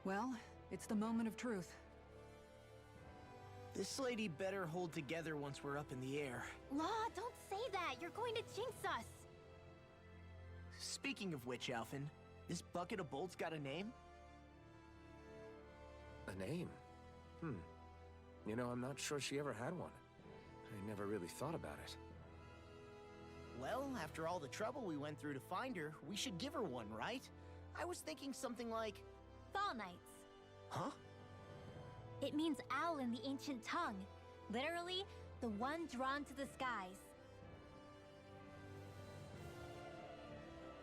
Well, it's the moment of truth. This lady better hold together once we're up in the air. Law, don't say that. You're going to jinx us. Speaking of which, Alphen, this bucket of bolts got a name? A name? You know, I'm not sure she ever had one. I never really thought about it. Well, after all the trouble we went through to find her, we should give her one, right? I was thinking something like... Fall Knights. Huh? It means owl in the ancient tongue. Literally, the one drawn to the skies.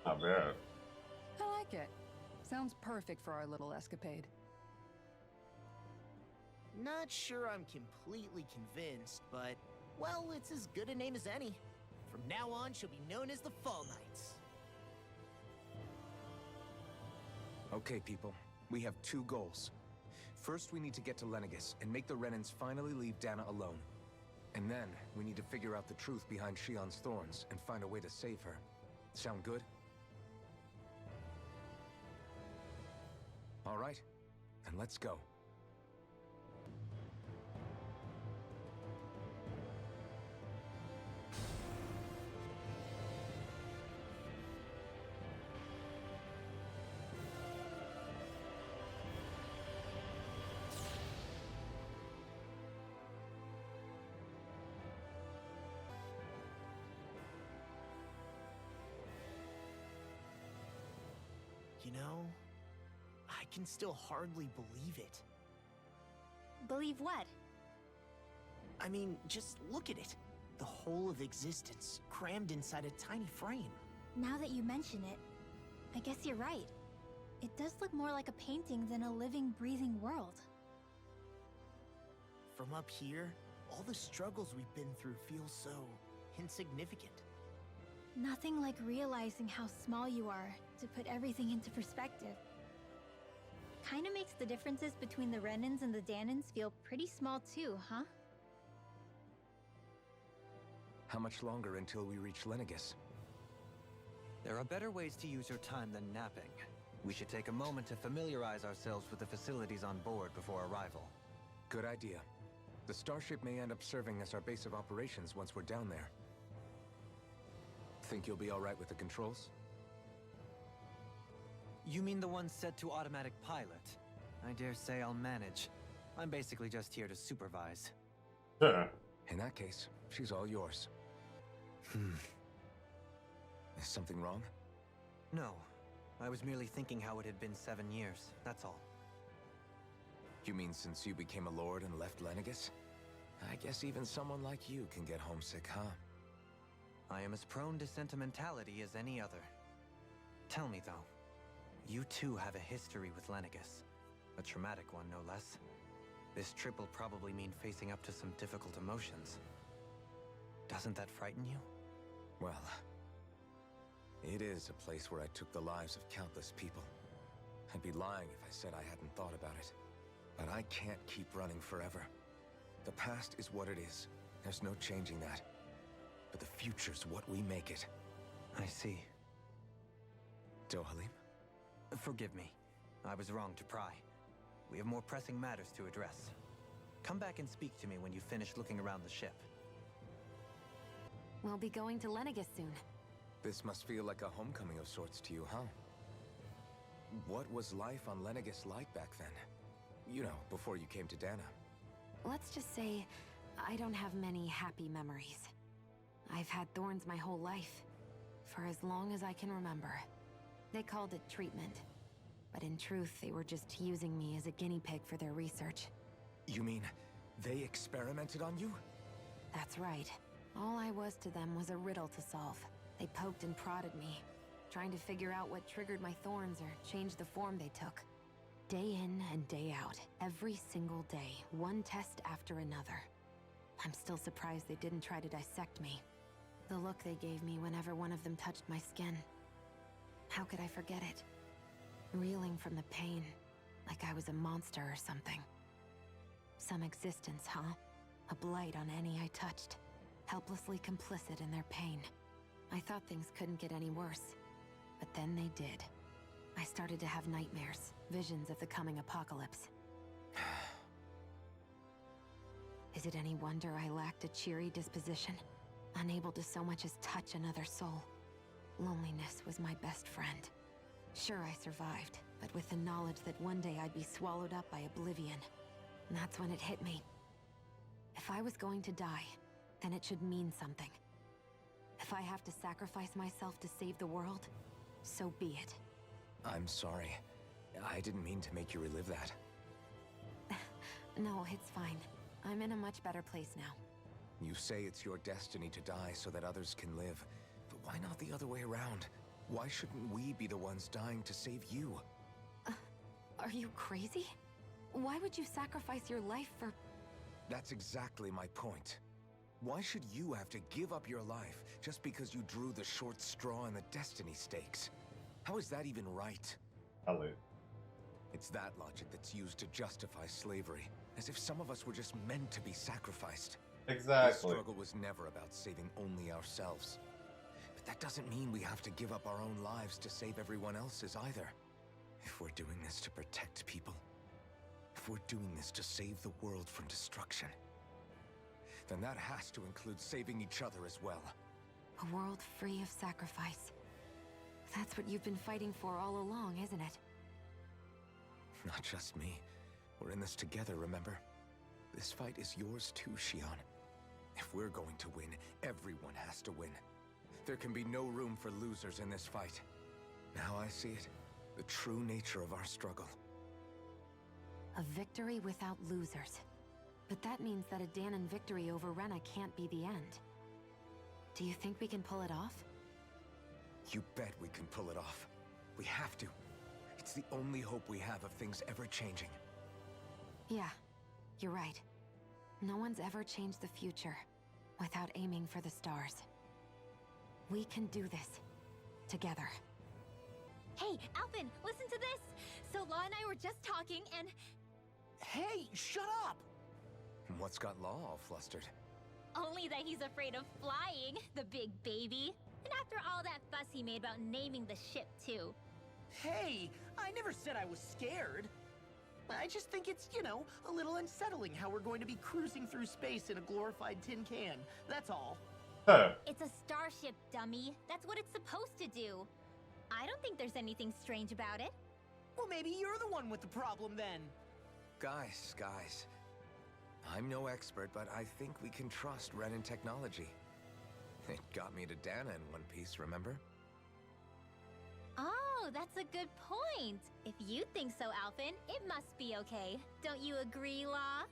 Not bad. I like it. Sounds perfect for our little escapade. Not sure I'm completely convinced, but... well, it's as good a name as any. From now on, she'll be known as the Fall Knights. Okay, people. We have two goals. First, we need to get to Lenegis and make the Renans finally leave Dahna alone. And then, we need to figure out the truth behind Shionne's thorns and find a way to save her. Sound good? All right, then let's go. You know, I can still hardly believe it. Believe what? I mean, just look at it. The whole of existence, crammed inside a tiny frame. Now that you mention it, I guess you're right. It does look more like a painting than a living, breathing world. From up here, all the struggles we've been through feel so insignificant. Nothing like realizing how small you are to put everything into perspective. Kinda makes the differences between the Renans and the Dahnans feel pretty small too, huh? How much longer until we reach Lenegis? There are better ways to use your time than napping. We should take a moment to familiarize ourselves with the facilities on board before arrival. Good idea. The starship may end up serving as our base of operations once we're down there. Think you'll be all right with the controls? You mean the one set to automatic pilot? I dare say I'll manage. I'm basically just here to supervise. In that case, she's all yours. Is something wrong? No. I was merely thinking how it had been 7 years, that's all. You mean since you became a lord and left Lenegis? I guess even someone like you can get homesick, huh? I am as prone to sentimentality as any other. Tell me, though, you too have a history with Lenegis. A traumatic one, no less. This trip will probably mean facing up to some difficult emotions. Doesn't that frighten you? Well, it is a place where I took the lives of countless people. I'd be lying if I said I hadn't thought about it. But I can't keep running forever. The past is what it is. There's no changing that. But the future's what we make it. I see. Dohalim? Forgive me. I was wrong to pry. We have more pressing matters to address. Come back and speak to me when you finish looking around the ship. We'll be going to Lenegis soon. This must feel like a homecoming of sorts to you, huh? What was life on Lenegis like back then? You know, before you came to Dahna. Let's just say, I don't have many happy memories. I've had thorns my whole life, for as long as I can remember. They called it treatment, but in truth, they were just using me as a guinea pig for their research. You mean, they experimented on you? That's right. All I was to them was a riddle to solve. They poked and prodded me, trying to figure out what triggered my thorns or changed the form they took. Day in and day out, every single day, one test after another. I'm still surprised they didn't try to dissect me. The look they gave me whenever one of them touched my skin. How could I forget it? Reeling from the pain, like I was a monster or something. Some existence, huh? A blight on any I touched, helplessly complicit in their pain. I thought things couldn't get any worse, but then they did. I started to have nightmares, visions of the coming apocalypse. Is it any wonder I lacked a cheery disposition? Unable to so much as touch another soul. Loneliness was my best friend. Sure, I survived, but with the knowledge that one day I'd be swallowed up by oblivion. And that's when it hit me. If I was going to die, then it should mean something. If I have to sacrifice myself to save the world, so be it. I'm sorry. I didn't mean to make you relive that. No, it's fine. I'm in a much better place now. You say it's your destiny to die so that others can live. But why not the other way around? Why shouldn't we be the ones dying to save you? Are you crazy? Why would you sacrifice your life for... That's exactly my point. Why should you have to give up your life just because you drew the short straw in the destiny stakes? How is that even right? Hello. It's that logic that's used to justify slavery, as if some of us were just meant to be sacrificed. Exactly. This struggle was never about saving only ourselves. But that doesn't mean we have to give up our own lives to save everyone else's either. If we're doing this to protect people, if we're doing this to save the world from destruction, then that has to include saving each other as well. A world free of sacrifice. That's what you've been fighting for all along, isn't it? Not just me. We're in this together, remember? This fight is yours too, Shion. If we're going to win, everyone has to win. There can be no room for losers in this fight. Now I see it. The true nature of our struggle. A victory without losers. But that means that a Dahnan victory over Rena can't be the end. Do you think we can pull it off? You bet we can pull it off. We have to. It's the only hope we have of things ever changing. Yeah, you're right. No one's ever changed the future without aiming for the stars. We can do this. Together. Hey, Alphen, listen to this! So Law and I were just talking and... Hey, shut up! What's got Law all flustered? Only that he's afraid of flying, the big baby. And after all that fuss he made about naming the ship, too. Hey, I never said I was scared. I just think it's, you know, a little unsettling how we're going to be cruising through space in a glorified tin can. That's all. Huh. It's a starship, dummy. That's what it's supposed to do. I don't think there's anything strange about it. Well, maybe you're the one with the problem then. Guys. I'm no expert, but I think we can trust Renan technology. It got me to Dahna in one piece, remember? Oh, that's a good point. If you think so, Alphen, it must be okay. Don't you agree, Law?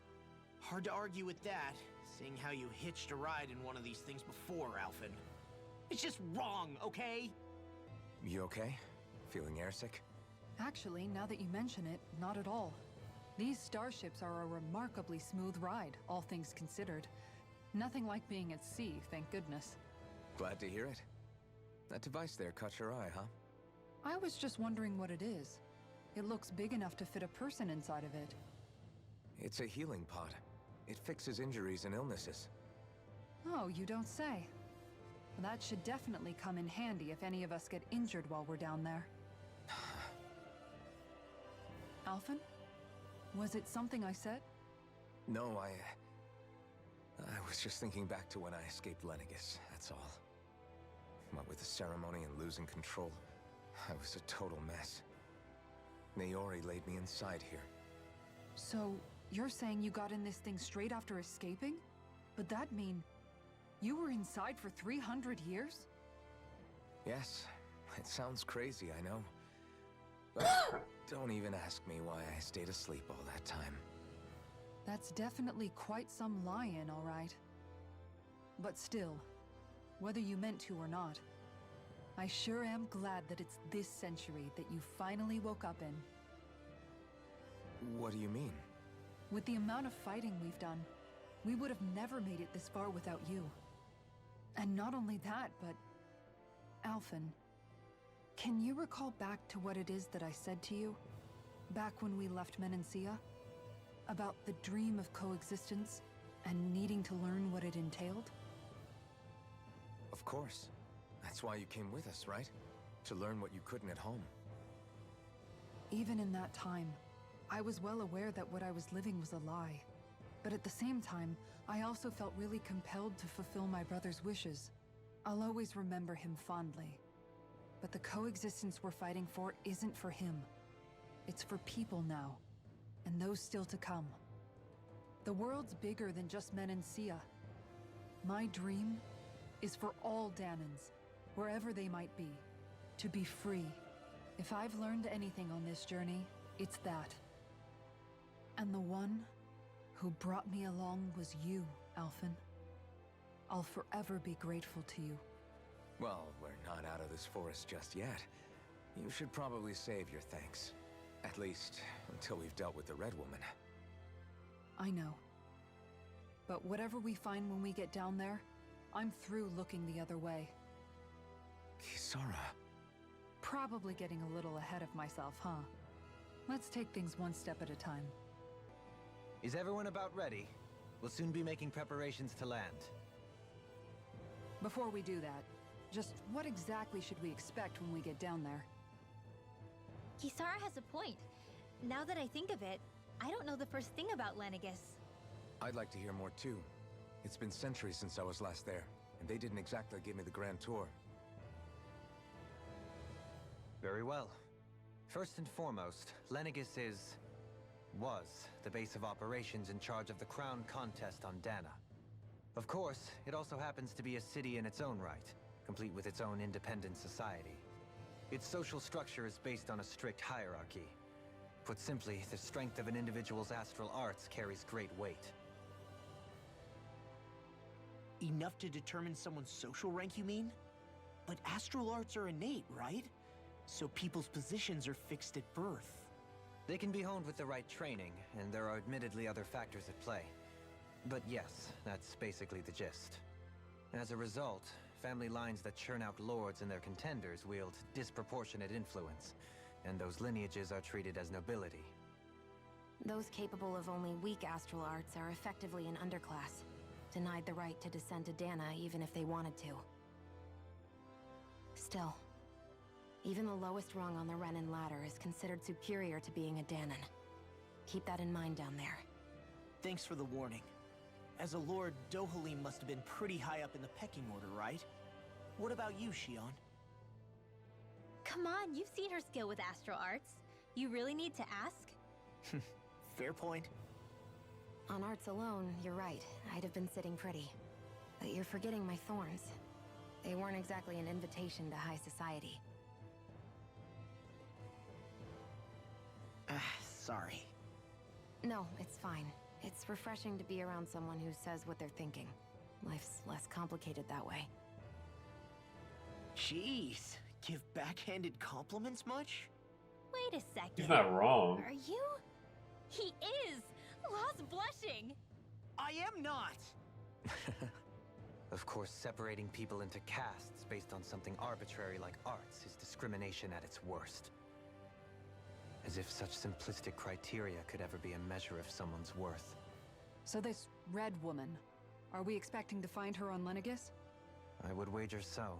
Hard to argue with that, seeing how you hitched a ride in one of these things before, Alphen. It's just wrong, okay? You okay? Feeling airsick? Actually, now that you mention it, not at all. These starships are a remarkably smooth ride, all things considered. Nothing like being at sea, thank goodness. Glad to hear it. That device there caught your eye, huh? I was just wondering what it is. It looks big enough to fit a person inside of it. It's a healing pod. It fixes injuries and illnesses. Oh, you don't say. That should definitely come in handy if any of us get injured while we're down there. Alphen? Was it something I said? No, I was just thinking back to when I escaped Lenegis, that's all. What with the ceremony and losing control, I was a total mess. Naori laid me inside here. So, you're saying you got in this thing straight after escaping? But that'd mean... you were inside for 300 years? Yes, it sounds crazy, I know. But don't even ask me why I stayed asleep all that time. That's definitely quite some lie-in, all right. But still, whether you meant to or not, I sure am glad that it's this century that you finally woke up in. What do you mean? With the amount of fighting we've done, we would have never made it this far without you. And not only that, but... Alphen, can you recall back to what it is that I said to you? Back when we left Menancia? About the dream of coexistence, and needing to learn what it entailed? Of course. That's why you came with us, right? To learn what you couldn't at home. Even in that time, I was well aware that what I was living was a lie. But at the same time, I also felt really compelled to fulfill my brother's wishes. I'll always remember him fondly. But the coexistence we're fighting for isn't for him. It's for people now, and those still to come. The world's bigger than just Menancia. My dream is for all Dahnans, wherever they might be, to be free. If I've learned anything on this journey, it's that. And the one who brought me along was you, Alphen. I'll forever be grateful to you. Well, we're not out of this forest just yet. You should probably save your thanks. At least, until we've dealt with the Red Woman. I know. But whatever we find when we get down there, I'm through looking the other way. Kisara. Probably getting a little ahead of myself, huh? Let's take things one step at a time. Is everyone about ready? We'll soon be making preparations to land. Before we do that, just what exactly should we expect when we get down there? Kisara has a point. Now that I think of it, I don't know the first thing about Lenegis. I'd like to hear more too. It's been centuries since I was last there, and they didn't exactly give me the grand tour. Very well. First and foremost, Lenegis was the base of operations in charge of the crown contest on Dahna. Of course, it also happens to be a city in its own right, complete with its own independent society. Its social structure is based on a strict hierarchy. Put simply, the strength of an individual's astral arts carries great weight. Enough to determine someone's social rank, you mean? But astral arts are innate, right? So people's positions are fixed at birth. They can be honed with the right training, and there are admittedly other factors at play. But yes, that's basically the gist. As a result, family lines that churn out lords and their contenders wield disproportionate influence, and those lineages are treated as nobility. Those capable of only weak astral arts are effectively an underclass, denied the right to descend to Dahna even if they wanted to. Still, even the lowest rung on the Renan ladder is considered superior to being a Dahnan. Keep that in mind down there. Thanks for the warning. As a lord, Dohalim must have been pretty high up in the pecking order, right? What about you, Shion? Come on, you've seen her skill with astral arts. You really need to ask? Fair point. On arts alone, you're right. I'd have been sitting pretty. But you're forgetting my thorns. They weren't exactly an invitation to high society. Sorry. No, it's fine. It's refreshing to be around someone who says what they're thinking. Life's less complicated that way. Jeez, give backhanded compliments much? Wait a second. He's not wrong. Are you? He is! Lost blushing! I am not! Of course, separating people into castes based on something arbitrary like arts is discrimination at its worst. As if such simplistic criteria could ever be a measure of someone's worth. So this Red Woman, are we expecting to find her on Lenegis? I would wager so.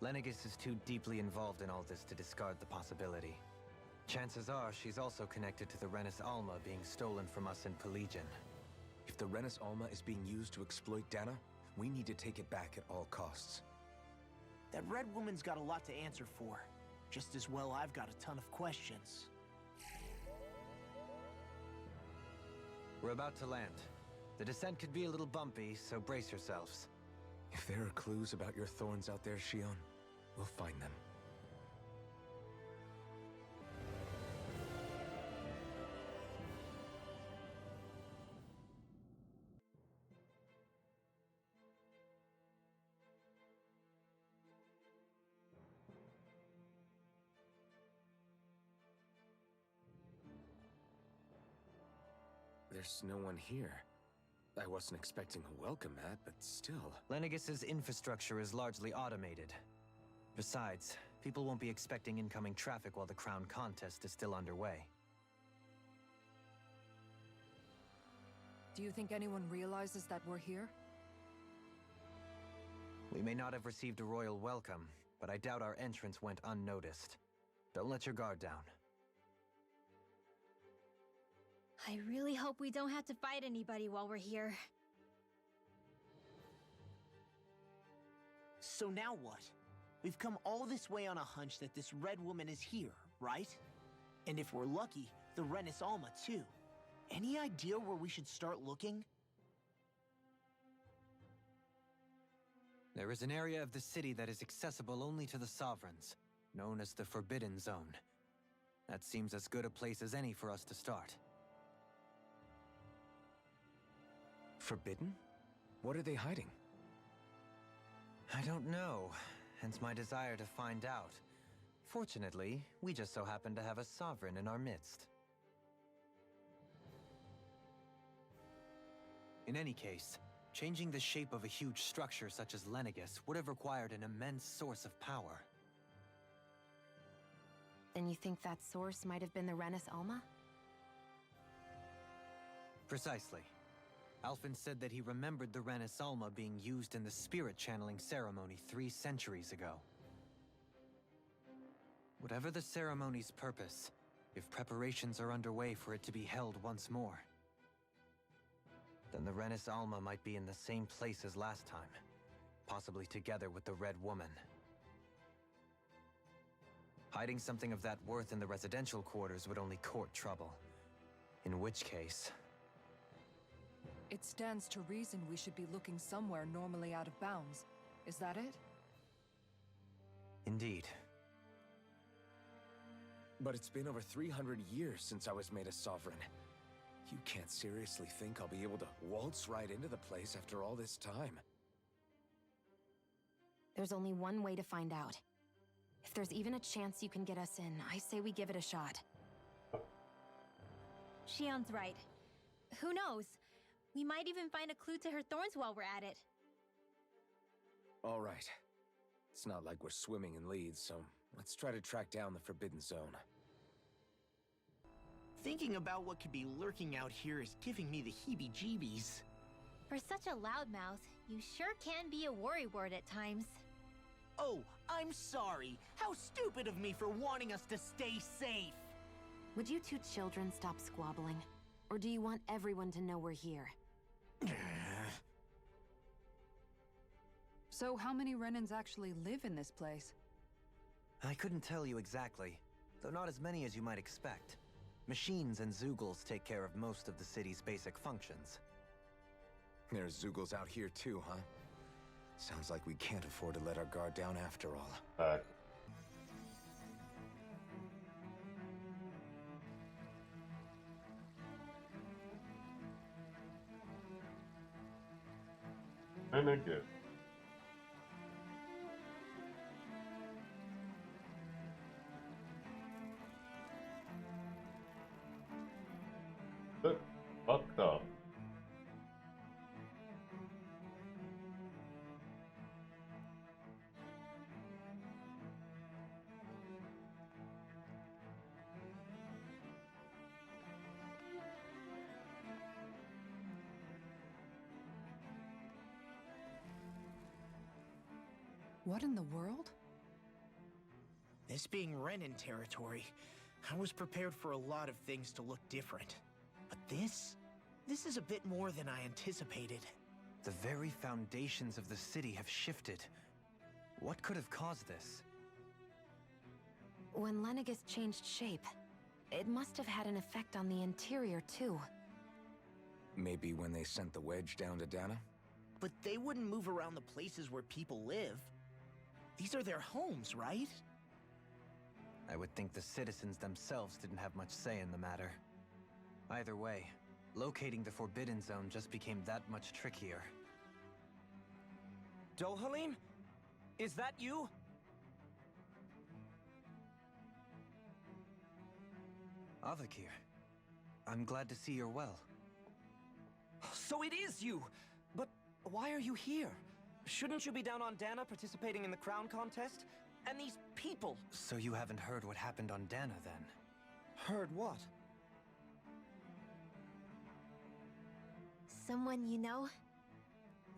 Lenegis is too deeply involved in all this to discard the possibility. Chances are she's also connected to the Renis Alma being stolen from us in Pelegion. If the Renis Alma is being used to exploit Dahna, we need to take it back at all costs. That Red Woman's got a lot to answer for. Just as well I've got a ton of questions. We're about to land. The descent could be a little bumpy, so brace yourselves. If there are clues about your thorns out there, Shion, we'll find them. There's no one here. I wasn't expecting a welcome mat, but still. Lenegis's infrastructure is largely automated. Besides, people won't be expecting incoming traffic while the crown contest is still underway. Do you think anyone realizes that we're here? We may not have received a royal welcome, but I doubt our entrance went unnoticed. Don't let your guard down. I really hope we don't have to fight anybody while we're here. So now what? We've come all this way on a hunch that this red woman is here, right? And if we're lucky, the Renis Alma too. Any idea where we should start looking? There is an area of the city that is accessible only to the Sovereigns, known as the Forbidden Zone. That seems as good a place as any for us to start. Forbidden? What are they hiding? I don't know, hence my desire to find out. Fortunately, we just so happen to have a Sovereign in our midst. In any case, changing the shape of a huge structure such as Lenegis would have required an immense source of power. Then you think that source might have been the Renis Alma? Precisely. Alphen said that he remembered the Renis Alma being used in the spirit channeling ceremony 3 centuries ago. Whatever the ceremony's purpose, if preparations are underway for it to be held once more, then the Renis Alma might be in the same place as last time, possibly together with the Red Woman. Hiding something of that worth in the residential quarters would only court trouble. In which case... It stands to reason we should be looking somewhere normally out of bounds. Is that it? Indeed. But it's been over 300 years since I was made a Sovereign. You can't seriously think I'll be able to waltz right into the place after all this time. There's only one way to find out. If there's even a chance you can get us in, I say we give it a shot. Shion's right. Who knows? We might even find a clue to her thorns while we're at it. All right. It's not like we're swimming in leads, so let's try to track down the Forbidden Zone. Thinking about what could be lurking out here is giving me the heebie-jeebies. For such a loudmouth, you sure can be a worrywart at times. Oh, I'm sorry. How stupid of me for wanting us to stay safe. Would you two children stop squabbling? Or do you want everyone to know we're here? So how many Renans actually live in this place? I couldn't tell you exactly, though not as many as you might expect. Machines and Zeugles take care of most of the city's basic functions. There's Zeugles out here too, huh? Sounds like we can't afford to let our guard down after all. Lenegis. Look, fucked up. What in the world? This being Renan territory, I was prepared for a lot of things to look different. But this is a bit more than I anticipated. The very foundations of the city have shifted. What could have caused this? When Lenegis changed shape, it must have had an effect on the interior too. Maybe when they sent the wedge down to Dahna? But they wouldn't move around the places where people live. These are their homes, right? I would think the citizens themselves didn't have much say in the matter. Either way, locating the Forbidden Zone just became that much trickier. Dohalim? Is that you? Avakir, I'm glad to see you're well. So it is you! But why are you here? Shouldn't you be down on Dahna participating in the crown contest? And these people! So you haven't heard what happened on Dahna, then? Heard what? Someone you know?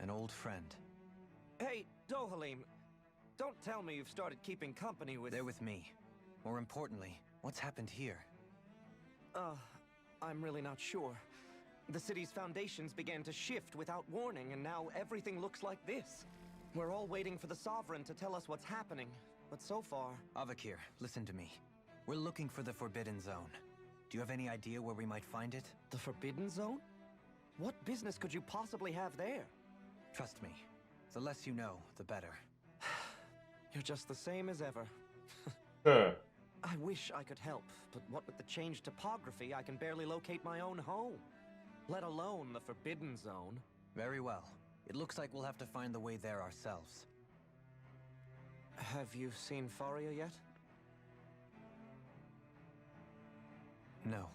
An old friend. Hey, Dohalim, don't tell me you've started keeping company with... They're with me. More importantly, what's happened here? I'm really not sure. The city's foundations began to shift without warning, and now everything looks like this. We're all waiting for the Sovereign to tell us what's happening, but so far... Avakir, listen to me. We're looking for the Forbidden Zone. Do you have any idea where we might find it? The Forbidden Zone? What business could you possibly have there? Trust me. The less you know, the better. You're just the same as ever. Huh. I wish I could help, but what with the changed topography, I can barely locate my own home. Let alone the Forbidden Zone. Very well. It looks like we'll have to find the way there ourselves. Have you seen Faria yet? No.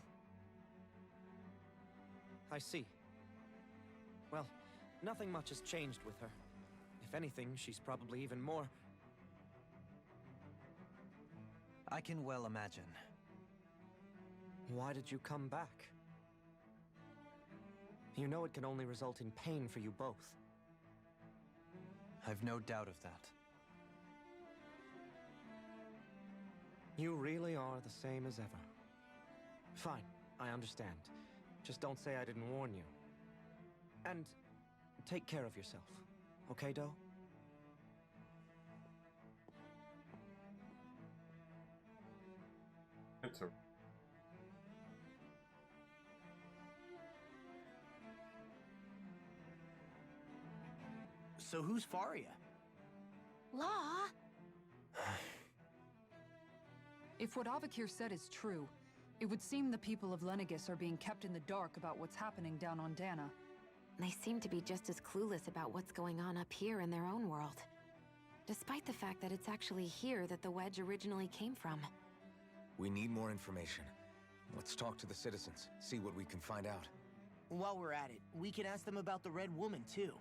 I see. Well, nothing much has changed with her. If anything, she's probably even more... I can well imagine. Why did you come back? You know it can only result in pain for you both. I've no doubt of that. You really are the same as ever. Fine, I understand. Just don't say I didn't warn you. And take care of yourself, okay, Doe? It's a... So who's Faria? Law? If what Avakir said is true, it would seem the people of Lenegis are being kept in the dark about what's happening down on Dahna. They seem to be just as clueless about what's going on up here in their own world. Despite the fact that it's actually here that the wedge originally came from. We need more information. Let's talk to the citizens, see what we can find out. While we're at it, we can ask them about the Red Woman, too.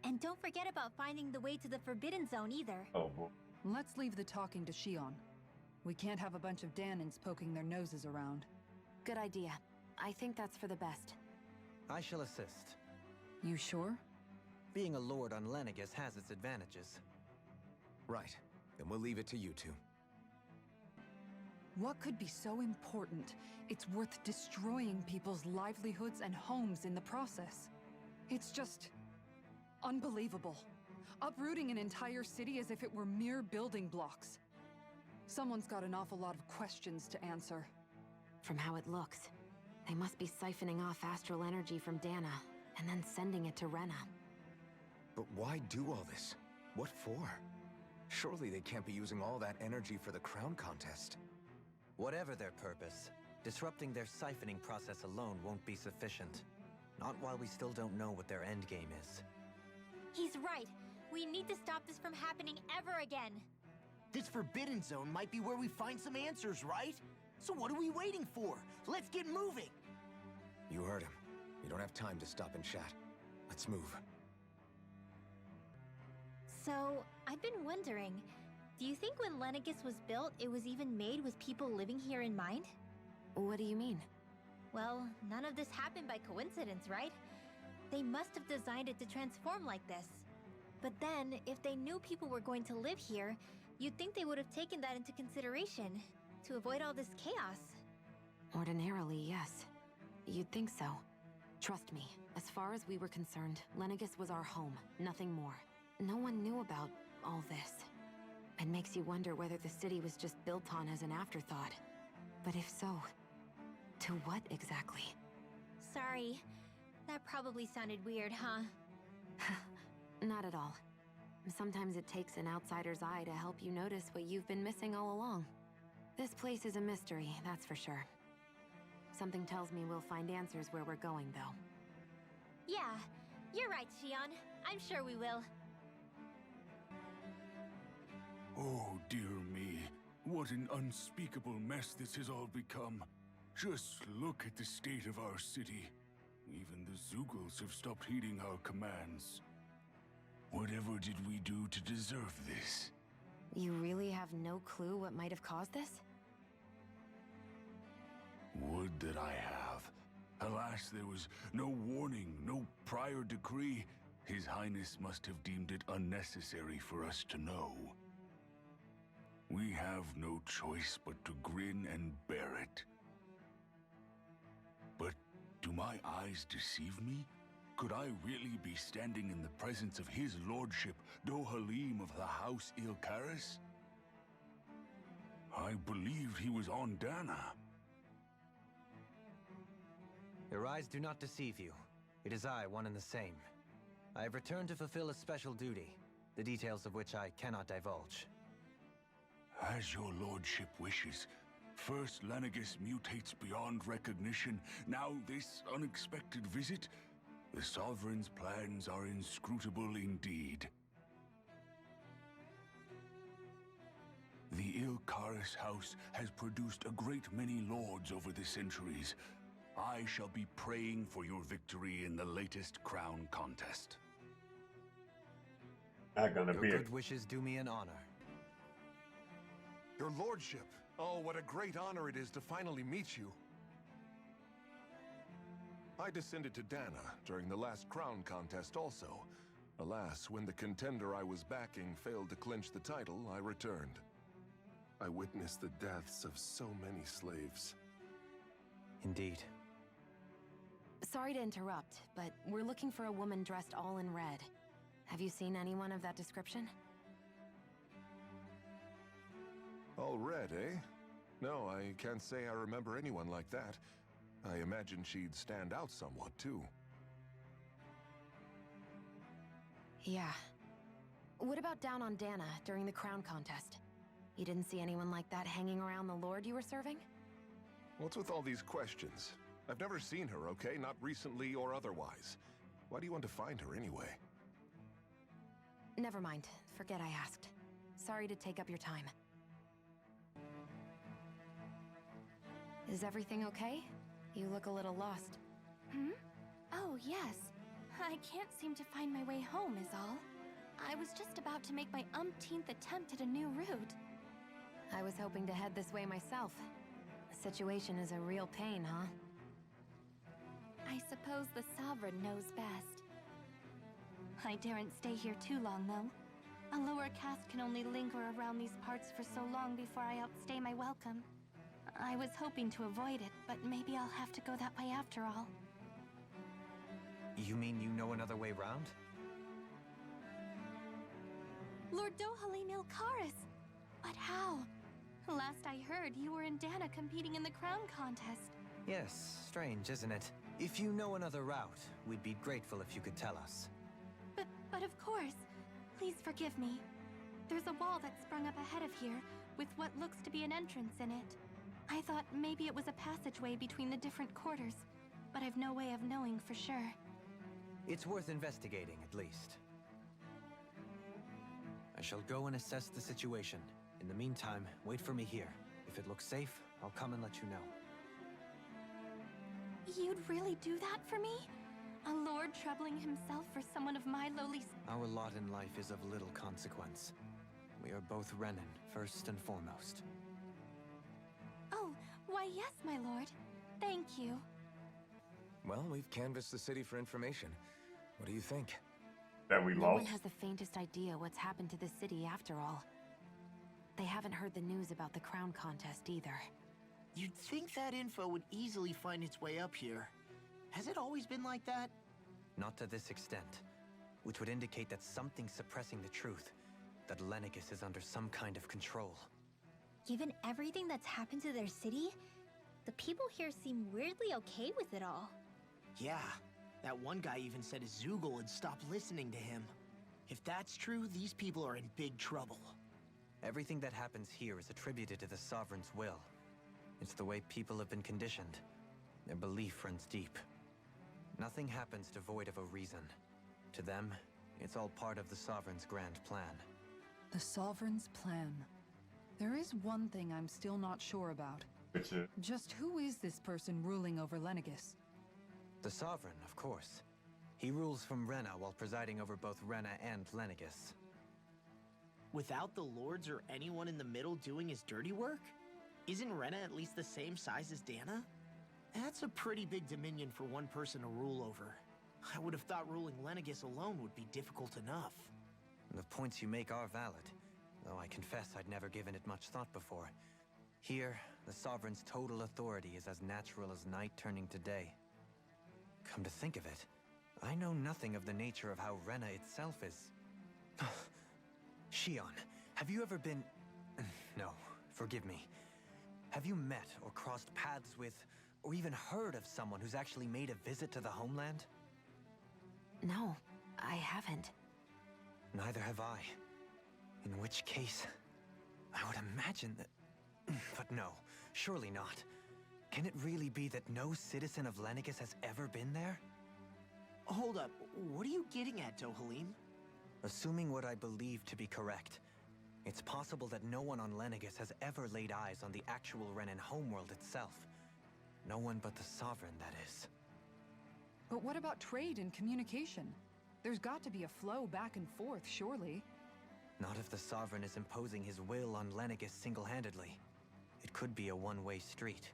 And don't forget about finding the way to the Forbidden Zone either. Oh, boy. Let's leave the talking to Shion. We can't have a bunch of Dahnans poking their noses around. Good idea. I think that's for the best. I shall assist. You sure? Being a lord on Lenegis has its advantages. Right. Then we'll leave it to you two. What could be so important? It's worth destroying people's livelihoods and homes in the process. It's just... unbelievable. Uprooting an entire city as if it were mere building blocks. Someone's got an awful lot of questions to answer. From how it looks, they must be siphoning off astral energy from Dahna, and then sending it to Rena. But why do all this? What for? Surely they can't be using all that energy for the crown contest. Whatever their purpose, disrupting their siphoning process alone won't be sufficient. Not while we still don't know what their endgame is. He's right. We need to stop this from happening ever again. This Forbidden Zone might be where we find some answers, right? So what are we waiting for? Let's get moving! You heard him. We don't have time to stop and chat. Let's move. So, I've been wondering, do you think when Lenegis was built, it was even made with people living here in mind? What do you mean? Well, none of this happened by coincidence, right? They must have designed it to transform like this. But then, if they knew people were going to live here, you'd think they would have taken that into consideration, to avoid all this chaos. Ordinarily, yes. You'd think so. Trust me, as far as we were concerned, Lenegis was our home, nothing more. No one knew about all this. It makes you wonder whether the city was just built on as an afterthought. But if so, to what exactly? Sorry. That probably sounded weird, huh? Not at all. Sometimes it takes an outsider's eye to help you notice what you've been missing all along. This place is a mystery, that's for sure. Something tells me we'll find answers where we're going, though. Yeah, you're right, Shion. I'm sure we will. Oh, dear me. What an unspeakable mess this has all become. Just look at the state of our city. Even the Zeugles have stopped heeding our commands. Whatever did we do to deserve this? You really have no clue what might have caused this? Would that I have. Alas, there was no warning, no prior decree. His Highness must have deemed it unnecessary for us to know. We have no choice but to grin and bear it. But do my eyes deceive me? Could I really be standing in the presence of his lordship, Dohalim of the House Ilkaris? I believed he was on Dahna. Your eyes do not deceive you. It is I, one and the same. I have returned to fulfill a special duty, the details of which I cannot divulge. As your lordship wishes. First Lenegis mutates beyond recognition, now this unexpected visit. The Sovereign's plans are inscrutable indeed. The Ilkaris house has produced a great many lords over the centuries. I shall be praying for your victory in the latest crown contest. Not gonna Your be good wishes do me an honor. Your lordship! Oh, what a great honor it is to finally meet you. I descended to Dahna during the last crown contest also. Alas, when the contender I was backing failed to clinch the title, I returned. I witnessed the deaths of so many slaves. Indeed. Sorry to interrupt, but we're looking for a woman dressed all in red. Have you seen anyone of that description? All red, eh? No, I can't say I remember anyone like that. I imagine she'd stand out somewhat, too. Yeah. What about down on Dahna during the crown contest? You didn't see anyone like that hanging around the lord you were serving? What's with all these questions? I've never seen her, okay? Not recently or otherwise. Why do you want to find her anyway? Never mind. Forget I asked. Sorry to take up your time. Is everything okay? You look a little lost. Hmm? Oh, yes. I can't seem to find my way home is all. I was just about to make my umpteenth attempt at a new route. I was hoping to head this way myself. The situation is a real pain, huh? I suppose the Sovereign knows best. I daren't stay here too long, though. A lower caste can only linger around these parts for so long before I outstay my welcome. I was hoping to avoid it, but maybe I'll have to go that way after all. You mean you know another way round? Lord Dohalim Ilkaris! But how? Last I heard, you were in Dahna competing in the crown contest. Yes, strange, isn't it? If you know another route, we'd be grateful if you could tell us. But of course. Please forgive me. There's a wall that sprung up ahead of here, with what looks to be an entrance in it. I thought maybe it was a passageway between the different quarters, but I've no way of knowing for sure. It's worth investigating, at least. I shall go and assess the situation. In the meantime, wait for me here. If it looks safe, I'll come and let you know. You'd really do that for me? A lord troubling himself for someone of my lowly... Our lot in life is of little consequence. We are both Renan, first and foremost. Oh, why yes, my lord. Thank you. Well, we've canvassed the city for information. What do you think? That we No one lost? has the faintest idea what's happened to the city after all. They haven't heard the news about the crown contest either. You'd think that info would easily find its way up here. Has it always been like that? Not to this extent, which would indicate that something's suppressing the truth, that Lenegis is under some kind of control. Given everything that's happened to their city, the people here seem weirdly okay with it all. Yeah, that one guy even said his Zoogle had stopped listening to him. If that's true, these people are in big trouble. Everything that happens here is attributed to the Sovereign's will. It's the way people have been conditioned. Their belief runs deep. Nothing happens devoid of a reason. To them, it's all part of the Sovereign's grand plan. The Sovereign's plan. There is one thing I'm still not sure about. Which is... Just who is this person ruling over Lenegis? The Sovereign, of course. He rules from Rena while presiding over both Rena and Lenegis. Without the lords or anyone in the middle doing his dirty work? Isn't Rena at least the same size as Dahna? That's a pretty big dominion for one person to rule over. I would have thought ruling Lenegis alone would be difficult enough. The points you make are valid, though I confess I'd never given it much thought before. Here, the Sovereign's total authority is as natural as night turning to day. Come to think of it, I know nothing of the nature of how Rena itself is. Shion, have you ever been... No, forgive me. Have you met or crossed paths with, or even heard of someone who's actually made a visit to the homeland? No, I haven't. Neither have I. In which case, I would imagine that... But no, surely not. Can it really be that no citizen of Lenegis has ever been there? Hold up, what are you getting at, Dohalim? Assuming what I believe to be correct, it's possible that no one on Lenegis has ever laid eyes on the actual Renan homeworld itself. No one but the Sovereign, that is. But what about trade and communication? There's got to be a flow back and forth, surely. Not if the Sovereign is imposing his will on Lenegis single-handedly. It could be a one-way street.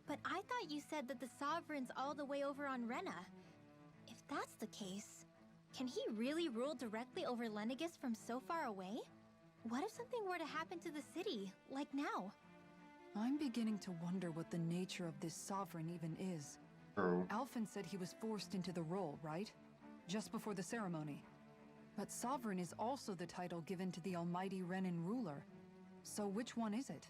But I thought you said that the Sovereign's all the way over on Rena. If that's the case, can he really rule directly over Lenegis from so far away? What if something were to happen to the city, like now? I'm beginning to wonder what the nature of this Sovereign even is. True. Alphen said he was forced into the role, right? Just before the ceremony. But Sovereign is also the title given to the almighty Renan ruler. So which one is it?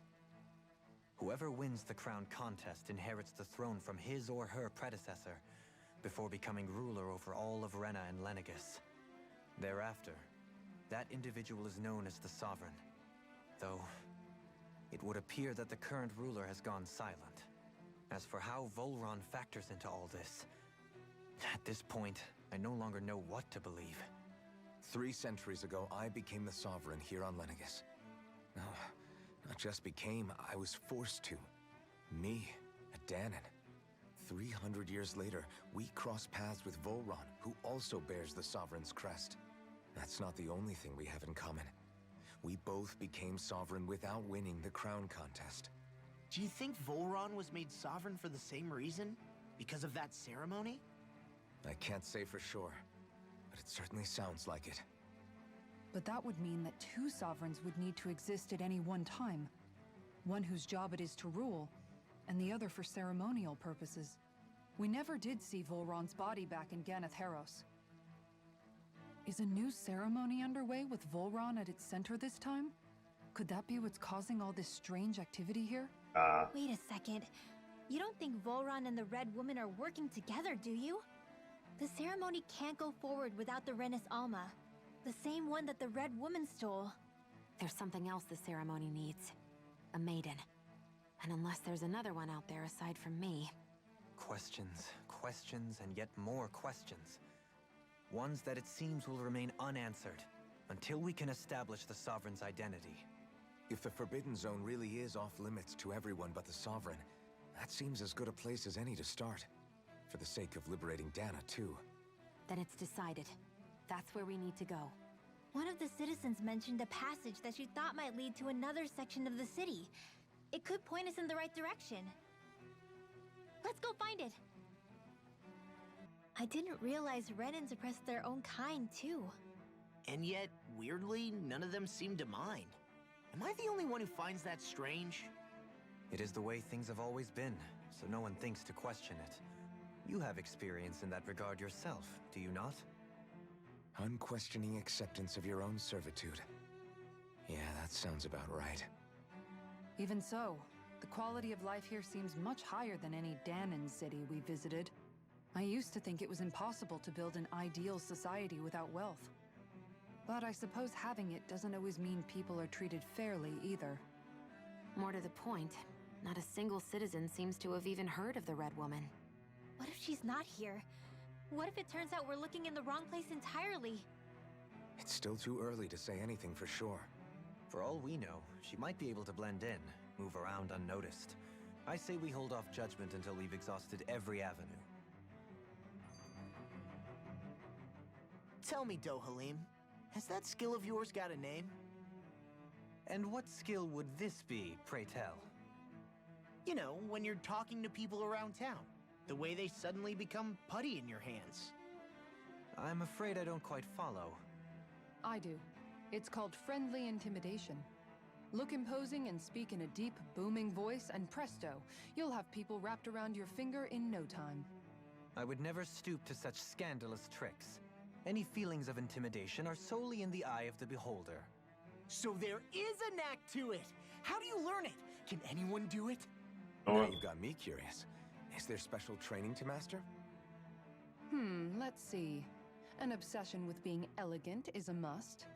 Whoever wins the crown contest inherits the throne from his or her predecessor, before becoming ruler over all of Rena and Lenegis. Thereafter, that individual is known as the Sovereign. Though, it would appear that the current ruler has gone silent. As for how Volron factors into all this, at this point, I no longer know what to believe. 3 centuries ago, I became the Sovereign here on Lenegis. No, not just became, I was forced to. Me, a Dahnan. 300 years later, we cross paths with Volron, who also bears the Sovereign's crest. That's not the only thing we have in common. We both became Sovereign without winning the crown contest. Do you think Volron was made sovereign for the same reason? Because of that ceremony? I can't say for sure, but it certainly sounds like it. But that would mean that 2 sovereigns would need to exist at any one time. One whose job it is to rule, and the other for ceremonial purposes. We never did see Volron's body back in Ganath Haros. Is a new ceremony underway with Volron at its center this time? Could that be what's causing all this strange activity here? Wait a second. You don't think Volron and the Red Woman are working together, do you? The ceremony can't go forward without the Renis Alma. The same one that the Red Woman stole. There's something else the ceremony needs. A maiden. And unless there's another one out there aside from me... Questions, questions, and yet more questions. Ones that it seems will remain unanswered, until we can establish the Sovereign's identity. If the Forbidden Zone really is off-limits to everyone but the Sovereign, that seems as good a place as any to start. For the sake of liberating Dahna, too. Then it's decided. That's where we need to go. One of the citizens mentioned a passage that she thought might lead to another section of the city. It could point us in the right direction. Let's go find it! I didn't realize Renans oppressed their own kind, too. And yet, weirdly, none of them seem to mind. Am I the only one who finds that strange? It is the way things have always been, so no one thinks to question it. You have experience in that regard yourself, do you not? Unquestioning acceptance of your own servitude. Yeah, that sounds about right. Even so, the quality of life here seems much higher than any Dahnan city we visited. I used to think it was impossible to build an ideal society without wealth. But I suppose having it doesn't always mean people are treated fairly either. More to the point, not a single citizen seems to have even heard of the Red Woman. What if she's not here? What if it turns out we're looking in the wrong place entirely? It's still too early to say anything for sure. For all we know, she might be able to blend in, move around unnoticed. I say we hold off judgment until we've exhausted every avenue. Tell me, Dohalim, has that skill of yours got a name? And what skill would this be, pray tell? You know, when you're talking to people around town. The way they suddenly become putty in your hands. I'm afraid I don't quite follow. I do. It's called friendly intimidation. Look imposing and speak in a deep, booming voice, and presto, you'll have people wrapped around your finger in no time. I would never stoop to such scandalous tricks. Any feelings of intimidation are solely in the eye of the beholder. So there is a knack to it! How do you learn it? Can anyone do it? Now you've got me curious. Is there special training to master? Let's see. An obsession with being elegant is a must.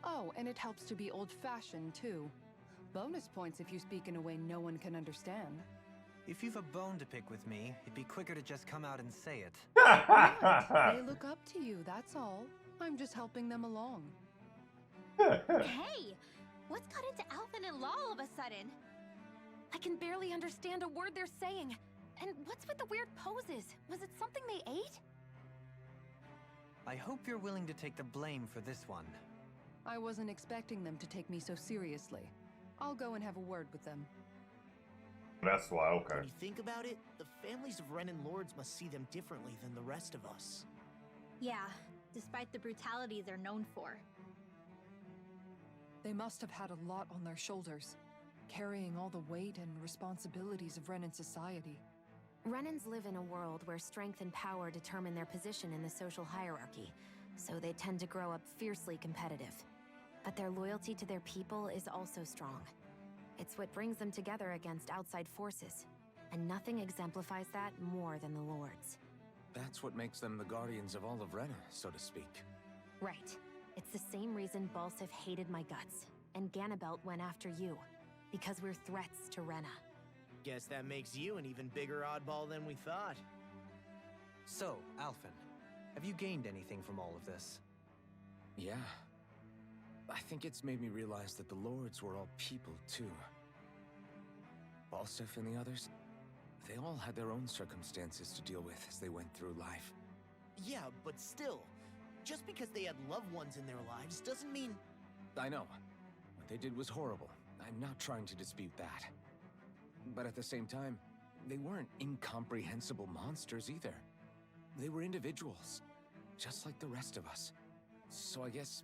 Oh, and it helps to be old-fashioned, too. Bonus points if you speak in a way no one can understand. If you've a bone to pick with me, it'd be quicker to just come out and say it. They look up to you, that's all. I'm just helping them along. Hey! What's got into Alphen and Law all of a sudden? I can barely understand a word they're saying. And what's with the weird poses? Was it something they ate? I hope you're willing to take the blame for this one. I wasn't expecting them to take me so seriously. I'll go and have a word with them. That's why, okay. When you think about it, the families of Renan lords must see them differently than the rest of us. Yeah, despite the brutality they're known for. They must have had a lot on their shoulders, carrying all the weight and responsibilities of Renan society. Renans live in a world where strength and power determine their position in the social hierarchy, so they tend to grow up fiercely competitive. But their loyalty to their people is also strong. It's what brings them together against outside forces, and nothing exemplifies that more than the Lords. That's what makes them the guardians of all of Rena, so to speak. Right. It's the same reason Balsif hated my guts, and Ganabelt went after you. Because we're threats to Rena. Guess that makes you an even bigger oddball than we thought. So, Alphen, have you gained anything from all of this? Yeah. I think it's made me realize that the Lords were all people, too. Balsif and the others, they all had their own circumstances to deal with as they went through life. Yeah, but still, just because they had loved ones in their lives doesn't mean... I know. What they did was horrible. I'm not trying to dispute that. But at the same time, they weren't incomprehensible monsters either. They were individuals, just like the rest of us. So I guess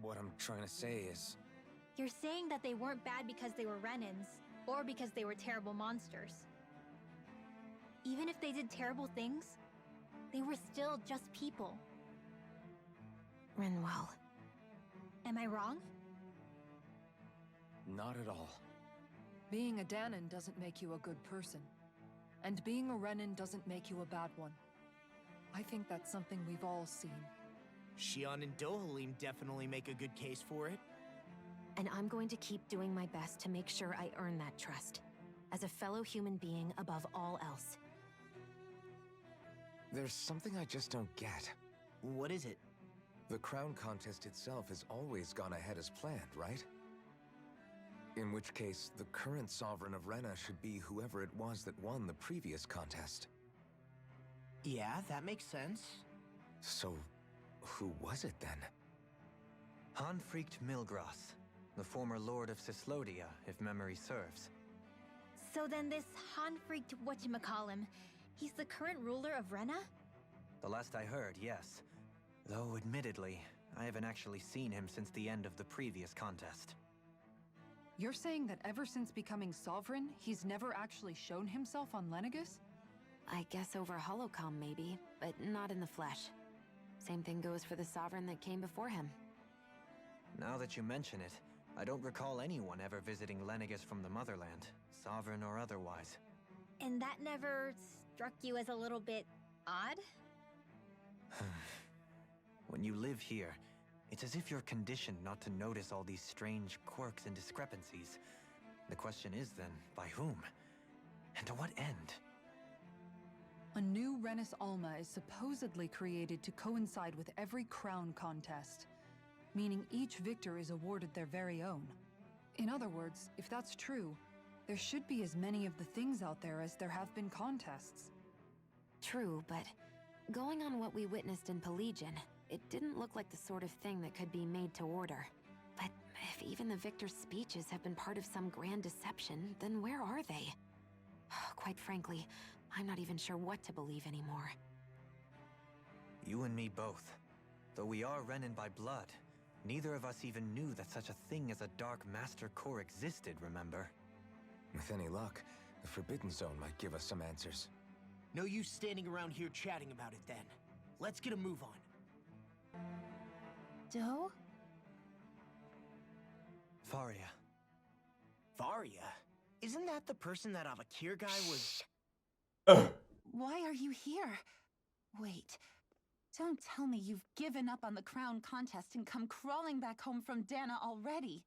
what I'm trying to say is... You're saying that they weren't bad because they were Renans, or because they were terrible monsters. Even if they did terrible things, they were still just people. Rinwell. Am I wrong? Not at all. Being a Dahnan doesn't make you a good person. And being a Renan doesn't make you a bad one. I think that's something we've all seen. Xion and Dohalim definitely make a good case for it. And I'm going to keep doing my best to make sure I earn that trust. As a fellow human being above all else. There's something I just don't get. What is it? The crown contest itself has always gone ahead as planned, right? In which case, the current sovereign of Rena should be whoever it was that won the previous contest. Yeah, that makes sense. So, who was it then? Hanfricht Milgras, the former lord of Cislodia, if memory serves. So then this Hanfricht whatchamacallem, he's the current ruler of Rena? The last I heard, yes. Though, admittedly, I haven't actually seen him since the end of the previous contest. You're saying that ever since becoming sovereign, he's never actually shown himself on Lenegis? I guess over holocom maybe, but not in the flesh. Same thing goes for the sovereign that came before him. Now that you mention it, I don't recall anyone ever visiting Lenegis from the motherland, sovereign or otherwise. And that never struck you as a little bit odd? When you live here, it's as if you're conditioned not to notice all these strange quirks and discrepancies. The question is then, by whom? And to what end? A new Renis Alma is supposedly created to coincide with every crown contest, meaning each victor is awarded their very own. In other words, if that's true, there should be as many of the things out there as there have been contests. True, but going on what we witnessed in Pelagian, it didn't look like the sort of thing that could be made to order. But if even the victor's speeches have been part of some grand deception, then where are they? Quite frankly, I'm not even sure what to believe anymore. You and me both. Though we are Renan by blood, neither of us even knew that such a thing as a Dark Master Core existed, remember? With any luck, the Forbidden Zone might give us some answers. No use standing around here chatting about it then. Let's get a move on. Doe? Faria. Faria? Isn't that the person that Avakir guy was... Why are you here? Wait. Don't tell me you've given up on the crown contest and come crawling back home from Dahna already.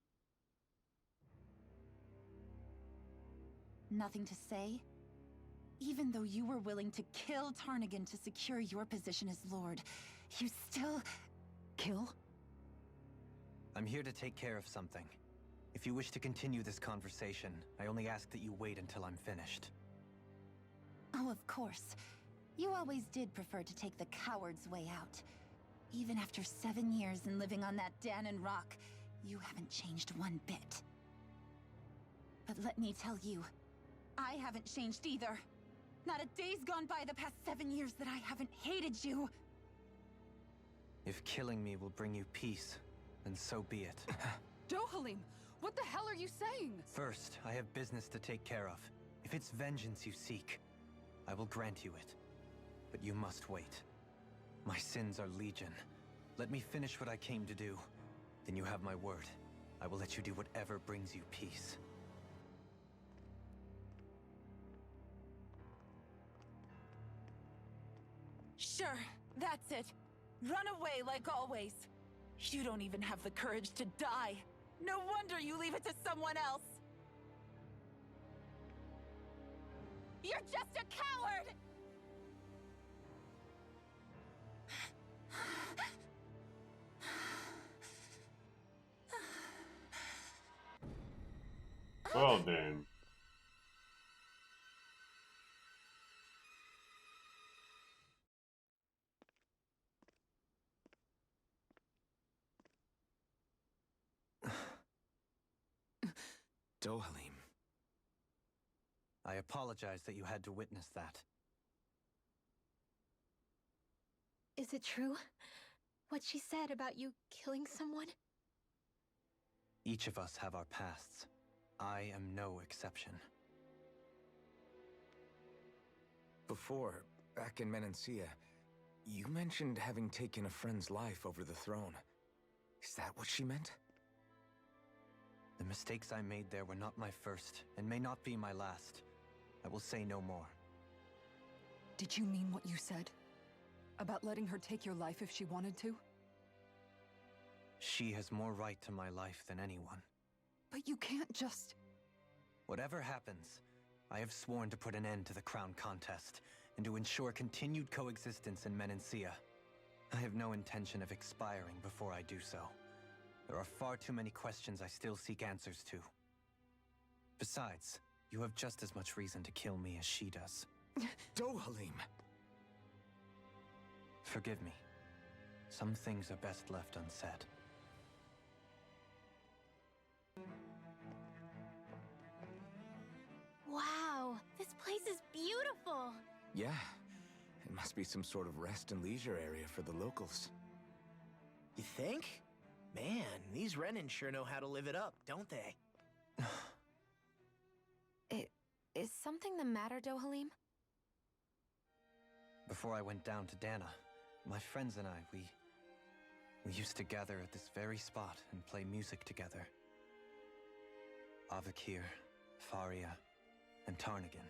Nothing to say? Even though you were willing to kill Tarnigan to secure your position as Lord, you still... Kill? I'm here to take care of something. If you wish to continue this conversation, I only ask that you wait until I'm finished. Oh, of course. You always did prefer to take the coward's way out. Even after 7 years and living on that Dahnan rock, you haven't changed one bit. But let me tell you, I haven't changed either. Not a day's gone by the past 7 years that I haven't hated you. If killing me will bring you peace, then so be it. Dohalim, what the hell are you saying? First, I have business to take care of. If it's vengeance you seek, I will grant you it. But you must wait. My sins are legion. Let me finish what I came to do. Then you have my word. I will let you do whatever brings you peace. Sure, that's it. Run away like always. You don't even have the courage to die. No wonder you leave it to someone else. You're just a coward! Well then. Dohalim. I apologize that you had to witness that. Is it true? What she said about you killing someone? Each of us have our pasts. I am no exception. Before, back in Menancia, you mentioned having taken a friend's life over the throne. Is that what she meant? The mistakes I made there were not my first, and may not be my last. I will say no more. Did you mean what you said? About letting her take your life if she wanted to? She has more right to my life than anyone. But you can't just... Whatever happens, I have sworn to put an end to the crown contest, and to ensure continued coexistence in Menancia. I have no intention of expiring before I do so. There are far too many questions I still seek answers to. Besides, you have just as much reason to kill me as she does. Dohalim! Forgive me. Some things are best left unsaid. Wow, this place is beautiful! Yeah, it must be some sort of rest and leisure area for the locals. You think? Man, these Renans sure know how to live it up, don't they? Is something the matter, Dohalim? Before I went down to Dahna, my friends and I, we used to gather at this very spot and play music together. Avakir, Faria, and Tarnigan.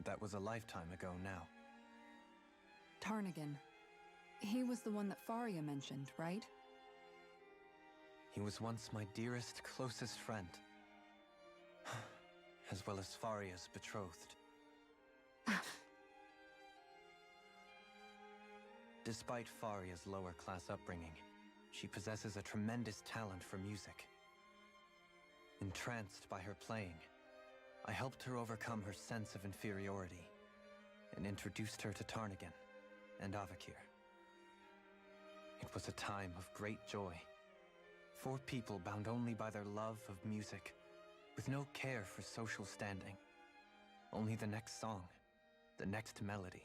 That was a lifetime ago now. Tarnigan. He was the one that Faria mentioned, right? He was once my dearest, closest friend. As well as Faria's betrothed. Despite Faria's lower-class upbringing, she possesses a tremendous talent for music. Entranced by her playing, I helped her overcome her sense of inferiority and introduced her to Tarnigan and Avakir. It was a time of great joy. 4 people bound only by their love of music, with no care for social standing. Only the next song, the next melody.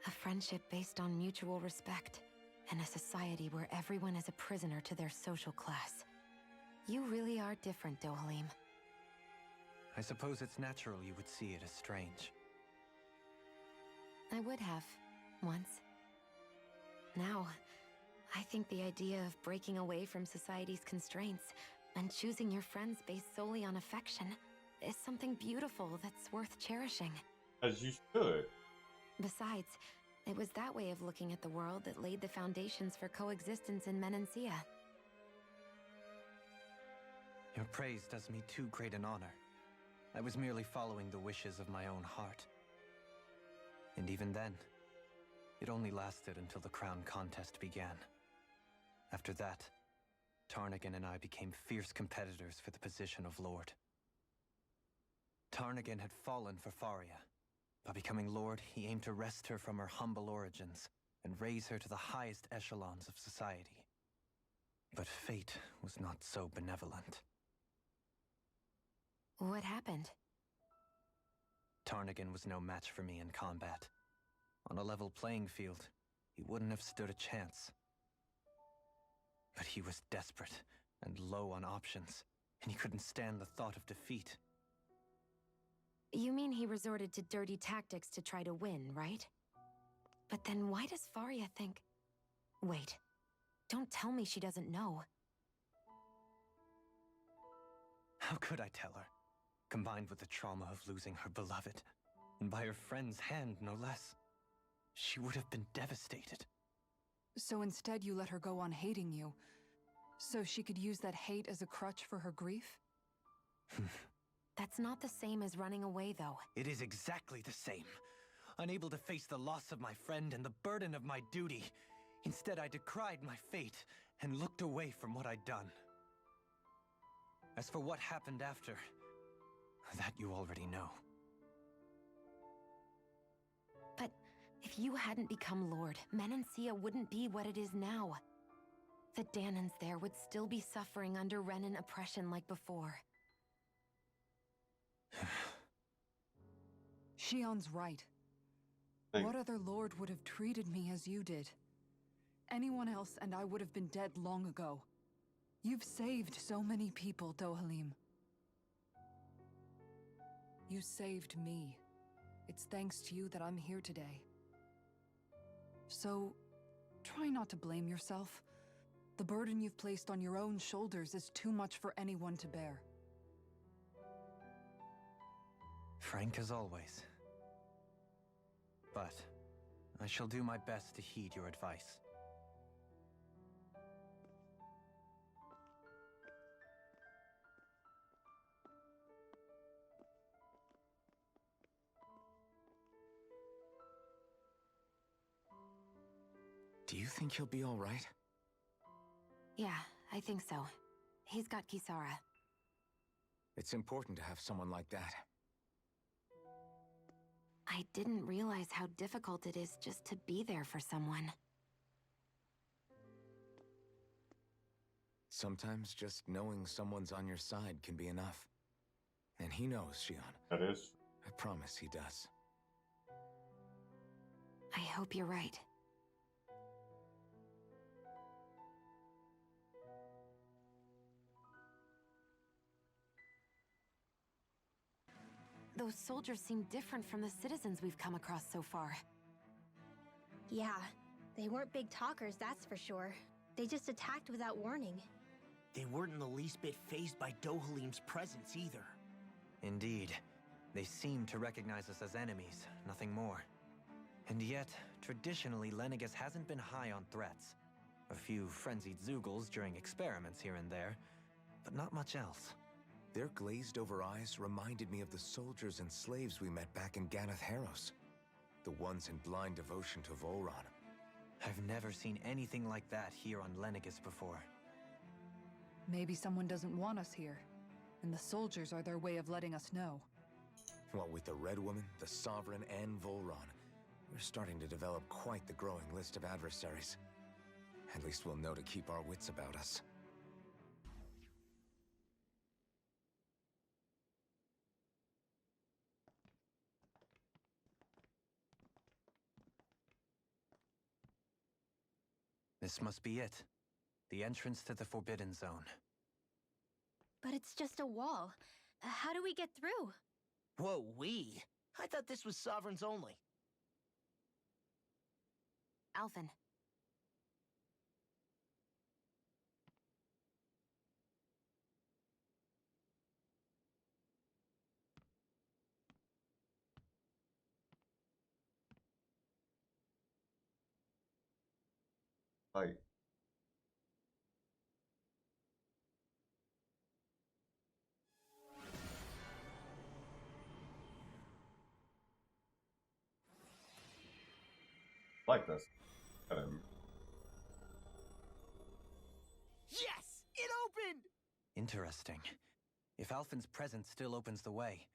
A friendship based on mutual respect, and a society where everyone is a prisoner to their social class. You really are different, Dohalim. I suppose it's natural you would see it as strange. I would have, once. Now, I think the idea of breaking away from society's constraints and choosing your friends based solely on affection is something beautiful that's worth cherishing. As you should. Besides, it was that way of looking at the world that laid the foundations for coexistence in Menancia. Your praise does me too great an honor. I was merely following the wishes of my own heart. And even then, it only lasted until the crown contest began. After that, Tarnagan and I became fierce competitors for the position of Lord. Tarnagan had fallen for Faria. By becoming Lord, he aimed to wrest her from her humble origins and raise her to the highest echelons of society. But fate was not so benevolent. What happened? Tarnagan was no match for me in combat. On a level playing field, he wouldn't have stood a chance. But he was desperate and low on options, and he couldn't stand the thought of defeat. You mean he resorted to dirty tactics to try to win, right? But then why does Faria think... Wait, don't tell me she doesn't know. How could I tell her? Combined with the trauma of losing her beloved, and by her friend's hand, no less. She would have been devastated. So instead you let her go on hating you, so she could use that hate as a crutch for her grief? That's not the same as running away, though. It is exactly the same. Unable to face the loss of my friend and the burden of my duty. Instead, I decried my fate and looked away from what I'd done. As for what happened after, that you already know. But if you hadn't become Lord, Menancia wouldn't be what it is now. The Dahnans there would still be suffering under Renan oppression like before. Shion's right. What other lord would have treated me as you did? Anyone else and I would have been dead long ago. You've saved so many people, Dohalim. You saved me. It's thanks to you that I'm here today. So, try not to blame yourself. The burden you've placed on your own shoulders is too much for anyone to bear. Frank as always. But I shall do my best to heed your advice. Do you think he'll be all right? Yeah, I think so. He's got Kisara. It's important to have someone like that. I didn't realize how difficult it is just to be there for someone. Sometimes just knowing someone's on your side can be enough. And he knows, Shion. That is. I promise he does. I hope you're right. Those soldiers seem different from the citizens we've come across so far. Yeah, they weren't big talkers, that's for sure. They just attacked without warning. They weren't in the least bit fazed by Dohalim's presence either. Indeed. They seem to recognize us as enemies, nothing more. And yet, traditionally, Lenegis hasn't been high on threats. A few frenzied Zeugles during experiments here and there, but not much else. Their glazed-over eyes reminded me of the soldiers and slaves we met back in Ganath Haros. The ones in blind devotion to Volron. I've never seen anything like that here on Lenegis before. Maybe someone doesn't want us here, and the soldiers are their way of letting us know. What with the Red Woman, the Sovereign, and Volron, we're starting to develop quite the growing list of adversaries. At least we'll know to keep our wits about us. This must be it. The entrance to the Forbidden Zone. But it's just a wall. How do we get through? Whoa, we? I thought this was sovereigns only. Alphen. Like, this. Yes! It opened! Interesting. If Alphen's presence still opens the way,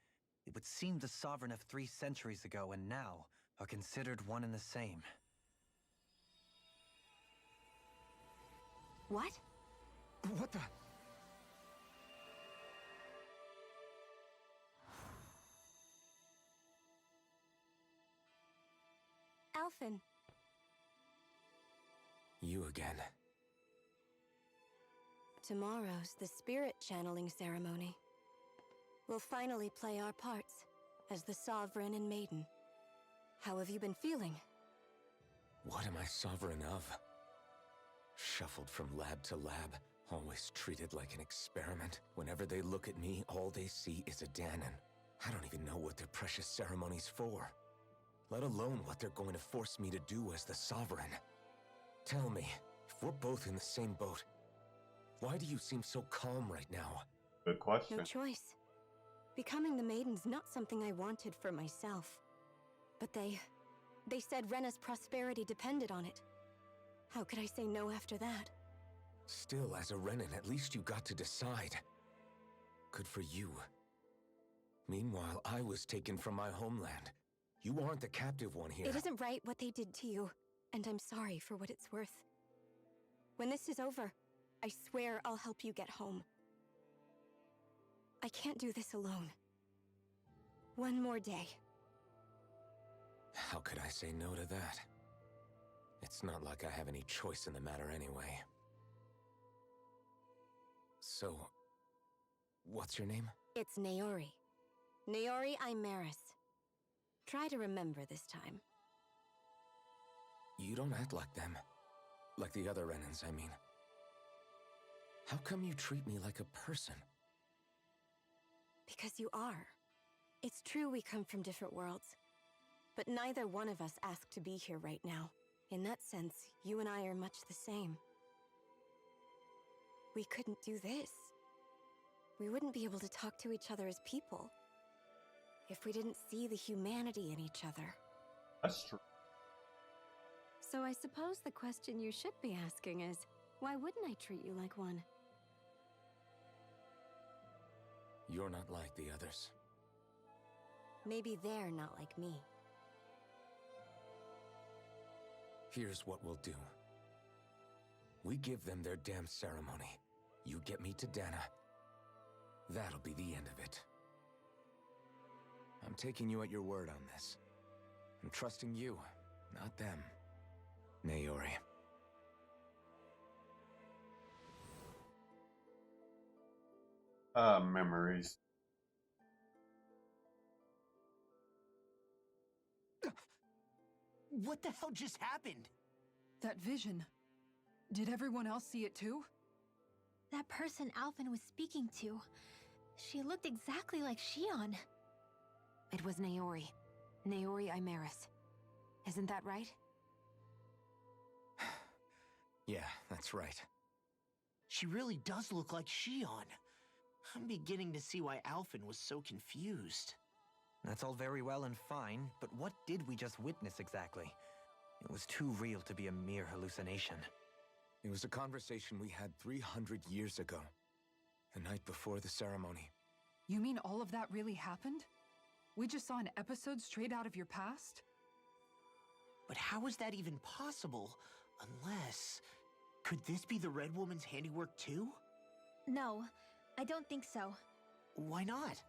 it would seem the Sovereign of 3 centuries ago and now are considered one and the same. What? What the? Alphen. You again. Tomorrow's the spirit channeling ceremony. We'll finally play our parts as the Sovereign and Maiden. How have you been feeling? What am I sovereign of? Shuffled from lab to lab, always treated like an experiment. Whenever they look at me, all they see is a Dahnan. I don't even know what their precious ceremony's for. Let alone what they're going to force me to do as the Sovereign. Tell me, if we're both in the same boat, why do you seem so calm right now? Good question. No choice. Becoming the Maiden's not something I wanted for myself. But they said Rena's prosperity depended on it. How could I say no after that? Still, as a Renan, at least you got to decide. Good for you. Meanwhile, I was taken from my homeland. You aren't the captive one here. It isn't right what they did to you, and I'm sorry for what it's worth. When this is over, I swear I'll help you get home. I can't do this alone. One more day. How could I say no to that? It's not like I have any choice in the matter anyway. So, what's your name? It's Naori. Naori Imaris. Try to remember this time. You don't act like them. Like the other Renans, I mean. How come you treat me like a person? Because you are. It's true we come from different worlds. But neither one of us asked to be here right now. In that sense, you and I are much the same. We couldn't do this. We wouldn't be able to talk to each other as people. If we didn't see the humanity in each other. That's true. So I suppose the question you should be asking is, why wouldn't I treat you like one? You're not like the others. Maybe they're not like me. Here's what we'll do. We give them their damn ceremony. You get me to Dahna. That'll be the end of it. I'm taking you at your word on this. I'm trusting you, not them. Naori. Memories. What the hell just happened? That vision. Did everyone else see it too? That person Alphen was speaking to, she looked exactly like Shion. It was Naori. Naori Imaris. Isn't that right? Yeah, that's right. She really does look like Shion. I'm beginning to see why Alphen was so confused. That's all very well and fine, but what did we just witness exactly? It was too real to be a mere hallucination. It was a conversation we had 300 years ago. The night before the ceremony. You mean all of that really happened? We just saw an episode straight out of your past? But how is that even possible? Unless... Could this be the Red Woman's handiwork too? No, I don't think so. Why not?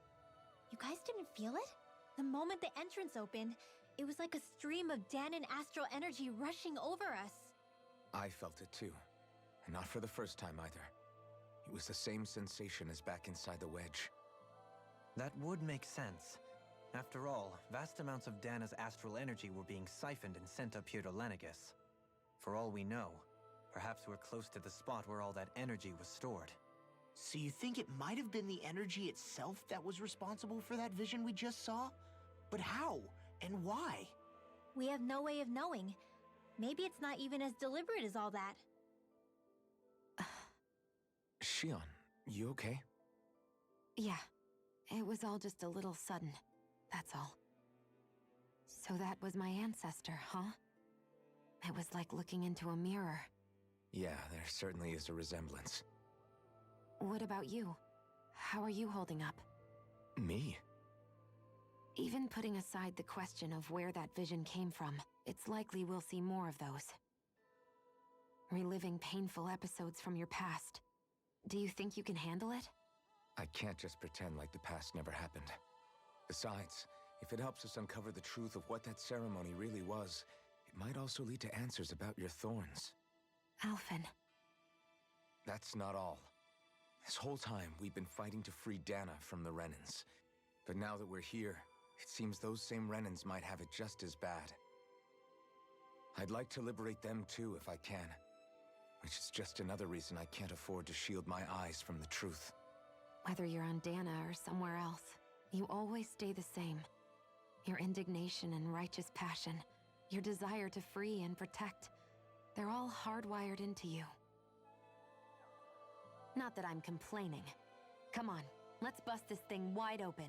You guys didn't feel it? The moment the entrance opened, it was like a stream of Dahnan astral energy rushing over us. I felt it too. And not for the first time either. It was the same sensation as back inside the wedge. That would make sense. After all, vast amounts of Dahna's astral energy were being siphoned and sent up here to Lenegis. For all we know, perhaps we're close to the spot where all that energy was stored. So you think it might have been the energy itself that was responsible for that vision we just saw? But how? And why? We have no way of knowing. Maybe it's not even as deliberate as all that. Shion, you okay? Yeah, it was all just a little sudden, that's all. So that was my ancestor, huh? It was like looking into a mirror. Yeah, there certainly is a resemblance. What about you? How are you holding up? Me? Even putting aside the question of where that vision came from, it's likely we'll see more of those. Reliving painful episodes from your past. Do you think you can handle it? I can't just pretend like the past never happened. Besides, if it helps us uncover the truth of what that ceremony really was, it might also lead to answers about your thorns. Alphen. That's not all. This whole time, we've been fighting to free Dahna from the Renans. But now that we're here, it seems those same Renans might have it just as bad. I'd like to liberate them too if I can. Which is just another reason I can't afford to shield my eyes from the truth. Whether you're on Dahna or somewhere else, you always stay the same. Your indignation and righteous passion, your desire to free and protect, they're all hardwired into you. Not that I'm complaining. Come on, let's bust this thing wide open.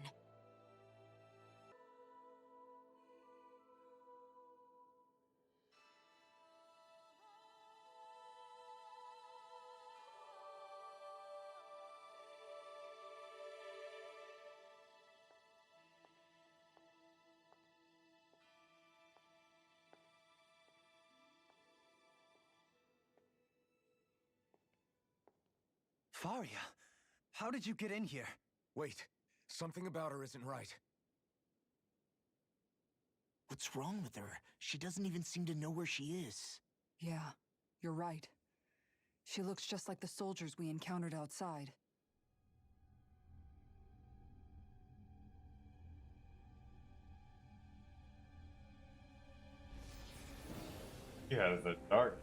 Faria, how did you get in here? Wait, something about her isn't right. What's wrong with her? She doesn't even seem to know where she is. Yeah, you're right. She looks just like the soldiers we encountered outside. He has a dark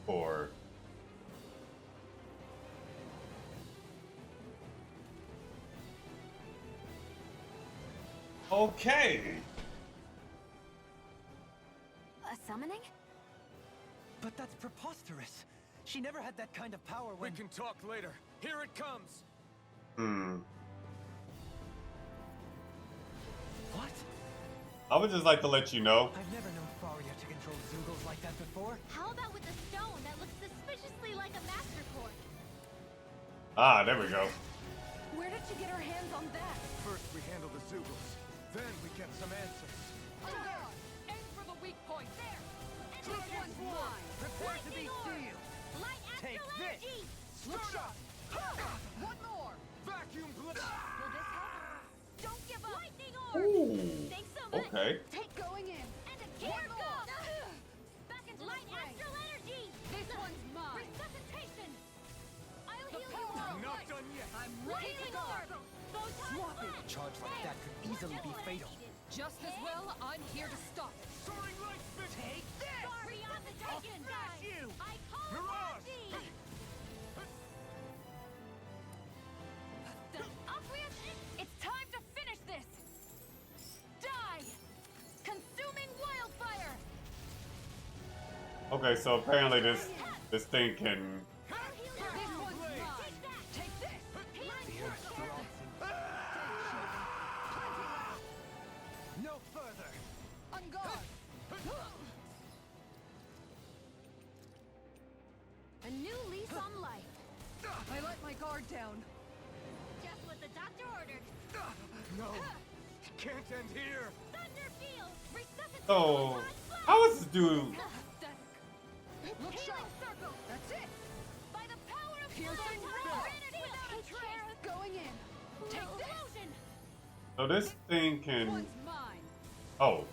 or okay. A summoning? But that's preposterous. She never had that kind of power when— We can talk later. Here it comes! What? I would just like to let you know. I've never known Faria to control Zoogles like that before. How about with the stone that looks suspiciously like a master core? Ah, there we go. Where did she get her hands on that? First we handle the Zoogles, then we get some answers. Aim for the weak point. There! This one's mine! Prepare to be sealed! Light Take astral this! energy! Look shot! One more! Vacuum blast! Will this help? Don't give up! Lightning orb! Ooh. Thanks so much! Okay. Take going in! And a gear go! Back into light astral energy! This one's mine! Resuscitation! I'll The heal you power all! of Not done yet! I'm ready to Healing go! orb! Photon Swap it. blast! Charge like that could easily be fatal. Just as well, I'm here to stop it. Soaring light spin! Take this! Far beyond the Titan! smash you! I call Mirage! upon thee! It's time to finish this! Die! Consuming wildfire! Okay, so apparently this thing can. This one's mine! Take this! The earth throbs in— No further! On guard! A new lease on life. I let my guard down. Just what the doctor ordered. No! It can't end here! Thunder field! Resuscitate! So, how is this dude? Look sharp! Circle! That's it! By the power of Piercing Photon ray. without a trace! Going in! Take this! Explosion! So this thing can. One's mine! Oh,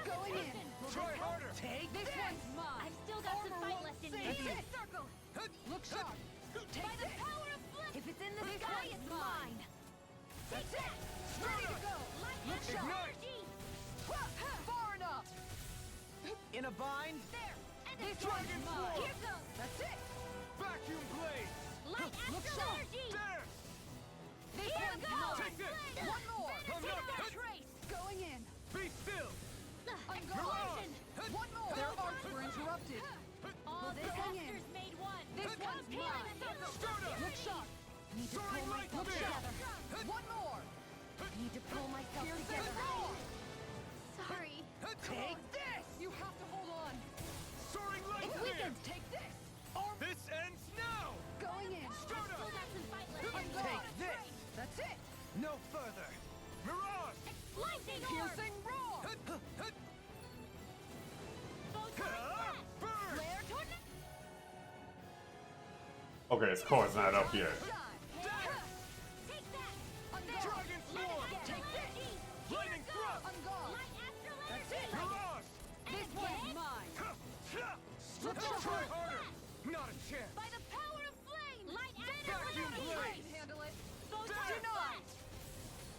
Going in! Resuscitation! Try harder! Take this one's mine. I've still got some fight left in me. Circle. Look sharp. By the power of flip. If it's in the sky, it's mine. That's it. Ready to go. Look sharp. Far enough. In a bind? There. And This one's mine. Here goes. That's it. Vacuum blade! Light Look astral sharp. energy. There! This Here one's goes. mine. Take this. One more. I'm Take not that hit. trace. Going in. Be still! Explosion. One more. Their arcs were interrupted. All This one in. disasters made one. This Come one's here mine. in the circle. Look sharp. Need to pull myself spear. together. One more. Need to pull myself Piercing together. roar. Sorry. Take this. You have to hold on. Soaring light It's spear! weakened. Take this. Arm This ends now! going in. Still got some fight left in me. Take this! That's it. No further! Mirage! Lightning orb. Piercing roar. Burn! Flare tornado. Okay, his core's not up yet. Take that. Dragon swarm! Take this. Lightning thrust! On guard. Light astral That's energy. it. Mirage! This one's mine. Look try harder! Not a chance! By the power of flame. Light astral Vacuum energy. blade. Handle it. Photon Denied. blast.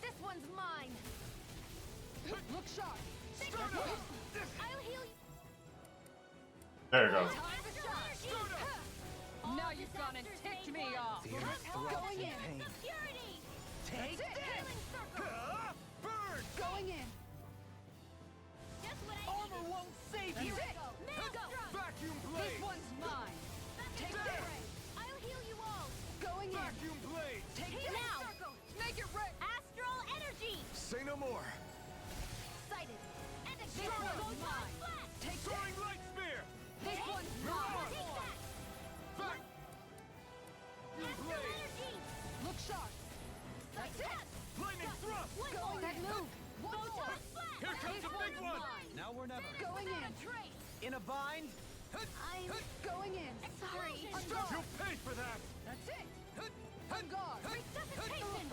This one's mine. Look sharp. I'll heal you. There you go. Time to shine. Now you've gone and ticked me off. The earth throbs Going in in. pain. Purity. Take this. Healing circle. Burn! Going in. Just what I Armor needed. won't save you! That's it. Maelstrom. Vacuum This blade! one's mine. Take There. this. I'll heal you all. Going in. Vacuum blade! Take Heal this. now. Make it red. Astral energy. Say no more. Sighted. And a This one's photon mine. blast. Take Soaring this. light spear! This one's Take mine. that. Back! Astral blade! energy. Look sharp. That's it. Lightning thrust! One Going more. that move. One more. Photon blast. Here comes This the big one's one! mine. Now we're never. Going in. Trace. In a bind? I'm Going in. sorry. On guard. You'll pay for that! That's it. On guard. Resuscitation.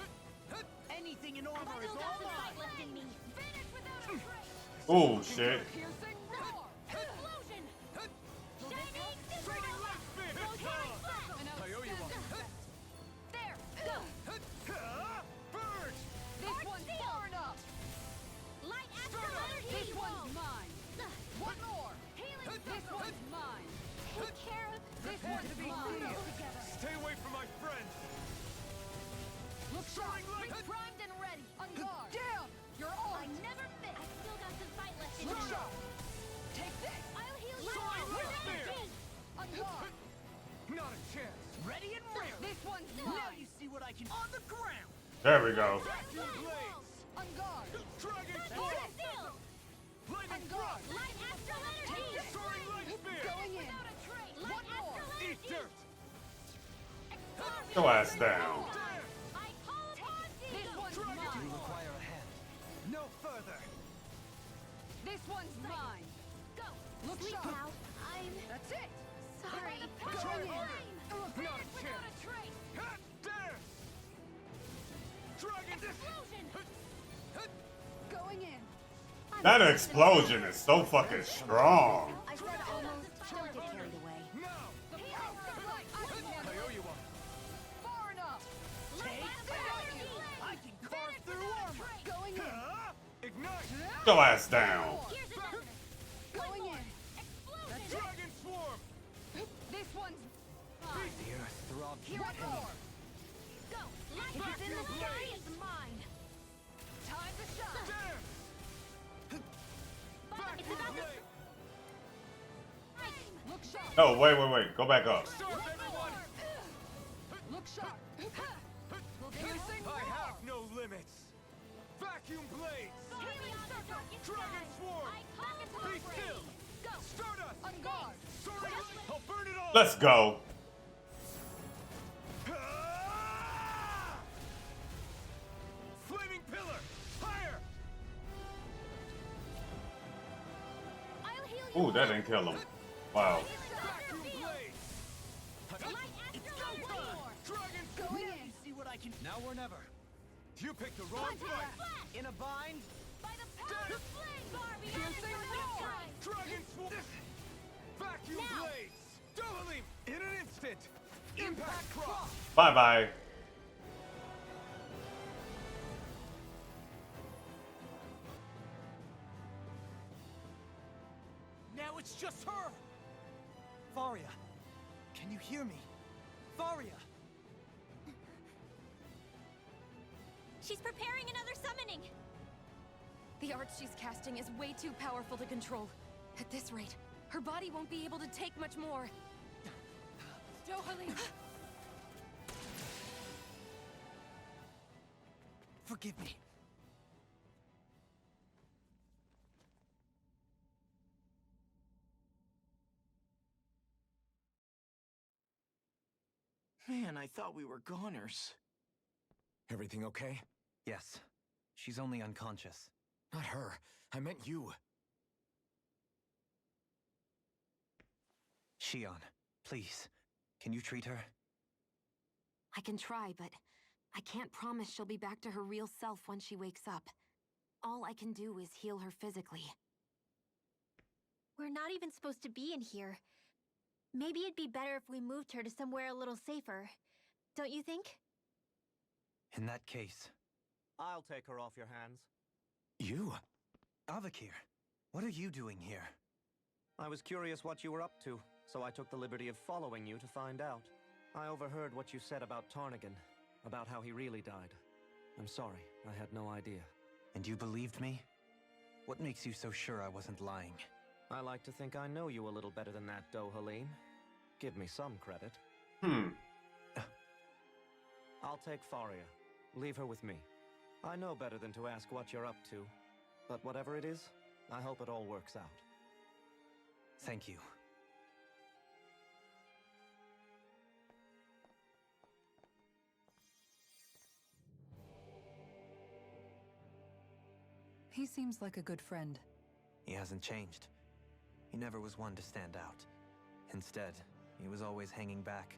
Anything in I armor is still got all some fight mine! left in me. Vanish without a trace. Oh shit. Piercing roar. Explosion. Shining Soaring light spear! Photon blast. I owe you one. There. Go. Burn! This one's far enough. Light astral energy. This one's mine. One more. Healing This circle. one's mine. Take care of This one's mine. Stay away from my friends! Look sharp. Soaring light! primed and ready. On guard. Damn. You're I on. never miss. I still got some fight left in Look me. sharp. Take this. I'll heal you. Soaring With light spear. energy. On guard. Not a chance! Ready and ready! This one's Now mine. you see what I can on the ground! There we go. Vacuum blades! On guard. Dragon That's swarm! it. Still. Lightning On guard. thrust! Light astral energy. Soaring light spear! Going in. Without a trace. One Light more. astral Eat energy. dirt! Go ass down. I call upon thee. This one's Do you mine. require a hand? No further! This one's mine. Go. Look Sleep sharp. now. I'm That's it. sorry. Going in. Not a Without a chance! trace. There! Dragon Explosion. Going in. That explosion is so fucking strong. I said almost. Don't get carried away. now! The power of light. I can I handle owe it. you one. Far enough. Light astral energy. I can carve through armor! Going in. Ignite! Go ass down. Here's another. Going in. Explosion. Dragon swarm! This one's mine. The earth throbs in One pain. more. Go. Light if it's in the sky, it's mine. Time to shine. There! It's about to. Look sharp. No, wait. Go back up. Serve everyone! Look sharp. Piercing I roar. have no limits! Vacuum blades! Dragon swarm! Be still! Stardust! On guard. Soaring light! I'll burn it all! Let's go. Flaming pillar! Higher! I'll heal you. Ooh, that didn't kill him. Wow. Vacuum blades! Light astral energy. Dragon Going in. See what I can. Now or never. You picked the wrong Contact fight. flash. In a bind? By the power of flame! Barbie, Dragon Sword! Vacuum blades! Doubling! In an instant! Impact cross! Bye bye. Now it's just her! Faria, can you hear me? Faria! She's preparing another summoning! The art she's casting is way too powerful to control. At this rate, her body won't be able to take much more. Dohalim! Forgive me. Man, I thought we were goners. Everything okay? Yes. She's only unconscious. Not her. I meant you. Shion, please. Can you treat her? I can try, but I can't promise she'll be back to her real self when she wakes up. All I can do is heal her physically. We're not even supposed to be in here. Maybe it'd be better if we moved her to somewhere a little safer. Don't you think? In that case... I'll take her off your hands. You? Avakir, what are you doing here? I was curious what you were up to, so I took the liberty of following you to find out. I overheard what you said about Tarnigan, about how he really died. I'm sorry, I had no idea. And you believed me? What makes you so sure I wasn't lying? I like to think I know you a little better than that, Dohalim. Give me some credit. I'll take Faria. Leave her with me. I know better than to ask what you're up to. But whatever it is, I hope it all works out. Thank you. He seems like a good friend. He hasn't changed. He never was one to stand out. Instead, he was always hanging back,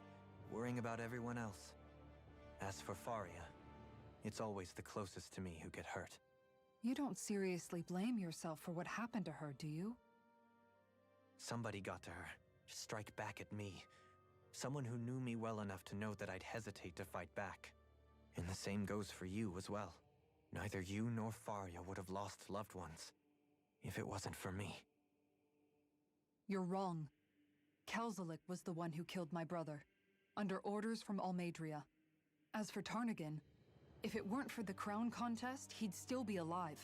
worrying about everyone else. As for Faria, it's always the closest to me who get hurt. You don't seriously blame yourself for what happened to her, do you? Somebody got to her, to strike back at me. Someone who knew me well enough to know that I'd hesitate to fight back. And the same goes for you as well. Neither you nor Faria would have lost loved ones, if it wasn't for me. You're wrong. Kelzelik was the one who killed my brother, under orders from Almadria. As for Tarnigan, if it weren't for the crown contest, he'd still be alive.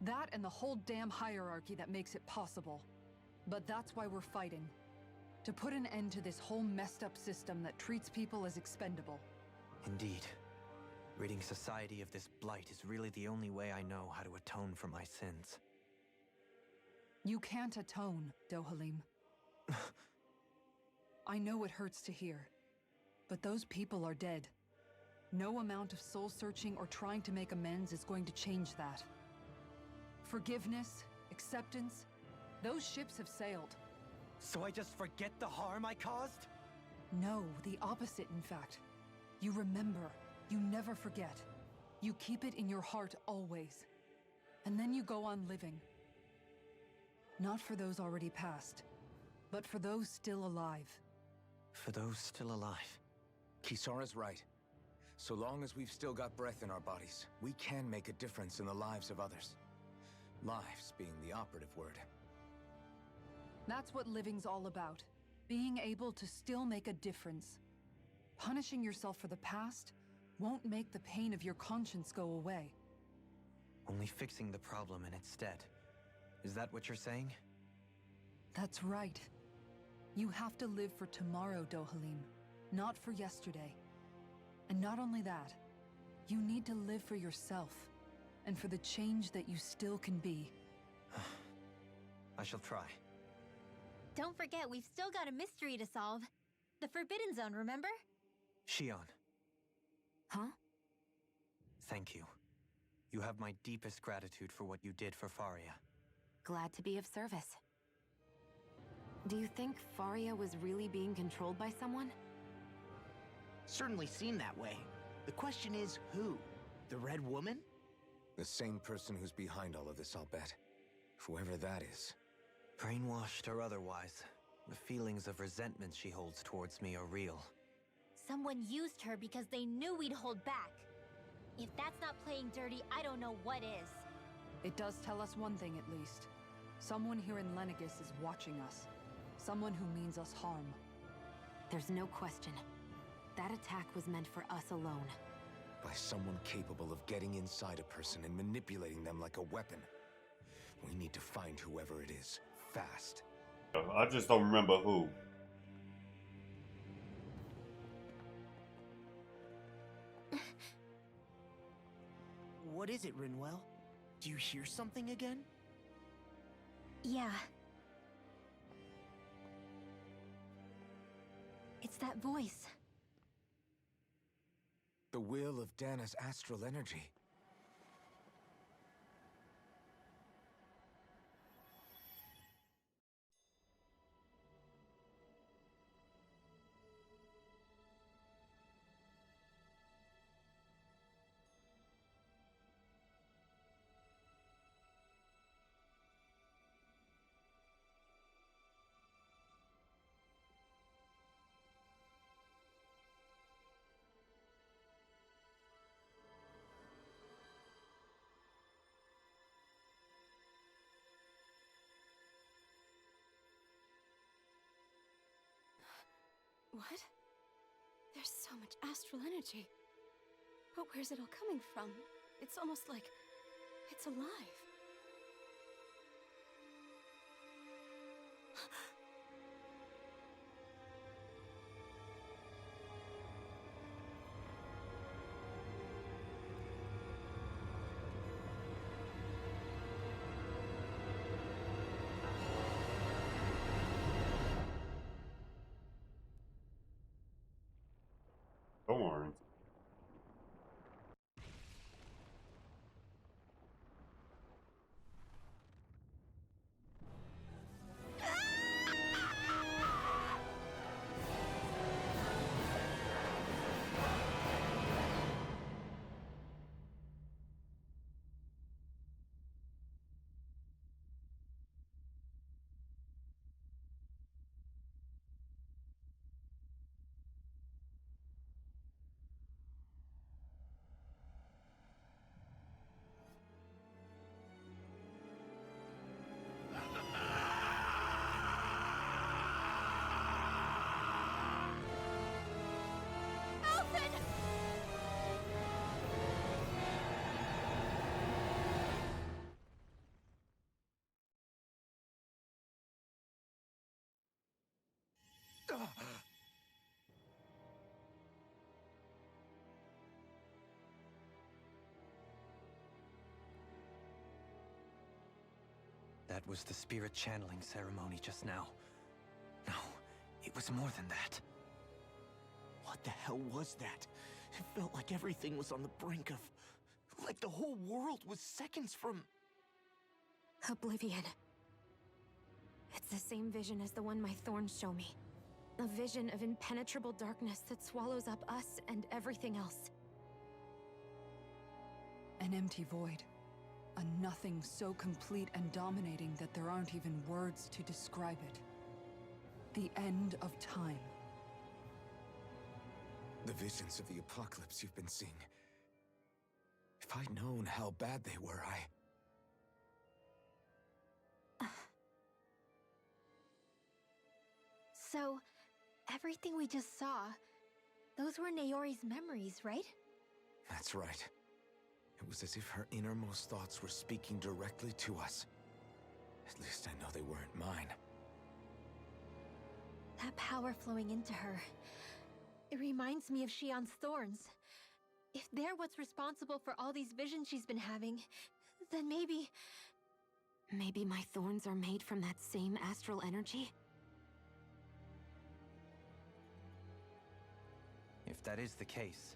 That and the whole damn hierarchy that makes it possible. But that's why we're fighting. To put an end to this whole messed up system that treats people as expendable. Indeed. Ridding society of this blight is really the only way I know how to atone for my sins. You can't atone, Dohalim. I know it hurts to hear, but those people are dead. No amount of soul-searching or trying to make amends is going to change that. Forgiveness, acceptance, those ships have sailed. So I just forget the harm I caused? No, the opposite, in fact. You remember. You never forget. You keep it in your heart always. And then you go on living. Not for those already past, but for those still alive. For those still alive. Kisara's right. So long as we've still got breath in our bodies, we can make a difference in the lives of others. Lives being the operative word. That's what living's all about. Being able to still make a difference. Punishing yourself for the past won't make the pain of your conscience go away. Only fixing the problem in its stead. Is that what you're saying? That's right. You have to live for tomorrow, Dohalim, not for yesterday. And not only that, you need to live for yourself, and for the change that you still can be. I shall try. Don't forget, we've still got a mystery to solve. The Forbidden Zone, remember? Shion. Huh? Thank you. You have my deepest gratitude for what you did for Faria. Glad to be of service. Do you think Faria was really being controlled by someone? Certainly seemed that way. The question is, who? The Red Woman? The same person who's behind all of this, I'll bet. Whoever that is. Brainwashed or otherwise, the feelings of resentment she holds towards me are real. Someone used her because they knew we'd hold back. If that's not playing dirty, I don't know what is. It does tell us one thing at least. Someone here in Lenegis is watching us. Someone who means us harm. There's no question. That attack was meant for us alone. By someone capable of getting inside a person and manipulating them like a weapon. We need to find whoever it is, fast. I just don't remember who. What is it, Rinwell? Do you hear something again? Yeah. It's that voice. The will of Dahna's astral energy. What? There's so much astral energy. But where's it all coming from? It's almost like it's alive. Thorns. That was the spirit channeling ceremony just now. No, it was more than that. What the hell was that? It felt like everything was on the brink of... like the whole world was seconds from... Oblivion. It's the same vision as the one my thorns show me. A vision of impenetrable darkness that swallows up us and everything else. An empty void. A nothing so complete and dominating that there aren't even words to describe it. The end of time. The visions of the apocalypse you've been seeing. If I'd known how bad they were, So, everything we just saw, those were Naori's memories, right? That's right. It was as if her innermost thoughts were speaking directly to us. At least I know they weren't mine. That power flowing into her. It reminds me of Shion's thorns. If they're what's responsible for all these visions she's been having, then maybe... Maybe my thorns are made from that same astral energy? If that is the case,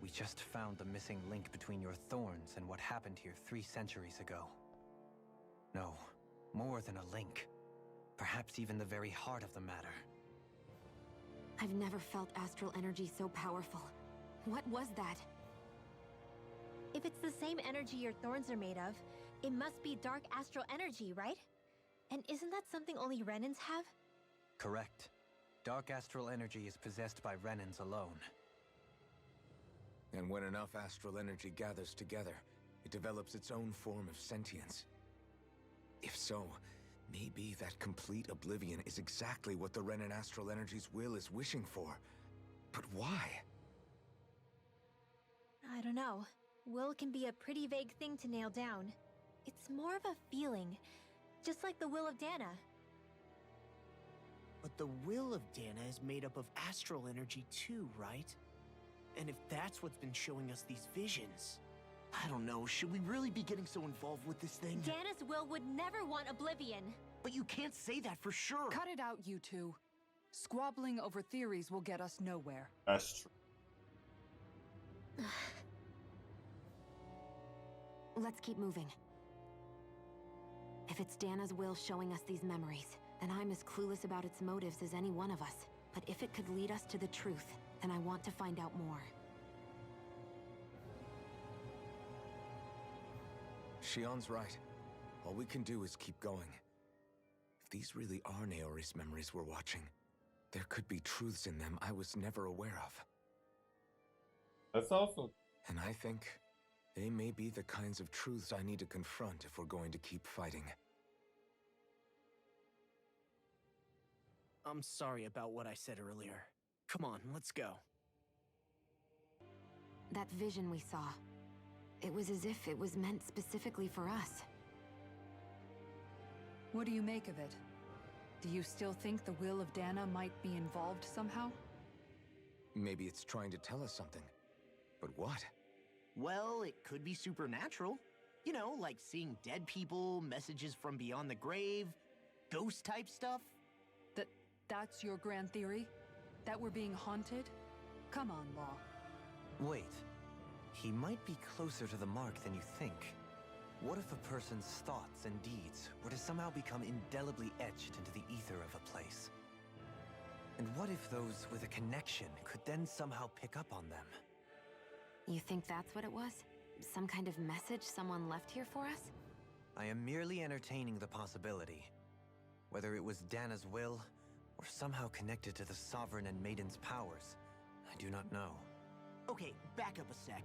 we just found the missing link between your thorns and what happened here 3 centuries ago. No, more than a link. Perhaps even the very heart of the matter. I've never felt astral energy so powerful. What was that? If it's the same energy your thorns are made of, it must be dark astral energy, right? And isn't that something only Renans have? Correct. Dark astral energy is possessed by Renans alone. And when enough astral energy gathers together, it develops its own form of sentience. If so, maybe that complete oblivion is exactly what the Renan astral energy's will is wishing for. But why? I don't know. Will can be a pretty vague thing to nail down. It's more of a feeling, just like the will of Dahna. But the will of Dahna is made up of astral energy too, right? And if that's what's been showing us these visions... I don't know, should we really be getting so involved with this thing? Dahna's will would never want oblivion. But you can't say that for sure. Cut it out, you two. Squabbling over theories will get us nowhere. That's true. Let's keep moving. If it's Dahna's will showing us these memories, then I'm as clueless about its motives as any one of us. But if it could lead us to the truth, then I want to find out more. Shion's right. All we can do is keep going. If these really are Naori's memories we're watching, there could be truths in them I was never aware of. That's also... And I think they may be the kinds of truths I need to confront if we're going to keep fighting. I'm sorry about what I said earlier. Come on, let's go. That vision we saw, it was as if it was meant specifically for us. What do you make of it? Do you still think the will of Dahna might be involved somehow? Maybe it's trying to tell us something. But what? Well, it could be supernatural. You know, like seeing dead people, messages from beyond the grave, ghost-type stuff. That's your grand theory? That we're being haunted? Come on, Law. Wait. He might be closer to the mark than you think. What if a person's thoughts and deeds were to somehow become indelibly etched into the ether of a place? And what if those with a connection could then somehow pick up on them? You think that's what it was? Some kind of message someone left here for us? I am merely entertaining the possibility. Whether it was Dahna's will, or somehow connected to the Sovereign and Maiden's powers, I do not know. Okay, back up a sec.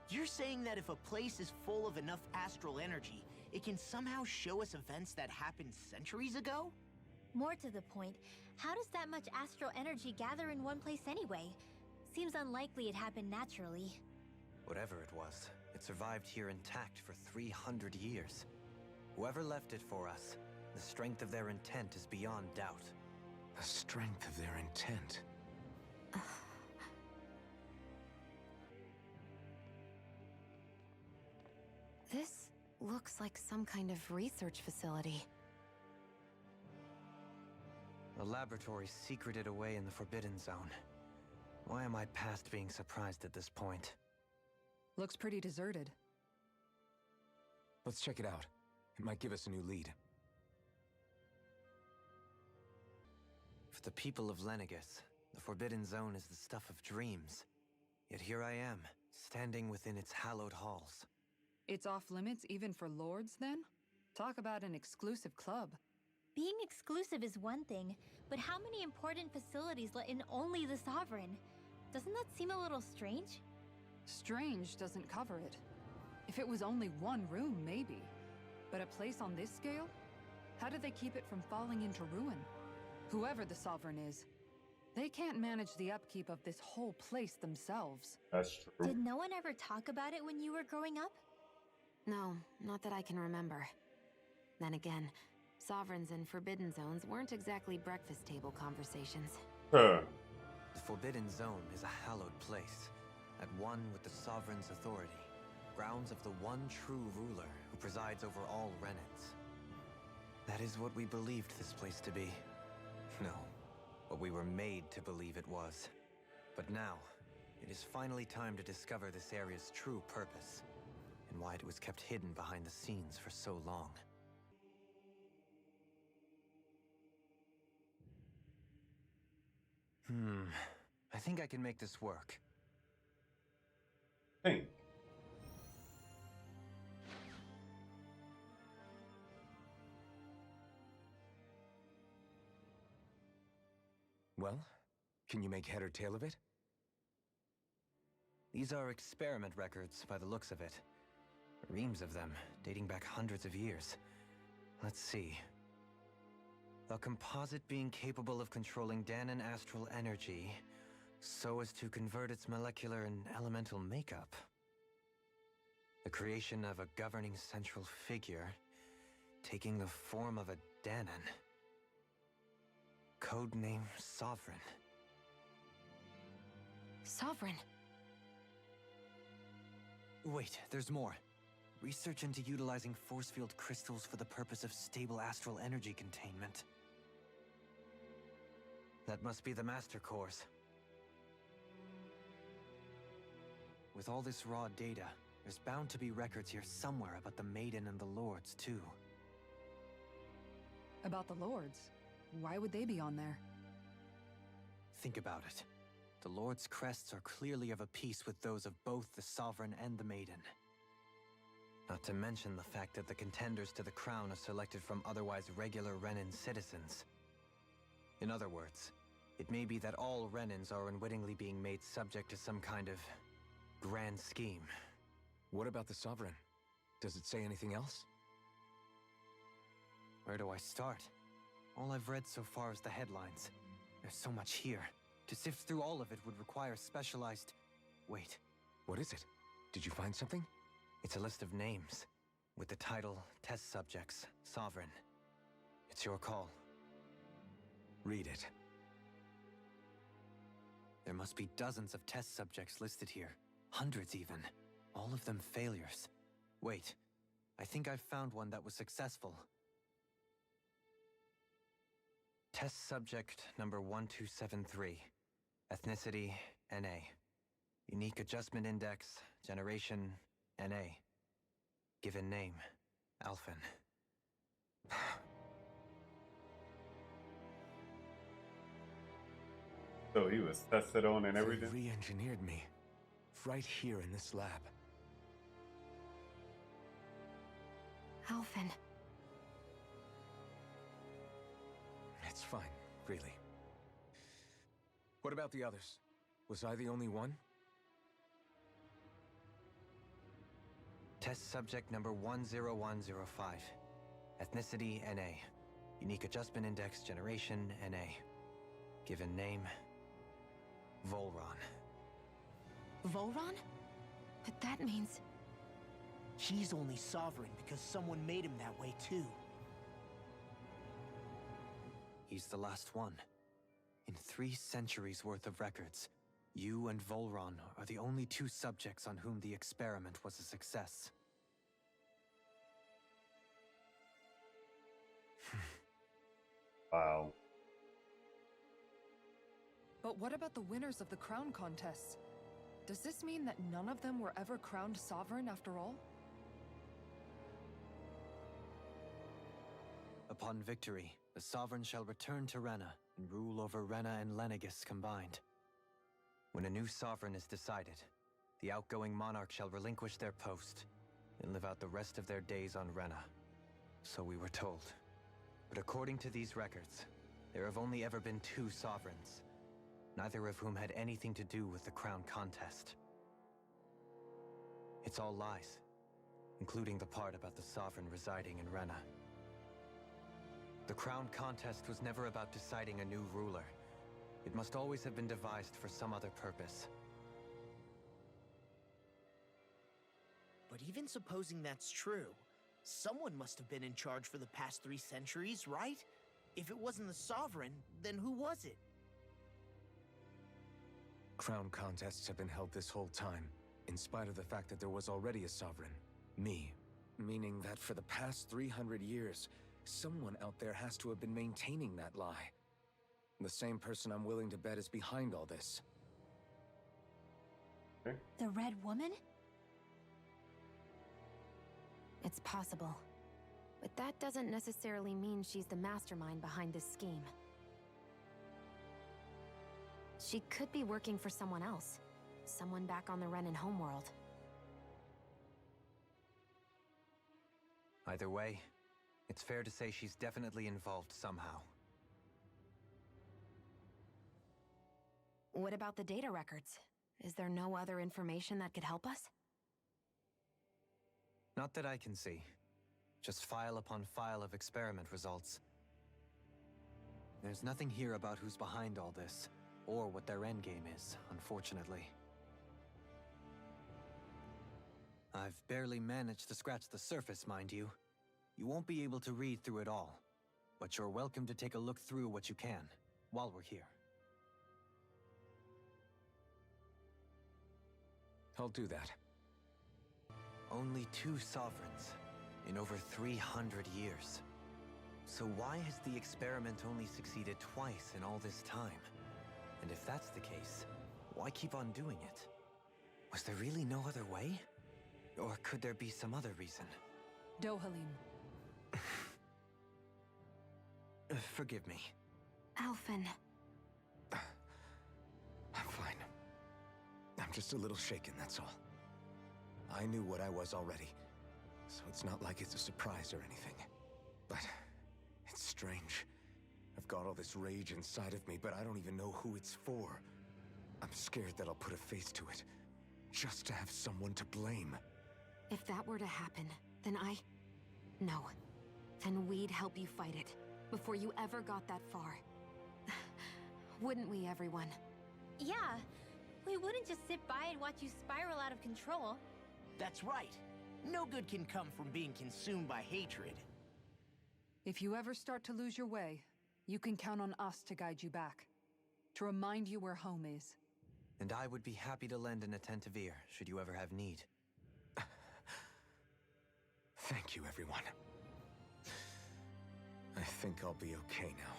You're saying that if a place is full of enough astral energy, it can somehow show us events that happened centuries ago? More to the point, how does that much astral energy gather in one place anyway? Seems unlikely it happened naturally. Whatever it was, it survived here intact for 300 years. Whoever left it for us, the strength of their intent is beyond doubt. The strength of their intent. This looks like some kind of research facility. A laboratory secreted away in the Forbidden Zone. Why am I past being surprised at this point? Looks pretty deserted. Let's check it out. It might give us a new lead. For the people of Lenegis, the Forbidden Zone is the stuff of dreams. Yet here I am, standing within its hallowed halls. It's off limits even for lords, then? Talk about an exclusive club. Being exclusive is one thing, but how many important facilities let in only the Sovereign? Doesn't that seem a little strange? Strange doesn't cover it. If it was only one room, maybe. But a place on this scale? How did they keep it from falling into ruin? Whoever the Sovereign is, they can't manage the upkeep of this whole place themselves. That's true. Did no one ever talk about it when you were growing up? No, not that I can remember. Then again, Sovereigns and Forbidden Zones weren't exactly breakfast table conversations. Huh. The Forbidden Zone is a hallowed place, at one with the Sovereign's authority, grounds of the one true ruler who presides over all Renans. That is what we believed this place to be. No, what we were made to believe it was. But now, it is finally time to discover this area's true purpose, and why it was kept hidden behind the scenes for so long. I think I can make this work. Think. Well, can you make head or tail of it? These are experiment records by the looks of it. Reams of them, dating back hundreds of years. Let's see. A composite being capable of controlling Dahnan astral energy so as to convert its molecular and elemental makeup. The creation of a governing central figure, taking the form of a Dahnan. Codename Sovereign. Sovereign. Wait, there's more. Research into utilizing force field crystals for the purpose of stable astral energy containment. That must be the master cores. With all this raw data, there's bound to be records here somewhere about the Maiden and the Lords, too. About the Lords? Why would they be on there? Think about it. The Lord's crests are clearly of a piece with those of both the Sovereign and the Maiden. Not to mention the fact that the contenders to the crown are selected from otherwise regular Renan citizens. In other words, it may be that all Renans are unwittingly being made subject to some kind of grand scheme. What about the Sovereign? Does it say anything else? Where do I start? All I've read so far is the headlines. There's so much here. To sift through all of it would require specialized... Wait. What is it? Did you find something? It's a list of names, with the title, Test Subjects, Sovereign. It's your call. Read it. There must be dozens of test subjects listed here. Hundreds even. All of them failures. Wait, I think I've found one that was successful. Test subject number 1273. Ethnicity, NA. Unique adjustment index, generation, NA. Given name, Alphen. So he was tested on and everything? They re-engineered me. Right here in this lab. Alphen. It's fine, really. What about the others? Was I the only one? Test subject number 10105. Ethnicity, NA. Unique adjustment index, generation, NA. Given name, Volron. Volron? But that means... He's only sovereign because someone made him that way too. He's the last one. In 3 centuries worth of records, you and Volron are the only 2 subjects on whom the experiment was a success. Wow. But what about the winners of the crown contests? Does this mean that none of them were ever crowned sovereign after all? Upon victory, the Sovereign shall return to Rena and rule over Rena and Lenegis combined. When a new Sovereign is decided, the outgoing monarch shall relinquish their post and live out the rest of their days on Rena. So we were told. But according to these records, there have only ever been 2 Sovereigns, neither of whom had anything to do with the crown contest. It's all lies, including the part about the Sovereign residing in Rena. The crown contest was never about deciding a new ruler. It must always have been devised for some other purpose. But even supposing that's true, someone must have been in charge for the past 3 centuries, right? If it wasn't the Sovereign, then who was it? Crown contests have been held this whole time, in spite of the fact that there was already a Sovereign. Me. Meaning that for the past 300 years, someone out there has to have been maintaining that lie. The same person I'm willing to bet is behind all this. The Red Woman? It's possible. But that doesn't necessarily mean she's the mastermind behind this scheme. She could be working for someone else. Someone back on the Renan homeworld. Either way, it's fair to say she's definitely involved somehow. What about the data records? Is there no other information that could help us? Not that I can see. Just file upon file of experiment results. There's nothing here about who's behind all this, or what their endgame is, unfortunately. I've barely managed to scratch the surface, mind you. You won't be able to read through it all, but you're welcome to take a look through what you can, while we're here. I'll do that. Only 2 sovereigns, in over 300 years. So why has the experiment only succeeded twice in all this time? And if that's the case, why keep on doing it? Was there really no other way? Or could there be some other reason? Dohalim. Forgive me. Alphen. I'm fine. I'm just a little shaken, that's all. I knew what I was already, so it's not like it's a surprise or anything. But it's strange. I've got all this rage inside of me, but I don't even know who it's for. I'm scared that I'll put a face to it, just to have someone to blame. If that were to happen, then No. Then we'd help you fight it, before you ever got that far. Wouldn't we, everyone? Yeah, we wouldn't just sit by and watch you spiral out of control. That's right. No good can come from being consumed by hatred. If you ever start to lose your way, you can count on us to guide you back. To remind you where home is. And I would be happy to lend an attentive ear, should you ever have need. Thank you, everyone. I think I'll be okay now.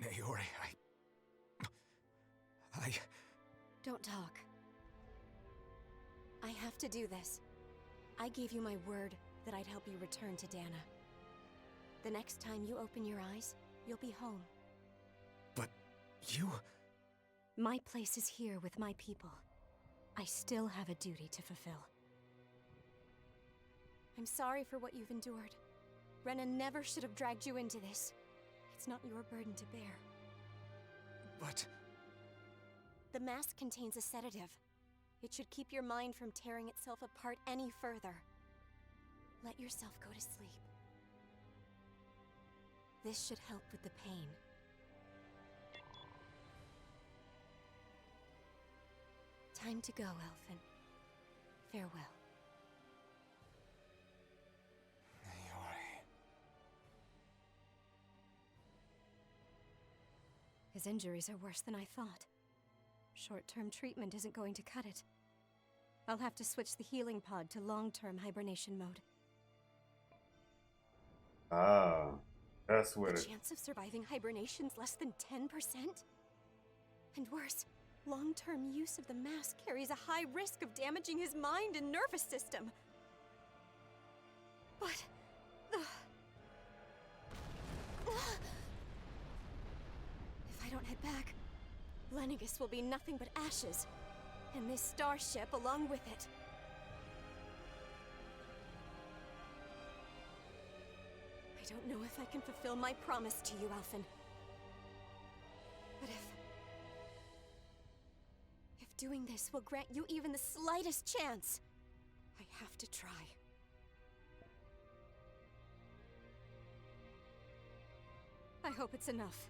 Naori, Don't talk. I have to do this. I gave you my word that I'd help you return to Dahna. The next time you open your eyes, you'll be home. But you... My place is here with my people. I still have a duty to fulfill. I'm sorry for what you've endured. Renan never should have dragged you into this. It's not your burden to bear. But... The mask contains a sedative. It should keep your mind from tearing itself apart any further. Let yourself go to sleep. This should help with the pain. Time to go, Elfin. Farewell. Naori... His injuries are worse than I thought. Short-term treatment isn't going to cut it. I'll have to switch the healing pod to long-term hibernation mode. Ah, that's what The it... chance of surviving hibernation's less than 10%? And worse, long-term use of the mask carries a high risk of damaging his mind and nervous system. But... If I don't head back, Lenegis will be nothing but ashes, and this starship along with it. I don't know if I can fulfill my promise to you, Alphen. But if doing this will grant you even the slightest chance, I have to try. I hope it's enough.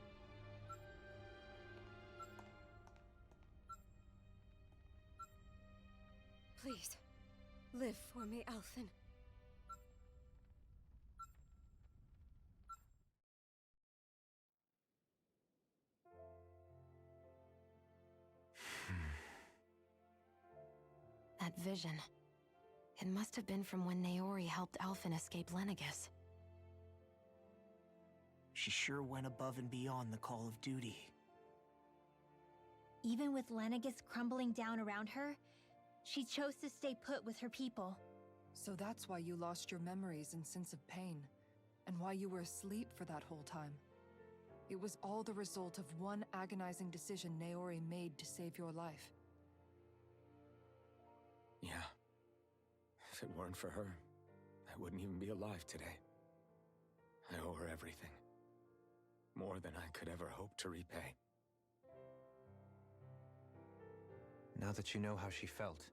Please, live for me, Alphen. That vision. It must have been from when Naori helped Alphen escape Lenegis. She sure went above and beyond the call of duty. Even with Lenegis crumbling down around her, she chose to stay put with her people. So that's why you lost your memories and sense of pain, and why you were asleep for that whole time. It was all the result of one agonizing decision Naori made to save your life. Yeah. If it weren't for her, I wouldn't even be alive today. I owe her everything. More than I could ever hope to repay. Now that you know how she felt,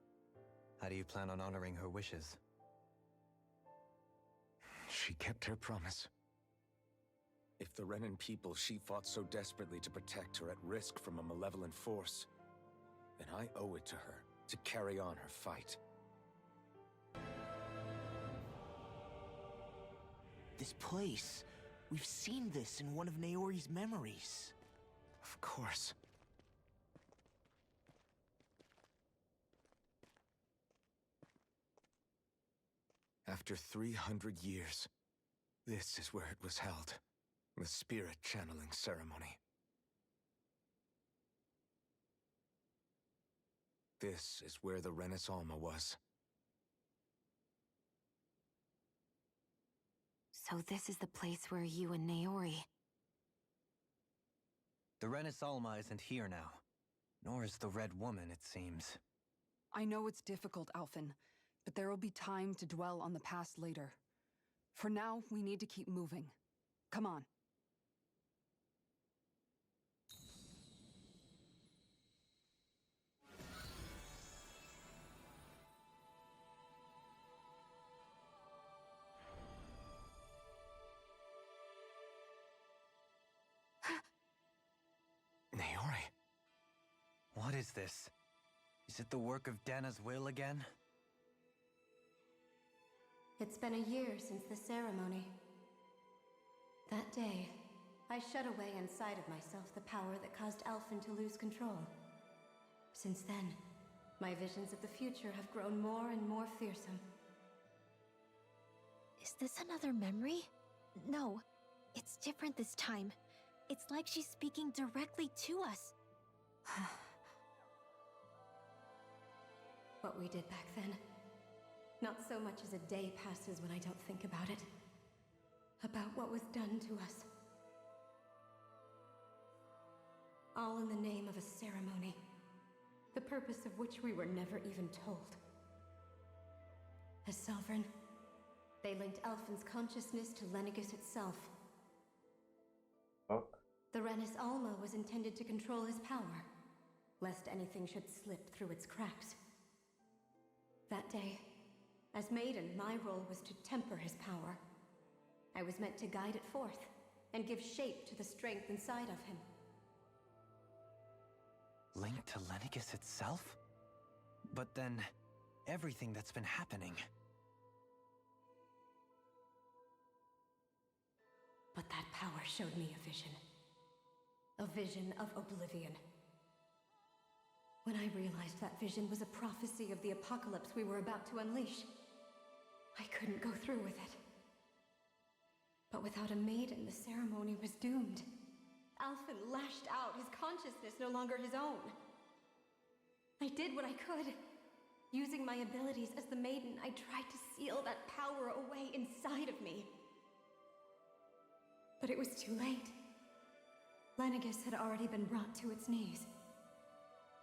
how do you plan on honoring her wishes? She kept her promise. If the Renan people she fought so desperately to protect are at risk from a malevolent force, then I owe it to her to carry on her fight. This place. We've seen this in one of Naori's memories. Of course. After 300 years, this is where it was held. The spirit channeling ceremony. This is where the Renaissance was. So this is the place where you and Naori... The Renaissance isn't here now. Nor is the Red Woman, it seems. I know it's difficult, Alphen, but there will be time to dwell on the past later. For now, we need to keep moving. Come on. Naori. What is this? Is it the work of Dahna's will again? It's been a year since the ceremony. That day, I shut away inside of myself the power that caused Alphen to lose control. Since then, my visions of the future have grown more and more fearsome. Is this another memory? No, it's different this time. It's like she's speaking directly to us. What we did back then. Not so much as a day passes when I don't think about it. About what was done to us. All in the name of a ceremony. The purpose of which we were never even told. As Sovereign, they linked Alphen's consciousness to Lenegis itself. Fuck. The Renis Alma was intended to control his power, lest anything should slip through its cracks. That day, as Maiden, my role was to temper his power. I was meant to guide it forth, and give shape to the strength inside of him. Linked to Lenegis itself? But then, everything that's been happening... But that power showed me a vision. A vision of oblivion. When I realized that vision was a prophecy of the apocalypse we were about to unleash, I couldn't go through with it. But without a maiden, the ceremony was doomed. Alphen lashed out, his consciousness no longer his own. I did what I could. Using my abilities as the maiden, I tried to seal that power away inside of me. But it was too late. Lenegis had already been brought to its knees.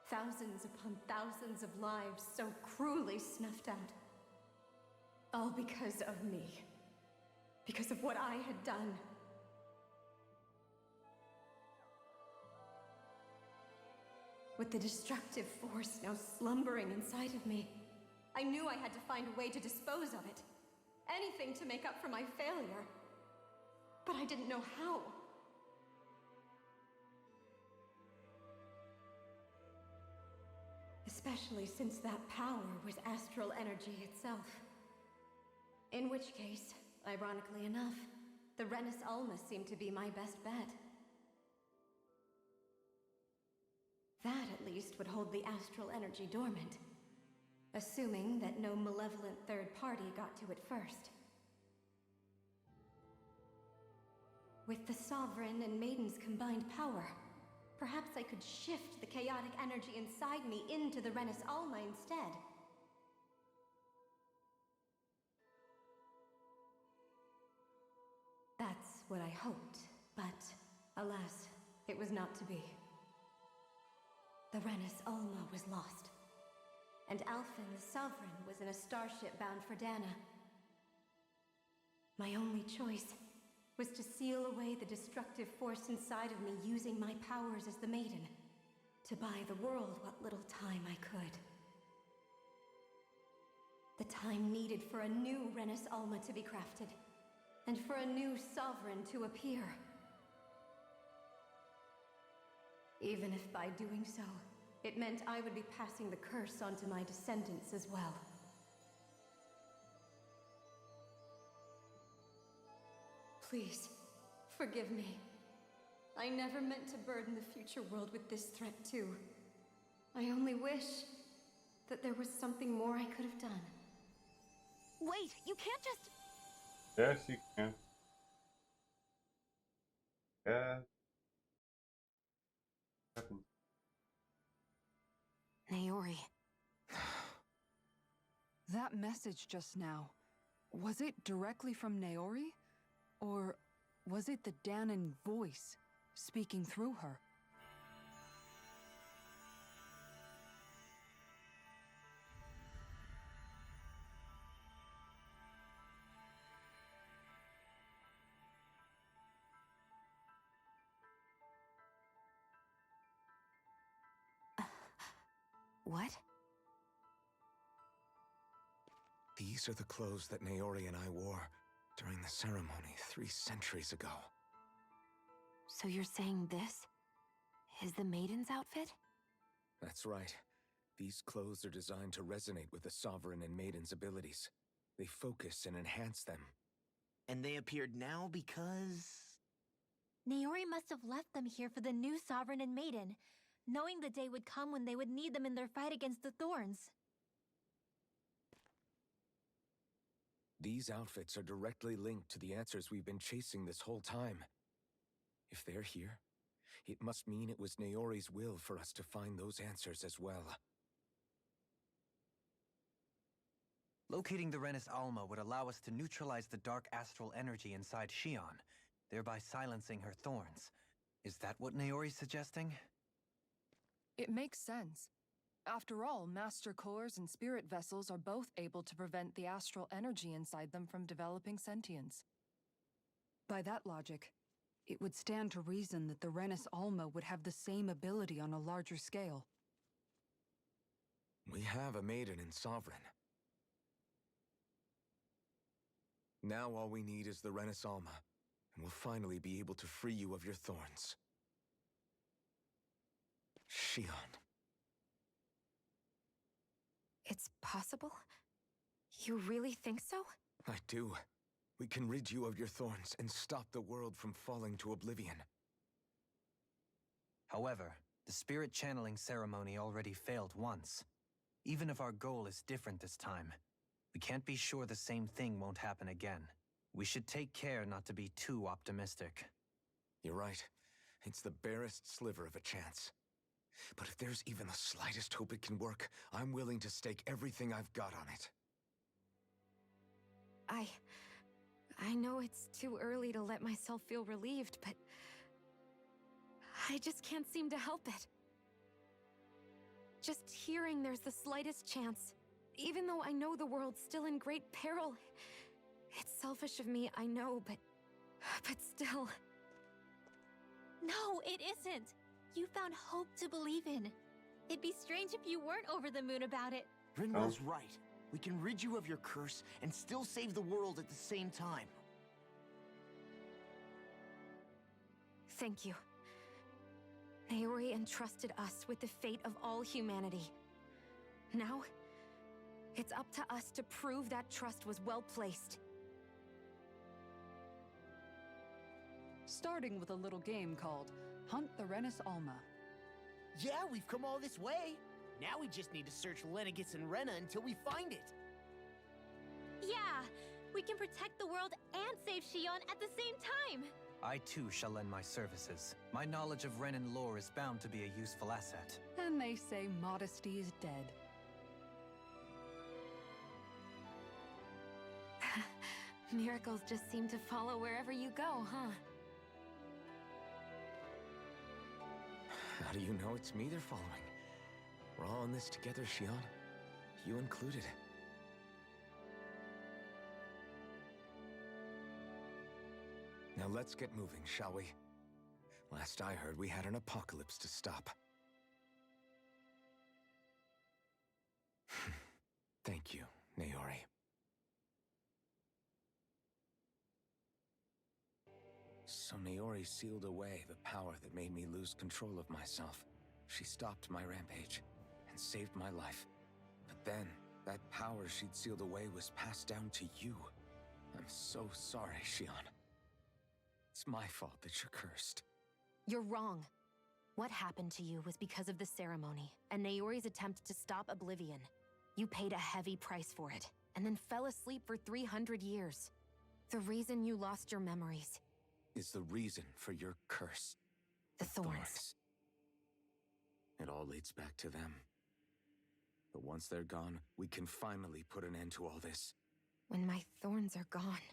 Thousands upon thousands of lives so cruelly snuffed out. All because of me. Because of what I had done. With the destructive force now slumbering inside of me, I knew I had to find a way to dispose of it. Anything to make up for my failure. But I didn't know how. Especially since that power was astral energy itself. In which case, ironically enough, the Renis Alma seemed to be my best bet. That, at least, would hold the astral energy dormant. Assuming that no malevolent third party got to it first. With the Sovereign and Maiden's combined power, perhaps I could shift the chaotic energy inside me into the Renis Alma instead. what I hoped, but alas, it was not to be. The Renis Alma was lost, and Alphen the Sovereign was in a starship bound for Dahna. My only choice was to seal away the destructive force inside of me using my powers as the Maiden, to buy the world what little time I could. The time needed for a new Renis Alma to be crafted, and for a new Sovereign to appear. Even if by doing so, it meant I would be passing the curse onto my descendants as well. Please, forgive me. I never meant to burden the future world with this threat too. I only wish that there was something more I could have done. Wait, you can't just... Yes, you can. Yeah. Happens. Naori. That message just now, was it directly from Naori? Or was it the Dahnan voice speaking through her? What? These are the clothes that Naori and I wore during the ceremony 3 centuries ago. So you're saying this is the Maiden's outfit? That's right. These clothes are designed to resonate with the Sovereign and Maiden's abilities. They focus and enhance them. And they appeared now because... Naori must have left them here for the new Sovereign and Maiden, knowing the day would come when they would need them in their fight against the Thorns. These outfits are directly linked to the answers we've been chasing this whole time. If they're here, it must mean it was Naori's will for us to find those answers as well. Locating the Renis Alma would allow us to neutralize the dark astral energy inside Xion, thereby silencing her thorns. Is that what Naori's suggesting? It makes sense. After all, Master Cores and Spirit Vessels are both able to prevent the astral energy inside them from developing sentience. By that logic, it would stand to reason that the Renis Alma would have the same ability on a larger scale. We have a Maiden and Sovereign. Now all we need is the Renis Alma, and we'll finally be able to free you of your thorns. Xion. It's possible? You really think so? I do. We can rid you of your thorns and stop the world from falling to oblivion. However, the spirit channeling ceremony already failed once. Even if our goal is different this time, we can't be sure the same thing won't happen again. We should take care not to be too optimistic. You're right. It's the barest sliver of a chance. But if there's even the slightest hope it can work, I'm willing to stake everything I've got on it. I know it's too early to let myself feel relieved, but I just can't seem to help it. Just hearing there's the slightest chance, even though I know the world's still in great peril. It's selfish of me, I know, but still. No, it isn't. You found hope to believe in. It'd be strange if you weren't over the moon about it. Rinwell's right. We can rid you of your curse and still save the world at the same time. Thank you. Naori entrusted us with the fate of all humanity. Now, it's up to us to prove that trust was well placed. Starting with a little game called Hunt the Renis Alma. Yeah, we've come all this way. Now we just need to search Lenegis and Rena until we find it. Yeah, we can protect the world and save Xion at the same time. I too shall lend my services. My knowledge of Renan lore is bound to be a useful asset. And they say modesty is dead. Miracles just seem to follow wherever you go, huh? How do you know it's me they're following? We're all in this together, Shion. You included. Now let's get moving, shall we? Last I heard, we had an apocalypse to stop. Thank you, Naori. So Naori sealed away the power that made me lose control of myself. She stopped my rampage and saved my life. But then, that power she'd sealed away was passed down to you. I'm so sorry, Shion. It's my fault that you're cursed. You're wrong. What happened to you was because of the ceremony, and Naori's attempt to stop Oblivion. You paid a heavy price for it, and then fell asleep for 300 years. The reason you lost your memories is the reason for your curse. The thorns. It all leads back to them. But once they're gone, we can finally put an end to all this. When my thorns are gone,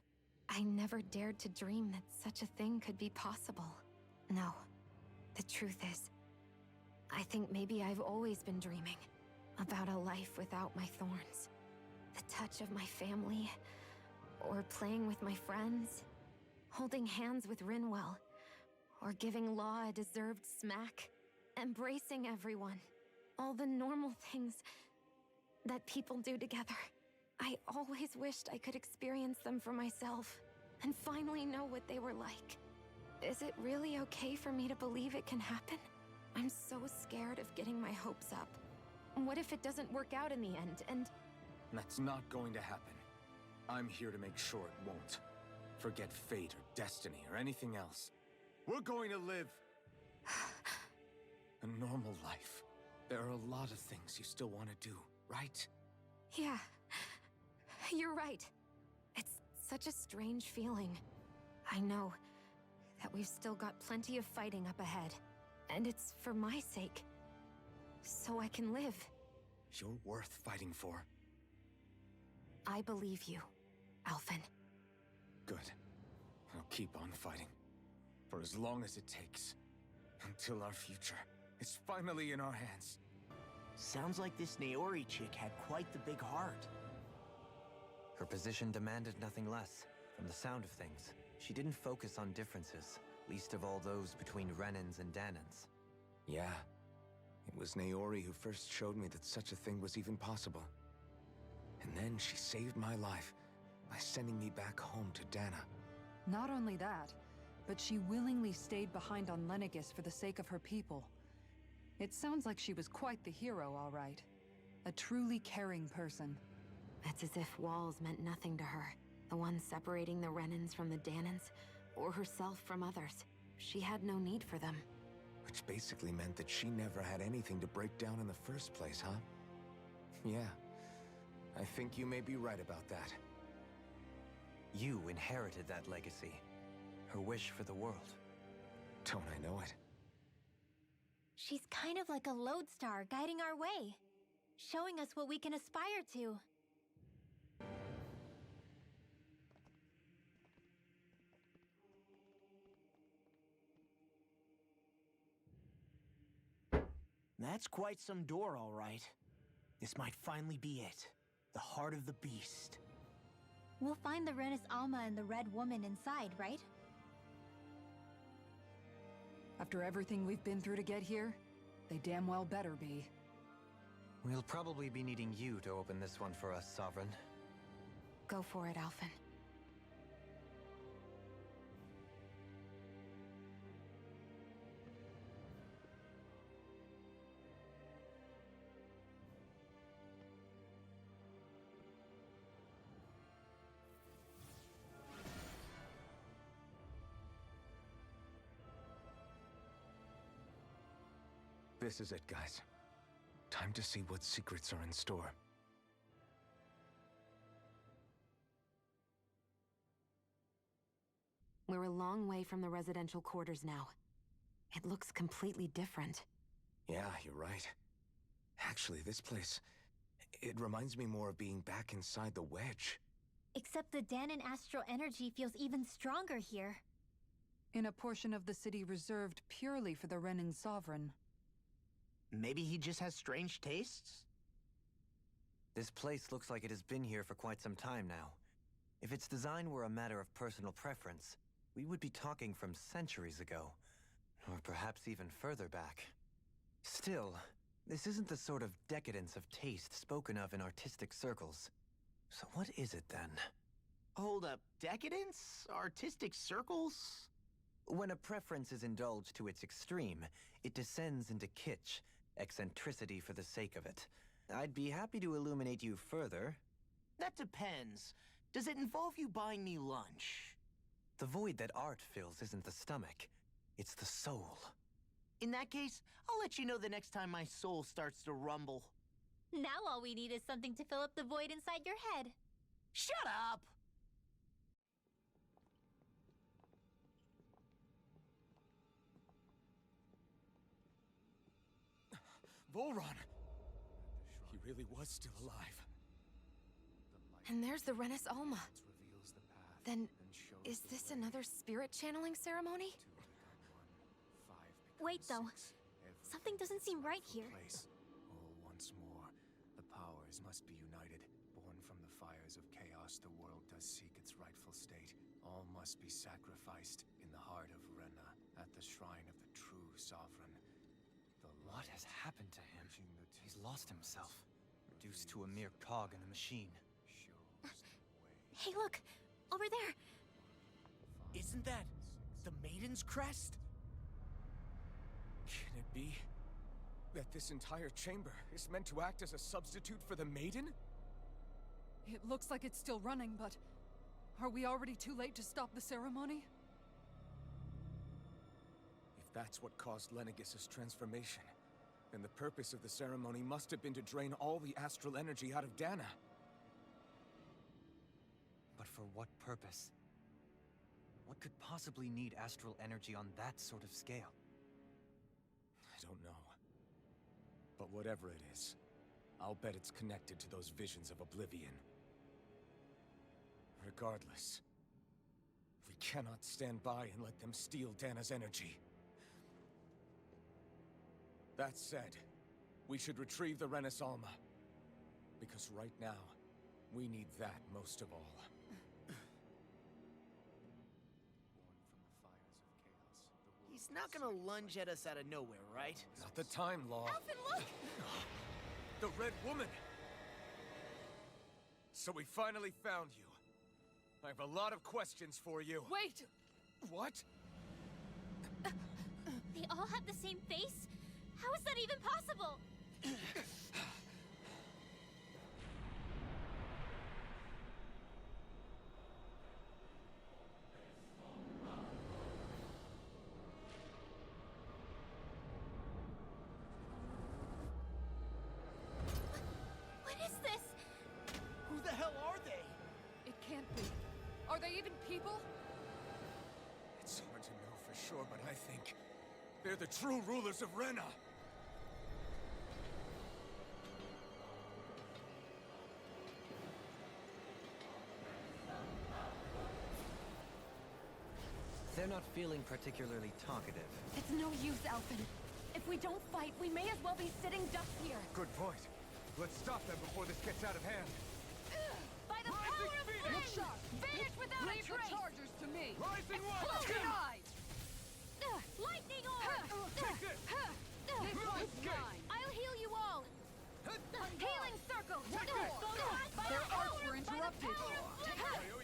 I never dared to dream that such a thing could be possible. No, the truth is, I think maybe I've always been dreaming about a life without my thorns. The touch of my family, or playing with my friends, holding hands with Rinwell, or giving Law a deserved smack, embracing everyone. All the normal things that people do together. I always wished I could experience them for myself, and finally know what they were like. Is it really okay for me to believe it can happen? I'm so scared of getting my hopes up. What if it doesn't work out in the end, and... That's not going to happen. I'm here to make sure it won't. Forget fate or destiny or anything else. We're going to live a normal life. There are a lot of things you still want to do, right? Yeah, you're right. It's such a strange feeling. I know that we've still got plenty of fighting up ahead. And it's for my sake. So I can live. You're worth fighting for. I believe you, Alphen. Good. I'll keep on fighting. For as long as it takes. Until our future is finally in our hands. Sounds like this Naori chick had quite the big heart. Her position demanded nothing less. From the sound of things, she didn't focus on differences, least of all those between Renans and Dahnans. Yeah. It was Naori who first showed me that such a thing was even possible. And then she saved my life by sending me back home to Dahna. Not only that, but she willingly stayed behind on Lenegis for the sake of her people. It sounds like she was quite the hero, all right. A truly caring person. It's as if walls meant nothing to her. The ones separating the Renans from the Dahnans, or herself from others. She had no need for them. Which basically meant that she never had anything to break down in the first place, huh? Yeah. I think you may be right about that. You inherited that legacy. Her wish for the world. Don't I know it? She's kind of like a lodestar guiding our way, showing us what we can aspire to. That's quite some door, all right. This might finally be it. The heart of the beast. We'll find the Renis Alma and the Red Woman inside, right? After everything we've been through to get here, they damn well better be. We'll probably be needing you to open this one for us, Sovereign. Go for it, Alphen. This is it, guys. Time to see what secrets are in store. We're a long way from the residential quarters now. It looks completely different. Yeah, you're right. Actually, this place... it reminds me more of being back inside the Wedge. Except the Dahnan astral energy feels even stronger here. In a portion of the city reserved purely for the Renan sovereign. Maybe he just has strange tastes? This place looks like it has been here for quite some time now. If its design were a matter of personal preference, we would be talking from centuries ago. Or perhaps even further back. Still, this isn't the sort of decadence of taste spoken of in artistic circles. So what is it then? Hold up, decadence? Artistic circles? When a preference is indulged to its extreme, it descends into kitsch, eccentricity for the sake of it. I'd be happy to illuminate you further. That depends. Does it involve you buying me lunch? The void that art fills isn't the stomach, it's the soul. In that case, I'll let you know the next time my soul starts to rumble. Now all we need is something to fill up the void inside your head. Shut up! Volron! He really was still alive. And there's the Renis Alma. Then, is this another spirit channeling ceremony? Wait, though. Something doesn't seem right here. All once more. The powers must be united. Born from the fires of chaos, the world does seek its rightful state. All must be sacrificed in the heart of Rena, at the shrine of the true sovereign. What has happened to him? He's lost himself, reduced to a mere cog in the machine. Hey, look! Over there! Isn't that the Maiden's crest? Can it be that this entire chamber is meant to act as a substitute for the Maiden? It looks like it's still running, but are we already too late to stop the ceremony? If that's what caused Lenegis' transformation, then the purpose of the ceremony must have been to drain all the astral energy out of Dahna. But for what purpose? What could possibly need astral energy on that sort of scale? I don't know. But whatever it is, I'll bet it's connected to those visions of oblivion. Regardless, we cannot stand by and let them steal Dahna's energy. That said, we should retrieve the Renis Alma. Because right now, we need that most of all. He's not gonna lunge at us out of nowhere, right? Not the time, Law. Alphen, look! The Red Woman! So we finally found you. I have a lot of questions for you. Wait! What? They all have the same face? How is that even possible? What is this? Who the hell are they? It can't be. Are they even people? It's hard to know for sure, but I think they're the true rulers of Rena. They're not feeling particularly talkative. It's no use, Alphen. If we don't fight, we may as well be sitting ducks here. Good point. Let's stop them before this gets out of hand. By the power of flame! Vanish without a trace! Chargers to me! Rising one! Denied! Lightning orb! Take it! This one's mine! I'll heal you all! Healing circle! Their arts were interrupted!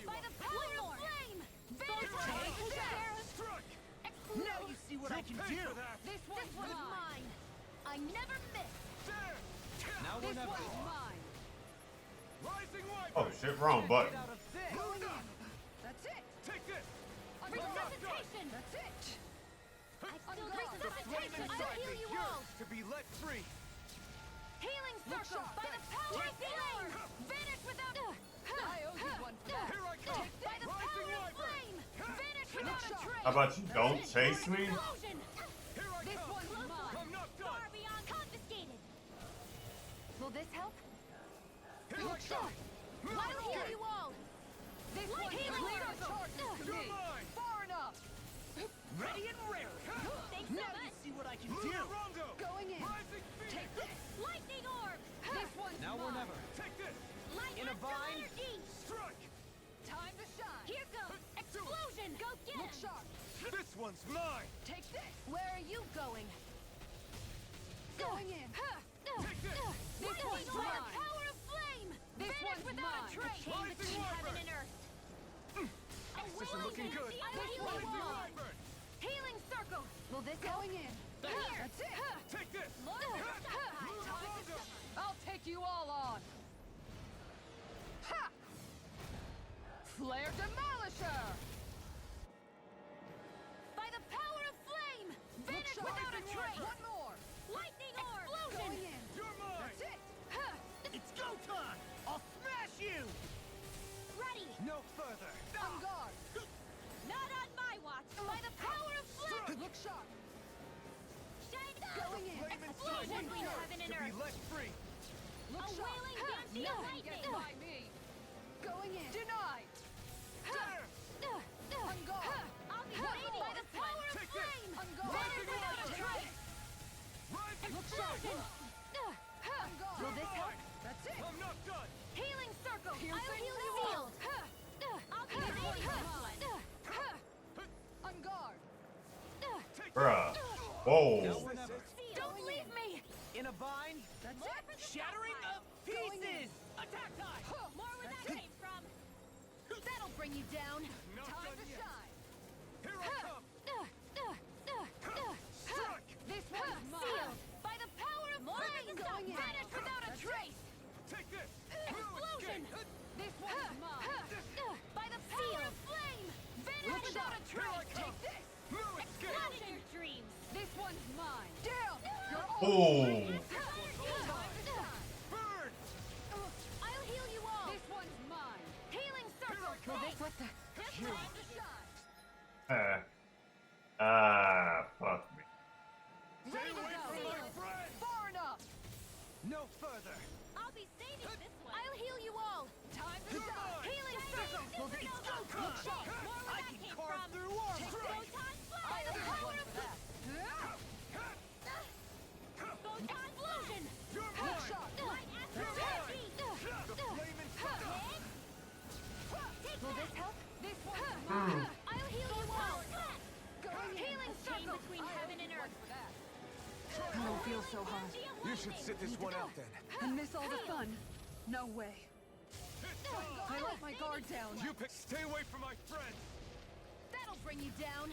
By the power of flame! Vanish Now you see what I can do! This one's mine! I never miss! Now we're never. Mine! Rising one! Oh shit, wrong button. That's it! Take this! Resuscitation! That's it! Resuscitation! I'll heal you all! To be let free! Healing circle! By the power of flame! Vanish without... I owe you one for that. Here I come! By the power of flame! Vanish without a trace! How about you don't chase me? Explosion! Here I This come! one's mine! I'm not done! Far beyond confiscated! Will this help? Here I come! I'll heal you all! Ready and rare. Thanks so Now much. you see what I can do. Going in. Take this. Lightning orb. This one's Now or mine. never. Take this! Light In a astral bind. energy. Strike! Time to shine. Here goes. Explosion. Go get Look him. sharp. This one's mine! Take this. Where are you going? Going in. Take this! This one's Lightning orb. mine. Power of flame. This Vanish one's without mine. a trace. Chain Rising between heaven Wyvern. and earth. This isn't looking good. Healing wall. Wyvern. Healing circle. Will this going in? Here. That's it. Take this! More I'll take you all on. Ha! Flare Demolisher. By the power of flame. Vanish without a trace. One more. Lightning orb. Going Explosion. in. You're mine! That's it. It's go time. I'll smash you. Ready. No further. On guard. Not on my watch. By the power of flame. Look sharp. Shine. Going in. Explosion between heaven and To be earth. let free. Look A sharp. wailing banshee of Nothing gets lightning. by me. Going in. Denied. On guard. I'll be waiting. By the power of Take this. flame. On guard. Vanish without a trace. Rising Look sharp. Fire. On guard. Will this help? That's it. I'm not done! Healing circle. I'll Piercing heal you field. all. I'll be This waiting. one's mine. On guard. Bruh. Now Whoa. or never. Don't leave me. In a bind. That's More it. for the Shattering sapphire. of pieces. Attack time. More where that came from. That'll bring you down. Not Time done to yet. shine. Here I come! Strike! This one's mine. Sealed by the power of flame. Going in. Vanish without a trace. Take this! Explosion. This one's mine. By the power of flame. Vanish without a trace. Take this. No escape! Not in your dreams. This one's mine. Down. You're all Oh. time to shine. Burn! I'll heal you all. This one's mine. Healing circle. Will this what the Just time like to shine. Fuck me. Stay Ready to away go. from my friend! Far enough. No further. I'll be saving this one. I'll heal you all. Time to shine. Healing circle. It's go time. More where I that can came carve from. through armor. Photon fly. The power of photon explosion. You're Look mine! sharp. Light astral energy. The flame and fire! Take Will that. this help? This one's mine. I'll heal you all. Going in. Healing circle between I heaven owe and you one earth. for that. I don't feel so hot. You should sit this one out then. And miss all the fun. No way. I let my guard down. You pick. Stay away from my friend! That'll bring you down.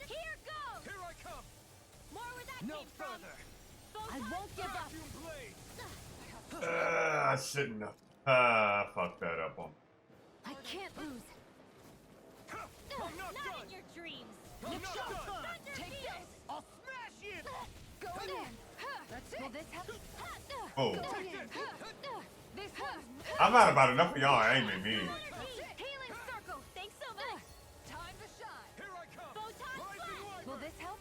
Here goes. Here I come! More where that No came from. further. I won't give up. Vacuum blade! I shouldn't have. Fuck that up on. I can't lose. I'm not Not done! in your dreams. I'm not done! Thunder Take field. this. I'll smash you. Going in. That's it. Will this help? Oh. Going in. This one's I've had about enough of y'all aiming me. Healing circle. Thanks so much. time to shine. Here I come! Photon Rising flash. Will this help?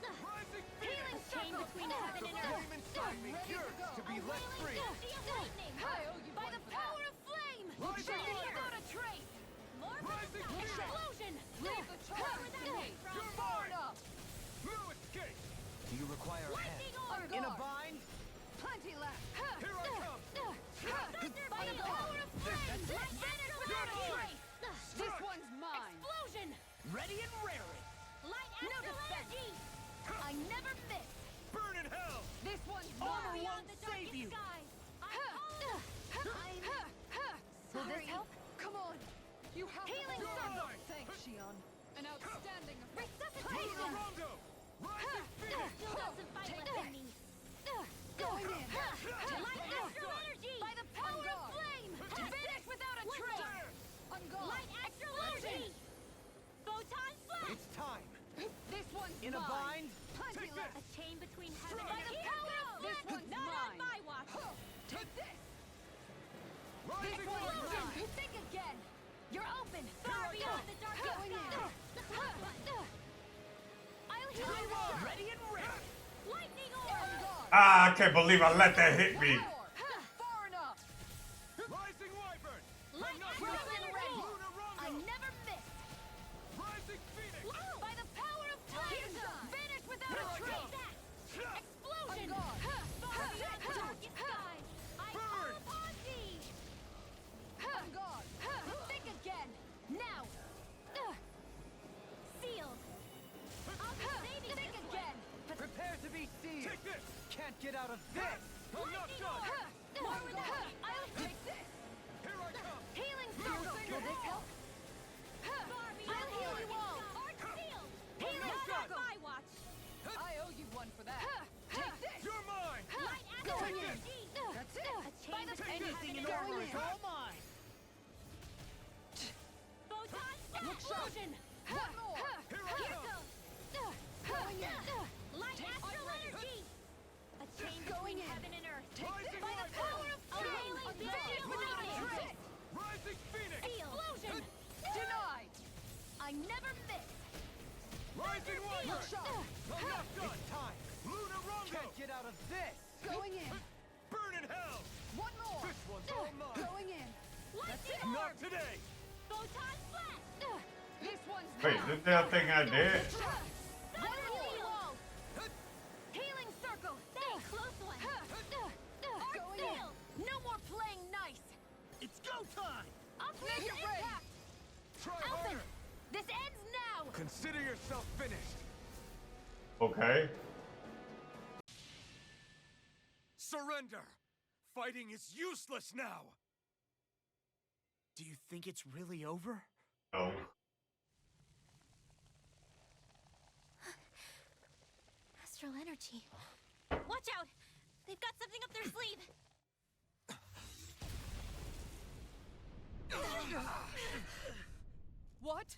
Rising Healing chain between heaven and earth. Flame inside me yearns to be let free. Lightning. I owe you By one the for power of flame. Rising Vanish fire. without a trace. More Rising for the fire. explosion. Leave the charge Where to that me. came from. You're Far mine! enough. No escape! Do you require a hand? Lightning orb. In a guard. bind. Plenty left. Here I come! Thunder by the power of flame. Vanish without a trace. This one's mine. Explosion. Ready and raring. Light No astral defense. energy. I never miss. Burn in hell! This one's Armor mine. Beyond won't the save darkest you. skies. I'm Will this sorry. help? Come on. You have Healing to circle. Thanks, Shion. An outstanding effect. Resuscitation. Rondo! Rising Phoenix! Still got some fight left in me. Going in. Light astral energy. By the power of guard. flame. Vanish without a trace. On guard. Light astral energy. Photon flash. It's time. This one's In a mine. bind. Plenty Take left. A chain between heaven By and the earth. power of This this one's not on mine. my watch. Take this. Rising This one's fire! mine. Think again. You're open. Far beyond the darkest Going in. skies. I'll heal you all. Ready and ready. Lightning On orb. guard. I can't believe I let that hit me. Far enough. Rising Wyvern! Light not astral Rising energy. Red. Luna I Rondo! never miss. Rising Phoenix! By the out of this! I'm not done! I'll take this! Here I come! Healing circle! Will this help? I'll heal you all! Healing circle! My watch! I owe you one for that. Take this! You're mine! Going in! That's it! By the Anything in going armor in! is all mine! Photon Look sharp! One more! Here I come! Going in! Light astral energy! A chain Going between in. heaven and earth. Rising By the light! power of A wailing beauty of the Rising phoenix! Explosion! Denied! I never miss! Rising light! Look sharp! I'm not done! Time! Lunar Rondo! Can't get out of this! Going in! Burn in hell! One more! This one's all mine! Going in! Lightning Not orb! today! Photon blast! This one's Wait, down! this is the thing I did. One more! Healing circle! Stay close one! Going in! No more playing nice! It's go time! Make it impact! Try Alphen! harder! This ends now! Consider yourself finished! Okay. Surrender! Fighting is useless now! Do you think it's really over? No. Astral energy. Watch out! They've got something up their sleeve! What?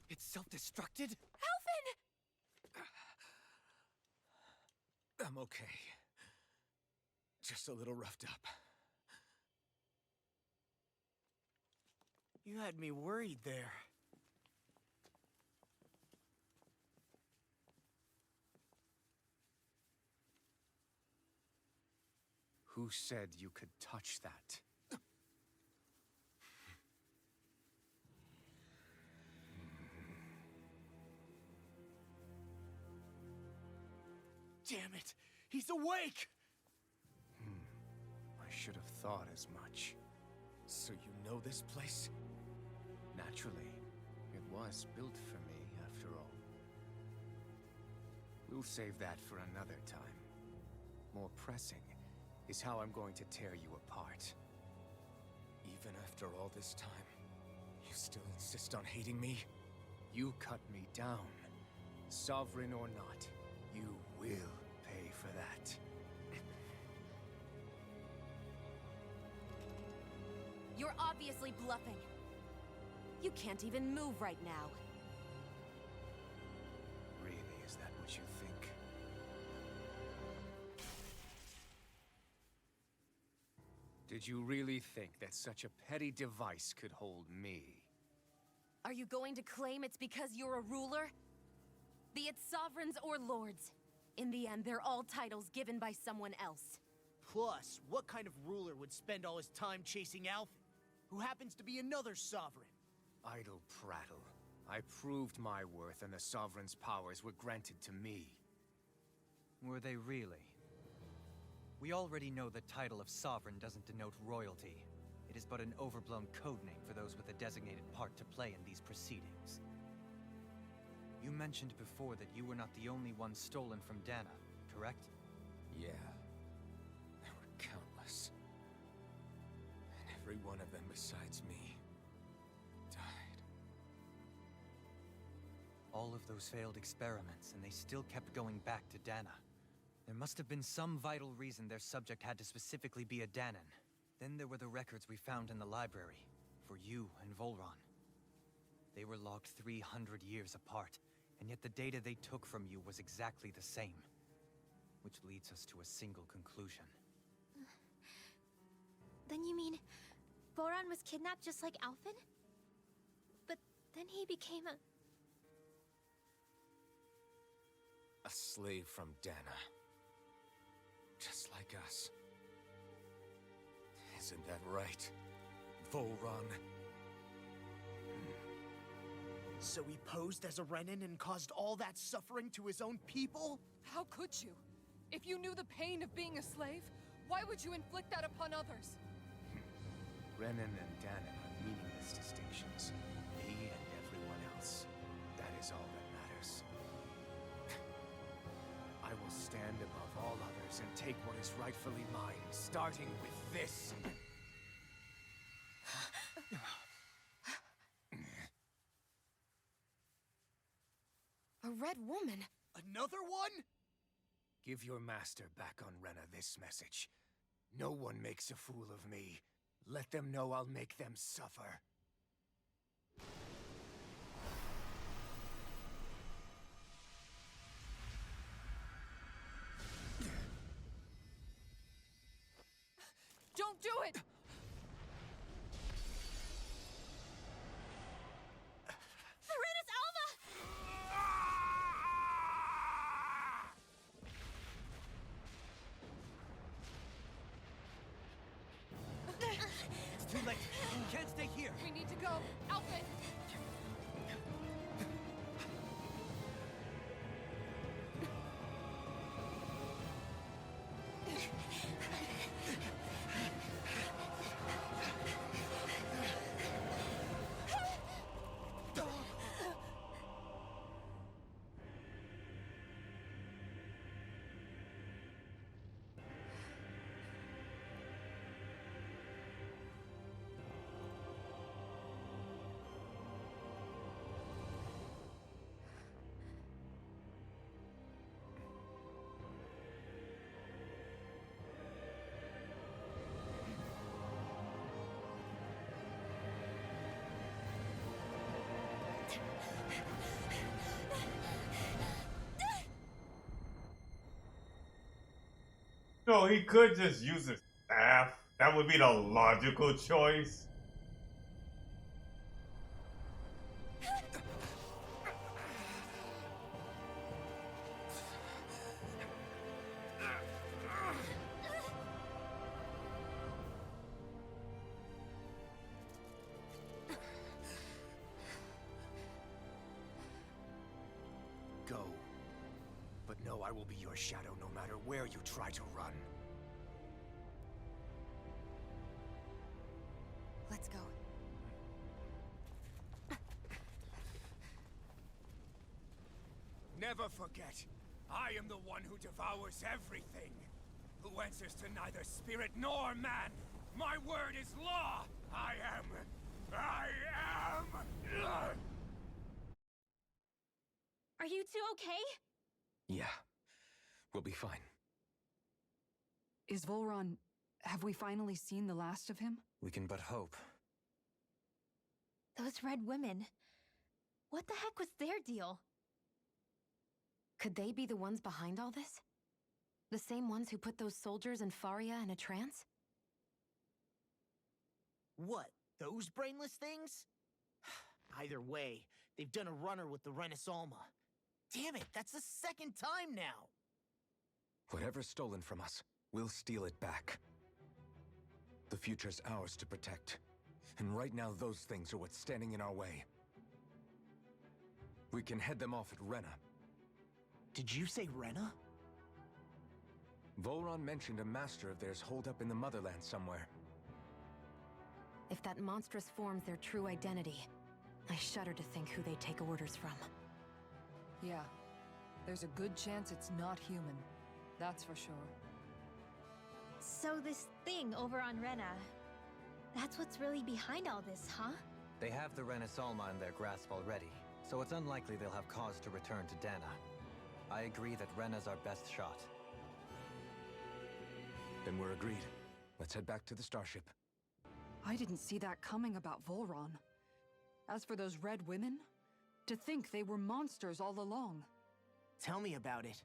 It's self-destructed? Alphen! I'm okay. Just a little roughed up. You had me worried there. Who said you could touch that? Damn it! He's awake! I should have thought as much. So you know this place? Naturally, it was built for me, after all. We'll save that for another time. More pressing is how I'm going to tear you apart. Even after all this time, you still insist on hating me? You cut me down. Sovereign or not, you will pay for that. You're obviously bluffing. You can't even move right now. Really, is that what you think? Did you really think that such a petty device could hold me? Are you going to claim it's because you're a ruler? Be it sovereigns or lords. In the end, they're all titles given by someone else. Plus, what kind of ruler would spend all his time chasing Alphen, who happens to be another sovereign? Idle prattle. I proved my worth and the Sovereign's powers were granted to me. Were they really? We already know the title of Sovereign doesn't denote royalty. It is but an overblown codename for those with a designated part to play in these proceedings. You mentioned before that you were not the only one stolen from Dahna, correct? Yeah. There were countless. And every one of them besides me died. All of those failed experiments, and they still kept going back to Dahna. There must have been some vital reason their subject had to specifically be a Dahnan. Then there were the records we found in the library, for you and Volron. They were logged 300 years apart, and yet the data they took from you was exactly the same. Which leads us to a single conclusion. Then you mean Voron was kidnapped just like Alphen? But then he became a... A slave from Dahna. Just like us. Isn't that right, Volron? So he posed as a Renan and caused all that suffering to his own people? How could you? If you knew the pain of being a slave, why would you inflict that upon others? Renan and Dahna are meaningless distinctions. Me and everyone else. That is all that matters. I will stand above all others and take what is rightfully mine, starting with this. A red woman? Another one? Give your master back on Rena this message. No one makes a fool of me. Let them know I'll make them suffer. Don't do it! Rena's Alma! It's too late. You can't stay here. We need to go. Alfred! No, he could just use his staff. That would be the logical choice. Go. But know I will be your shadow no matter where you try to run. Let's go. Never forget, I am the one who devours everything. Who answers to neither spirit nor man. My word is law. I am. Are you two okay? Yeah. We'll be fine. Is Volron... Have we finally seen the last of him? We can but hope. Those red women. What the heck was their deal? Could they be the ones behind all this? The same ones who put those soldiers in Faria in a trance? What? Those brainless things? Either way, they've done a runner with the Renas Alma. Damn it, that's the second time now! Whatever's stolen from us, we'll steal it back. The future's ours to protect. And right now, those things are what's standing in our way. We can head them off at Rena. Did you say Rena? Volron mentioned a master of theirs holed up in the motherland somewhere. If that monstrous form's their true identity, I shudder to think who they take orders from. Yeah. There's a good chance it's not human. That's for sure. So this thing over on Rena, that's what's really behind all this, huh? They have the Renas Alma in their grasp already, so it's unlikely they'll have cause to return to Dahna. I agree that Rena's our best shot. Then we're agreed. Let's head back to the starship. I didn't see that coming about Volron. As for those red women, to think they were monsters all along. Tell me about it.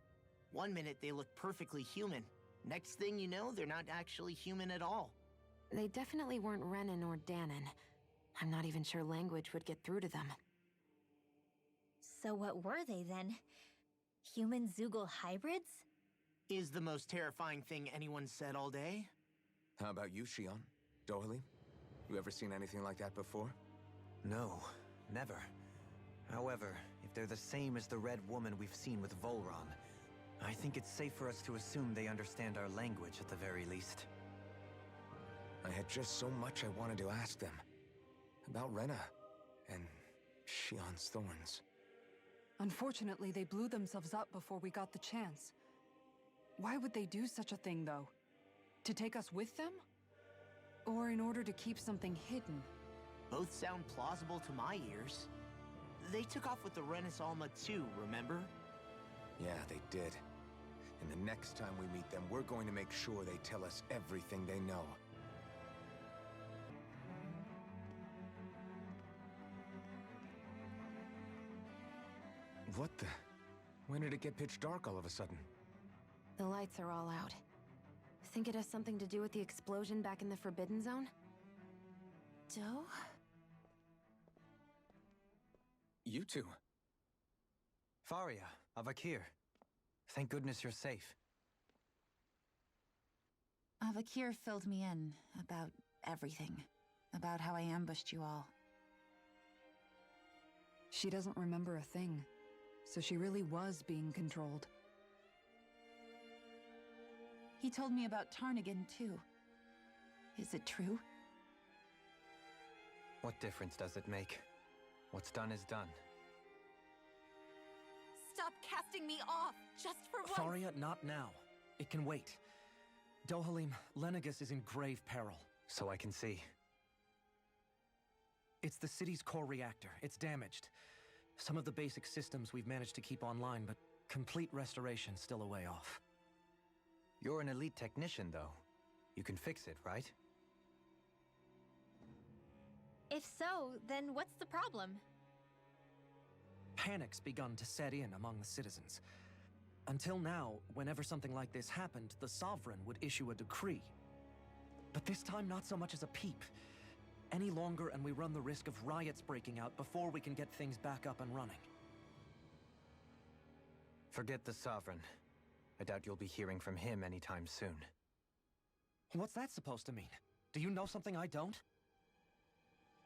One minute they look perfectly human. Next thing you know, they're not actually human at all. They definitely weren't Renan or Dahnan. I'm not even sure language would get through to them. So what were they then? Human Zoogle hybrids? Is the most terrifying thing anyone said all day. How about you, Shion? Doherty? You ever seen anything like that before? No, never. However, if they're the same as the Red Woman we've seen with Volron, I think it's safe for us to assume they understand our language at the very least. I had just so much I wanted to ask them. About Rena, and Shion's thorns. Unfortunately, they blew themselves up before we got the chance. Why would they do such a thing, though? To take us with them? Or in order to keep something hidden? Both sound plausible to my ears. They took off with the Renis Alma too, remember? Yeah, they did. And the next time we meet them, we're going to make sure they tell us everything they know. What the? When did it get pitch dark all of a sudden? The lights are all out. Think it has something to do with the explosion back in the Forbidden Zone? Doe? You two. Faria, Avakir. Thank goodness you're safe. Avakir filled me in about everything. About how I ambushed you all. She doesn't remember a thing, so she really was being controlled. He told me about Tarnigan, too. Is it true? What difference does it make? What's done is done. Stop casting me off, just for once! Faria, not now. It can wait. Dohalim, Lenegis is in grave peril. So I can see. It's the city's core reactor. It's damaged. Some of the basic systems we've managed to keep online, but complete restoration's still a way off. You're an elite technician, though. You can fix it, right? If so, then what's the problem? Panic's begun to set in among the citizens. Until now, whenever something like this happened, the Sovereign would issue a decree. But this time, not so much as a peep. Any longer, and we run the risk of riots breaking out before we can get things back up and running. Forget the Sovereign. I doubt you'll be hearing from him anytime soon. What's that supposed to mean? Do you know something I don't?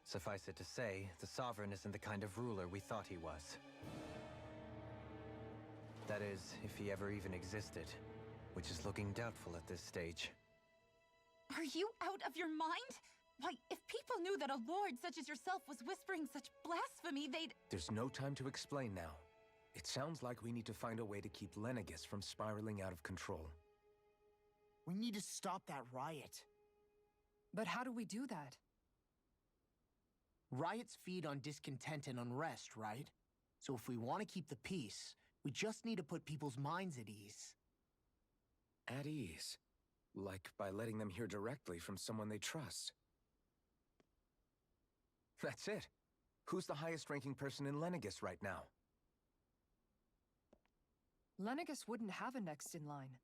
Suffice it to say, the Sovereign isn't the kind of ruler we thought he was. That is, if he ever even existed, which is looking doubtful at this stage. Are you out of your mind? Why, if people knew that a lord such as yourself was whispering such blasphemy, they'd— There's no time to explain now. It sounds like we need to find a way to keep Lenegis from spiraling out of control. We need to stop that riot. But how do we do that? Riots feed on discontent and unrest, right? So if we want to keep the peace, we just need to put people's minds at ease. At ease? Like by letting them hear directly from someone they trust. That's it. Who's the highest-ranking person in Lenegis right now? Lenegis wouldn't have a next in line.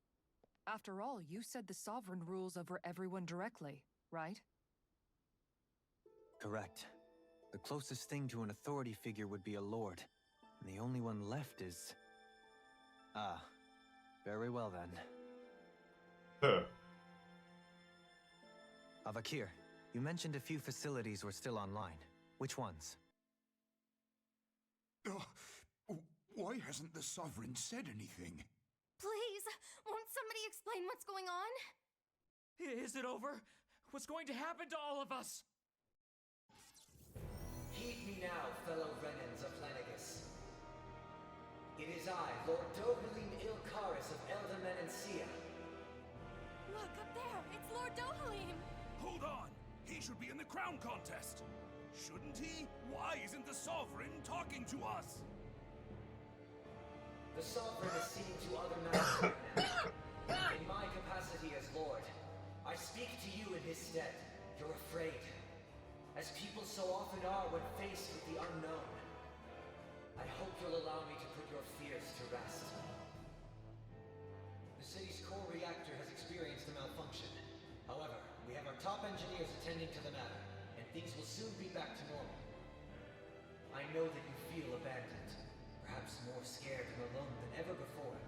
After all, you said the Sovereign rules over everyone directly, right? Correct. The closest thing to an authority figure would be a lord. And the only one left is... Ah. Very well then. Avakir, you mentioned a few facilities were still online. Which ones? Why hasn't the Sovereign said anything? Please, won't somebody explain what's going on? Is it over? What's going to happen to all of us? Heed me now, fellow Renans of Lenegis. It is I, Lord Dohalim Ilkaris of Elda Menancia. Look, up there! It's Lord Dohalim! Hold on! He should be in the crown contest! Shouldn't he? Why isn't the Sovereign talking to us? The Sovereign is seeing to other matters right now. In my capacity as Lord, I speak to you in his stead. You're afraid. As people so often are when faced with the unknown. I hope you'll allow me to put your fears to rest. The city's core reactor has experienced a malfunction. However, we have our top engineers attending to the matter, and things will soon be back to normal. I know that you feel abandoned, perhaps more scared and alone than ever before.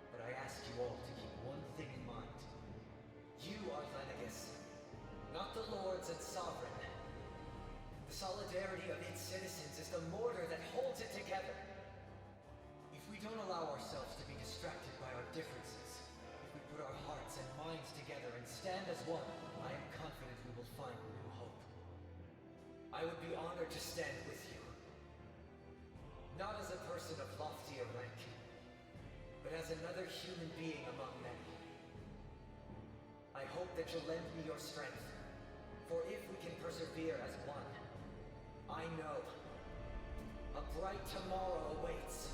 But I ask you all to keep one thing in mind. You are Lenegis, not the Lords and Sovereign. The solidarity of its citizens is the mortar that holds it together. If we don't allow ourselves to be distracted by our differences, if we put our hearts and minds together and stand as one, I am confident we will find new hope. I would be honored to stand with you. Not as a person of loftier rank, but but as another human being among many. I hope that you'll lend me your strength, for if we can persevere as one, I know a bright tomorrow awaits.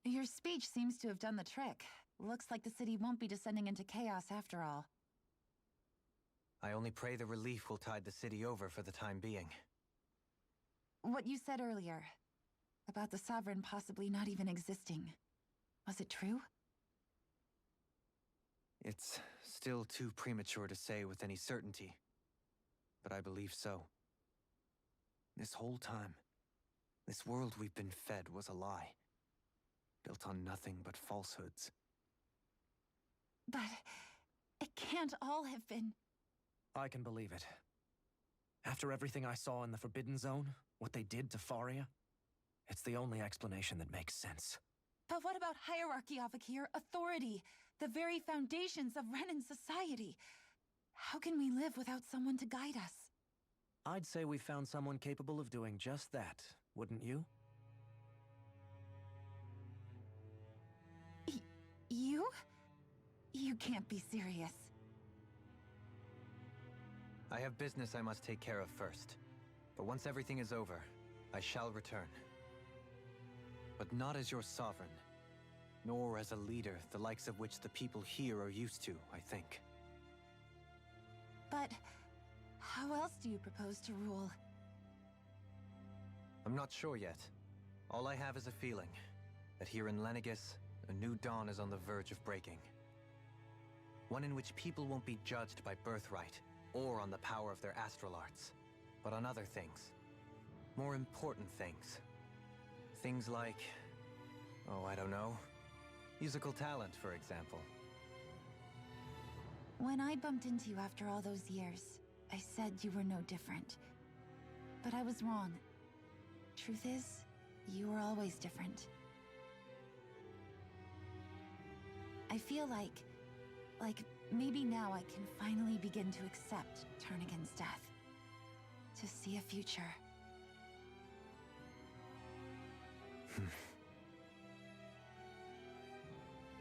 Your speech seems to have done the trick. Looks like the city won't be descending into chaos after all. I only pray the relief will tide the city over for the time being. What you said earlier, about the Sovereign possibly not even existing, was it true? It's still too premature to say with any certainty, but I believe so. This whole time, this world we've been fed was a lie, built on nothing but falsehoods. But it can't all have been... I can believe it. After everything I saw in the Forbidden Zone, what they did to Faria, it's the only explanation that makes sense. But what about hierarchy, Avakir? Authority? The very foundations of Renan society? How can we live without someone to guide us? I'd say we found someone capable of doing just that, wouldn't you? You? You can't be serious. I have business I must take care of first. But once everything is over, I shall return. But not as your sovereign, nor as a leader the likes of which the people here are used to, I think. But how else do you propose to rule? I'm not sure yet. All I have is a feeling that here in Lenegis, a new dawn is on the verge of breaking. One in which people won't be judged by birthright or on the power of their astral arts, but on other things. More important things. Things like, oh, I don't know, musical talent, for example. When I bumped into you after all those years, I said you were no different. But I was wrong. Truth is, you were always different. I feel like maybe now I can finally begin to accept Turnagain's death. To see a future.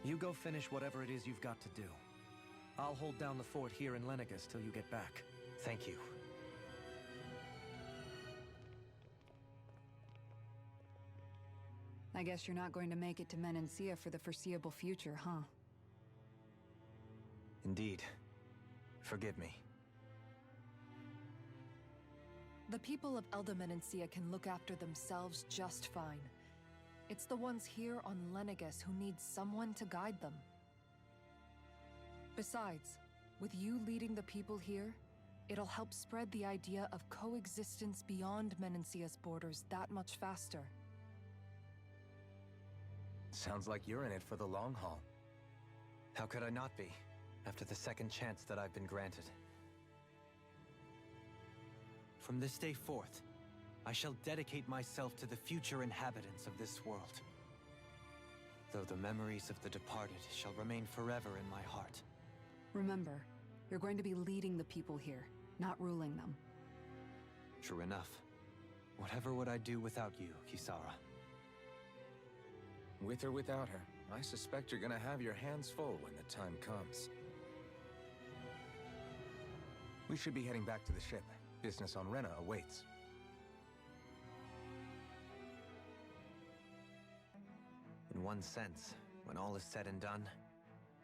You go finish whatever it is you've got to do. I'll hold down the fort here in Lenegis till you get back. Thank you. I guess you're not going to make it to Menancia for the foreseeable future, huh? Indeed. Forgive me. The people of Elda Menancia can look after themselves just fine. It's the ones here on Lenegis who need someone to guide them. Besides, with you leading the people here, it'll help spread the idea of coexistence beyond Menancia's borders that much faster. Sounds like you're in it for the long haul. How could I not be, after the second chance that I've been granted? From this day forth, I shall dedicate myself to the future inhabitants of this world. Though the memories of the departed shall remain forever in my heart. Remember, you're going to be leading the people here, not ruling them. True enough. Whatever would I do without you, Kisara? With or without her, I suspect you're gonna have your hands full when the time comes. We should be heading back to the ship. Business on Rena awaits. In one sense, when all is said and done,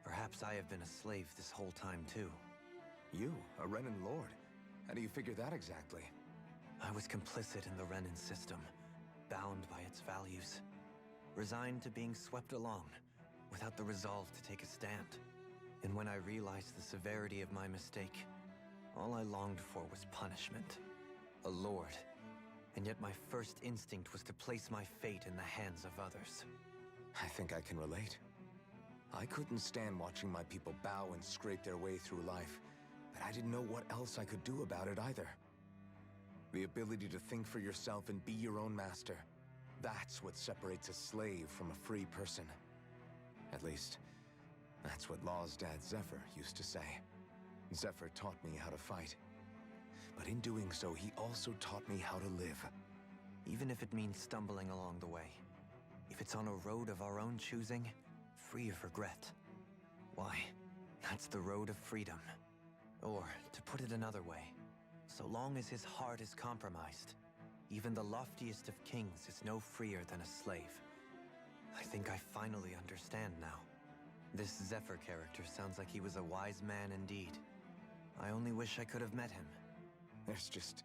perhaps I have been a slave this whole time too. You, a Renan lord? How do you figure that exactly? I was complicit in the Renan system, bound by its values. Resigned to being swept along, without the resolve to take a stand. And when I realized the severity of my mistake, all I longed for was punishment. A lord. And yet my first instinct was to place my fate in the hands of others. I think I can relate. I couldn't stand watching my people bow and scrape their way through life, but I didn't know what else I could do about it either. The ability to think for yourself and be your own master. That's what separates a slave from a free person. At least, That's what Law's dad Zephyr used to say. Zephyr taught me how to fight. But in doing so, he also taught me how to live. Even if it means stumbling along the way. If it's on a road of our own choosing, free of regret. Why, that's the road of freedom. Or, to put it another way, so long as his heart is compromised, even the loftiest of kings is no freer than a slave. I think I finally understand now. This Zephyr character sounds like he was a wise man indeed. I only wish I could have met him. There's just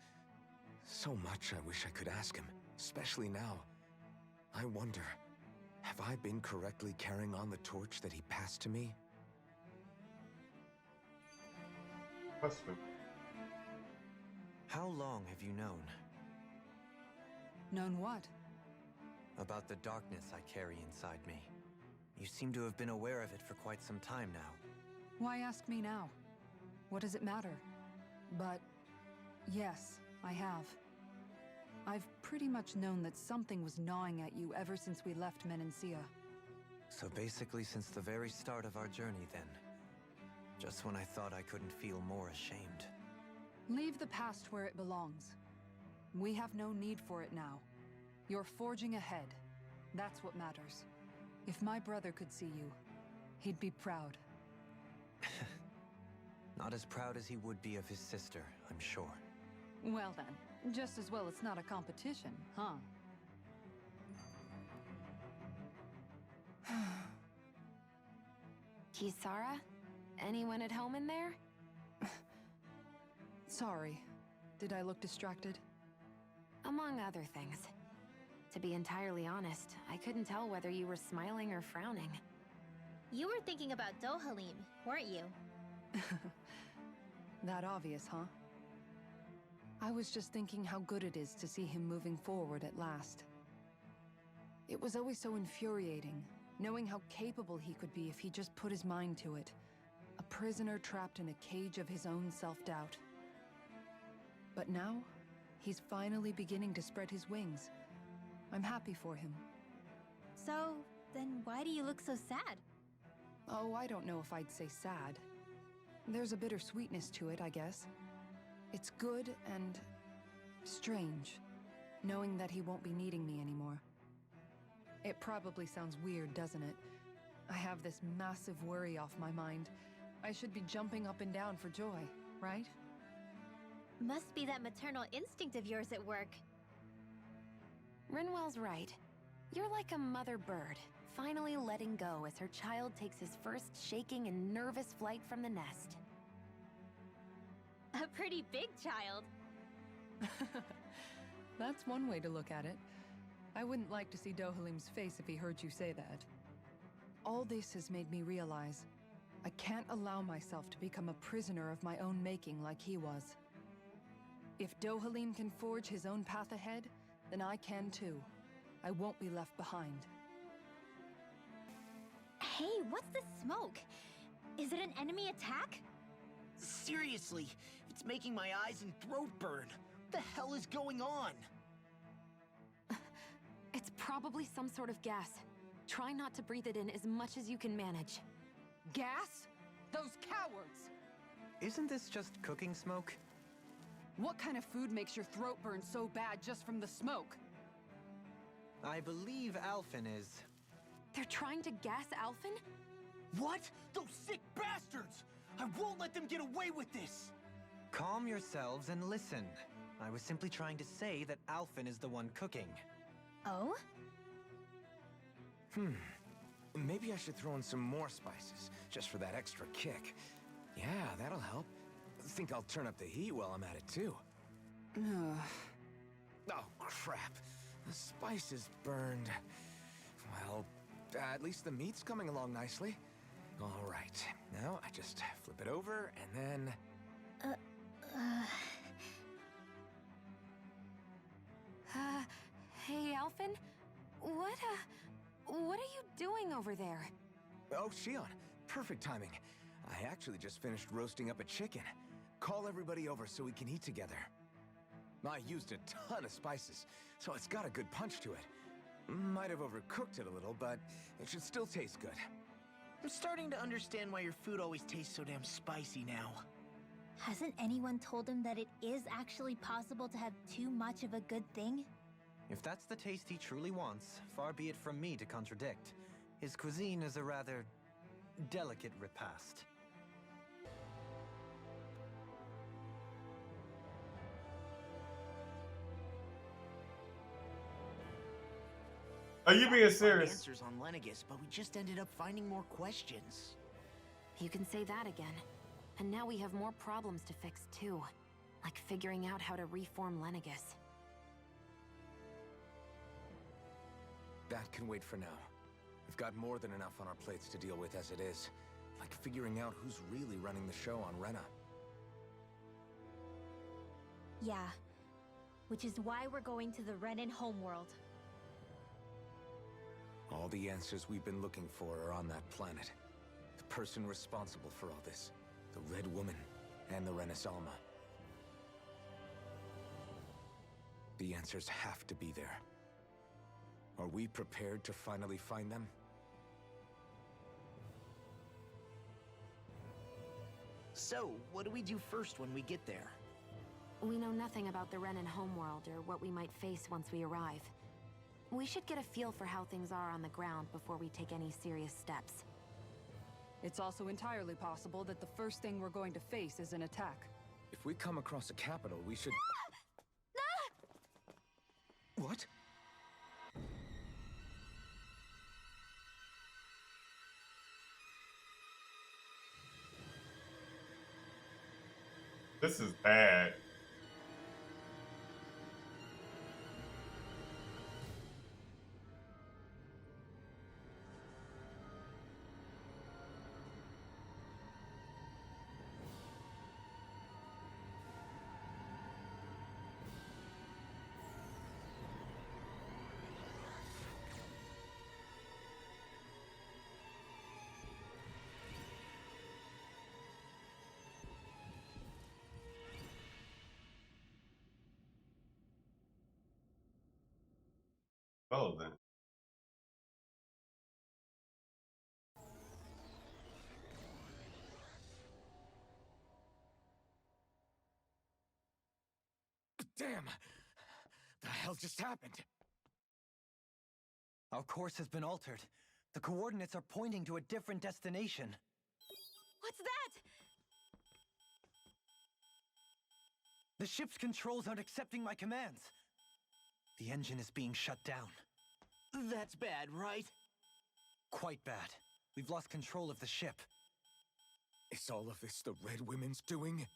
so much I wish I could ask him, especially now. I wonder, have I been correctly carrying on the torch that he passed to me? How long have you known? Known what? About the darkness I carry inside me. You seem to have been aware of it for quite some time now. Why ask me now? What does it matter? But yes, I have. I've pretty much known that something was gnawing at you ever since we left Menancia. So basically since the very start of our journey then. Just when I thought I couldn't feel more ashamed. Leave the past where it belongs. We have no need for it now. You're forging ahead. That's what matters. If my brother could see you, he'd be proud. Not as proud as he would be of his sister, I'm sure. Well then, just as well it's not a competition, huh? Kisara? Anyone at home in there? Sorry. Did I look distracted? Among other things. To be entirely honest, I couldn't tell whether you were smiling or frowning. You were thinking about Dohalim, weren't you? That obvious, huh? I was just thinking how good it is to see him moving forward at last. It was always so infuriating, knowing how capable he could be if he just put his mind to it. A prisoner trapped in a cage of his own self-doubt. But now, he's finally beginning to spread his wings. I'm happy for him. So, then why do you look so sad? Oh, I don't know if I'd say sad. There's a bittersweetness to it, I guess. It's good and strange, knowing that he won't be needing me anymore. It probably sounds weird, doesn't it? I have this massive worry off my mind. I should be jumping up and down for joy, right? Must be that maternal instinct of yours at work. Rinwell's right. You're like a mother bird, finally letting go as her child takes his first shaking and nervous flight from the nest. A pretty big child. That's one way to look at it. I wouldn't like to see Dohalim's face if he heard you say that. All this has made me realize I can't allow myself to become a prisoner of my own making like he was. If Dohalim can forge his own path ahead, then I can too. I won't be left behind. Hey, what's the smoke? Is it an enemy attack? Seriously, it's making my eyes and throat burn. What the hell is going on? It's probably some sort of gas. Try not to breathe it in as much as you can manage. Gas? Those cowards! Isn't this just cooking smoke? What kind of food makes your throat burn so bad just from the smoke? I believe Alphen is... They're trying to gas Alphen? What? Those sick bastards! I won't let them get away with this! Calm yourselves and listen. I was simply trying to say that Alphen is the one cooking. Oh? Maybe I should throw in some more spices, just for that extra kick. Yeah, that'll help. Think I'll turn up the heat while I'm at it, too. Oh, crap. The spice is burned. Well, at least the meat's coming along nicely. All right. Now, I just flip it over, and then... Hey, Alphen? What are you doing over there? Oh, Shion. Perfect timing. I actually just finished roasting up a chicken. Call everybody over so we can eat together. I used a ton of spices, so it's got a good punch to it. Might have overcooked it a little, but it should still taste good. I'm starting to understand why your food always tastes so damn spicy now. Hasn't anyone told him that it is actually possible to have too much of a good thing? If that's the taste he truly wants, far be it from me to contradict. His cuisine is a rather delicate repast. Are you being serious? Answers on Lenegis, but we just ended up finding more questions. You can say that again. And now we have more problems to fix too. Like figuring out how to reform Lenegis. That can wait for now. We've got more than enough on our plates to deal with as it is. Like figuring out who's really running the show on Rena. Yeah. Which is why we're going to the Renan homeworld. All the answers we've been looking for are on that planet. The person responsible for all this. The Red Woman and the Renaissance. The answers have to be there. Are we prepared to finally find them? So, what do we do first when we get there? We know nothing about the Renan homeworld or what we might face once we arrive. We should get a feel for how things are on the ground before we take any serious steps. It's also entirely possible that the first thing we're going to face is an attack. If we come across a capital, we should... What? This is bad. Well then. Damn! The hell just happened? Our course has been altered. The coordinates are pointing to a different destination. What's that? The ship's controls aren't accepting my commands. The engine is being shut down. That's bad, right? Quite bad. We've lost control of the ship. Is all of this the Red Women's doing?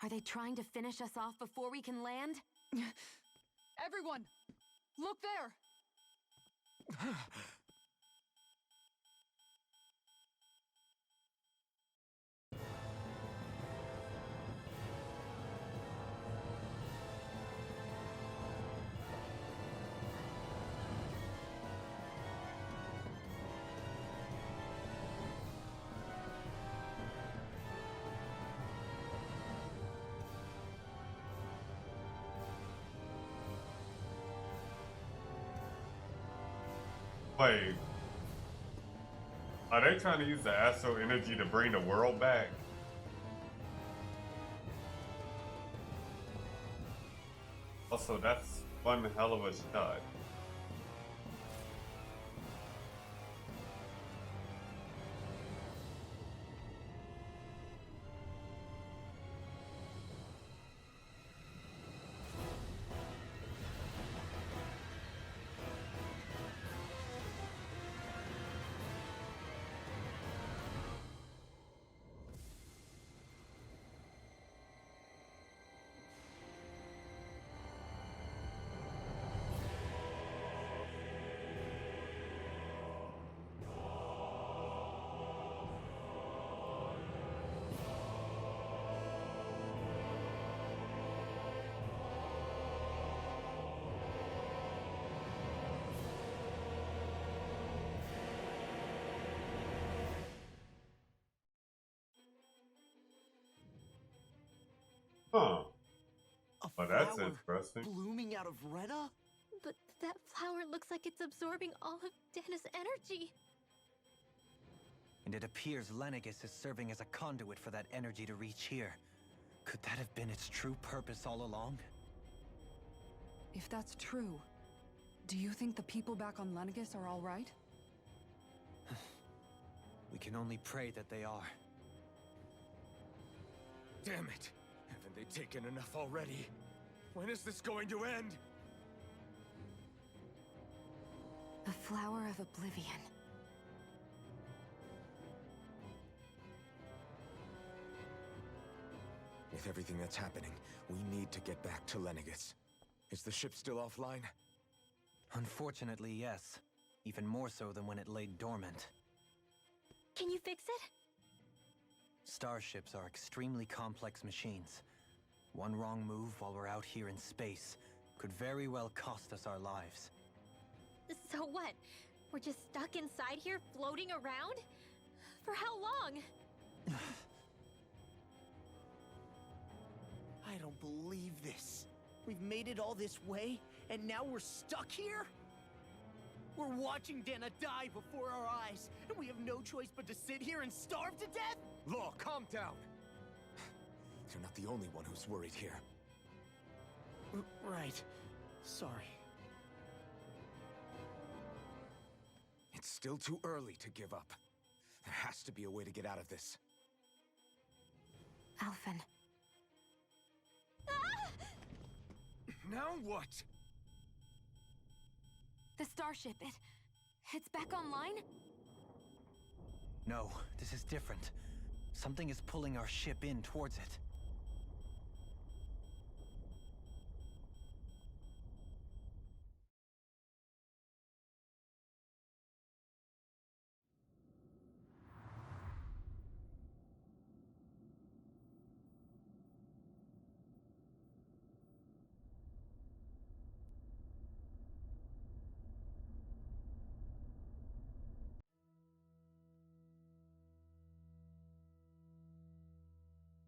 Are they trying to finish us off before we can land? Everyone! Look there! Wait. Are they trying to use the astral energy to bring the world back? Also, that's one hell of a shot. Huh. Oh, that's interesting. Blooming out of Rena? But that flower looks like it's absorbing all of Dahna's energy. and it appears Lenegis is serving as a conduit for that energy to reach here. Could that have been its true purpose all along? If that's true, do you think the people back on Lenegis are all right? We can only pray that they are. Damn it! Haven't they taken enough already? When is this going to end? A flower of oblivion. With everything that's happening, we need to get back to Lenegis. Is the ship still offline? Unfortunately, yes. Even more so than when it lay dormant. Can you fix it? Starships are extremely complex machines. One wrong move while we're out here in space could very well cost us our lives. So what? We're just stuck inside here, floating around? For how long? I don't believe this. We've made it all this way, and now we're stuck here? We're watching Dahna die before our eyes, and we have no choice but to sit here and starve to death? Law, calm down! You're not the only one who's worried here. Right. Sorry. It's still too early to give up. There has to be a way to get out of this. Alphen. Now what? The starship, it's back online? No, this is different. Something is pulling our ship in towards it.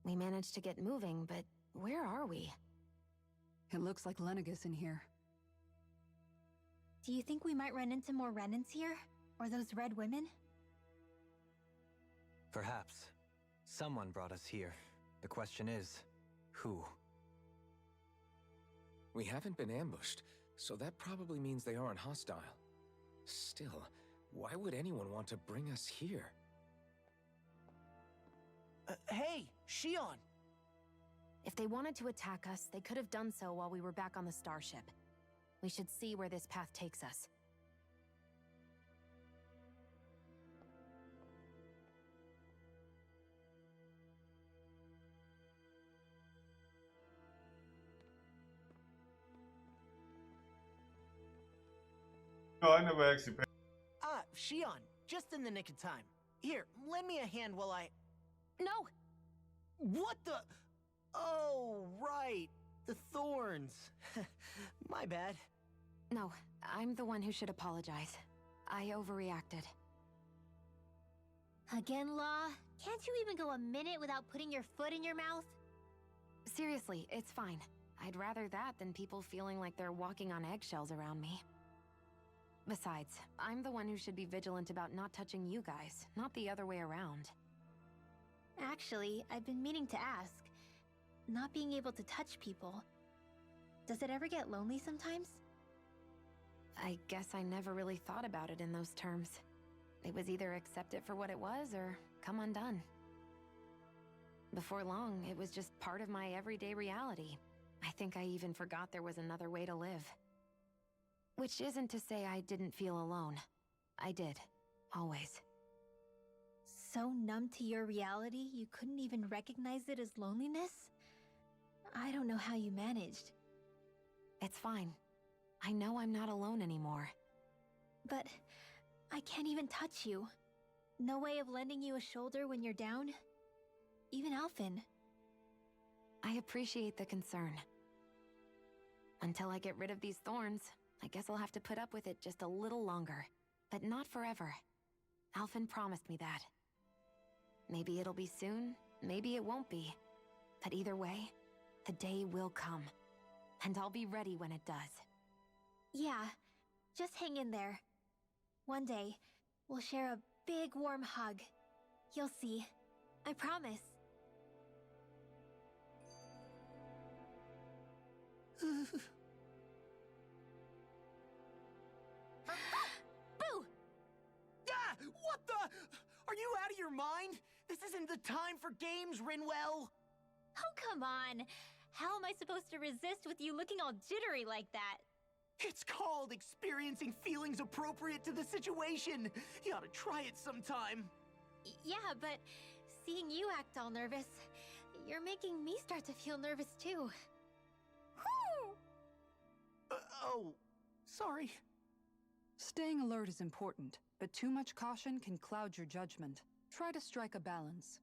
We managed to get moving, but where are we? It looks like Lenegis in here. Do you think we might run into more Renans here? Or those red women? Perhaps. Someone brought us here. The question is, who? We haven't been ambushed, so that probably means they aren't hostile. Still, why would anyone want to bring us here? Hey, Shion! If they wanted to attack us, they could have done so while we were back on the starship. We should see where this path takes us. No, I never actually paid. Shion, just in the nick of time. Here, lend me a hand while I... No! What the... Oh, right. The thorns. My bad. No, I'm the one who should apologize. I overreacted. Again, Law? Can't you even go a minute without putting your foot in your mouth? Seriously, it's fine. I'd rather that than people feeling like they're walking on eggshells around me. Besides, I'm the one who should be vigilant about not touching you guys, not the other way around. Actually, I've been meaning to ask. Not being able to touch people, does it ever get lonely sometimes? I guess I never really thought about it in those terms. It was either accept it for what it was or come undone. Before long, it was just part of my everyday reality. I think I even forgot there was another way to live. Which isn't to say I didn't feel alone. I did. Always. So numb to your reality, you couldn't even recognize it as loneliness? I don't know how you managed. It's fine. I know I'm not alone anymore. But I can't even touch you. No way of lending you a shoulder when you're down? Even Alphen. I appreciate the concern. Until I get rid of these thorns, I guess I'll have to put up with it just a little longer. But not forever. Alphen promised me that. Maybe it'll be soon, maybe it won't be. But either way, the day will come. And I'll be ready when it does. Yeah, just hang in there. One day, we'll share a big warm hug You'll see. I promise. Boo! Ah! What the? Are you out of your mind? This isn't the time for games, Rinwell! Oh, come on. How am I supposed to resist with you looking all jittery like that? It's called experiencing feelings appropriate to the situation. You ought to try it sometime. Yeah, but seeing you act all nervous, you're making me start to feel nervous too. Oh, sorry. Staying alert is important, but too much caution can cloud your judgment. Try to strike a balance.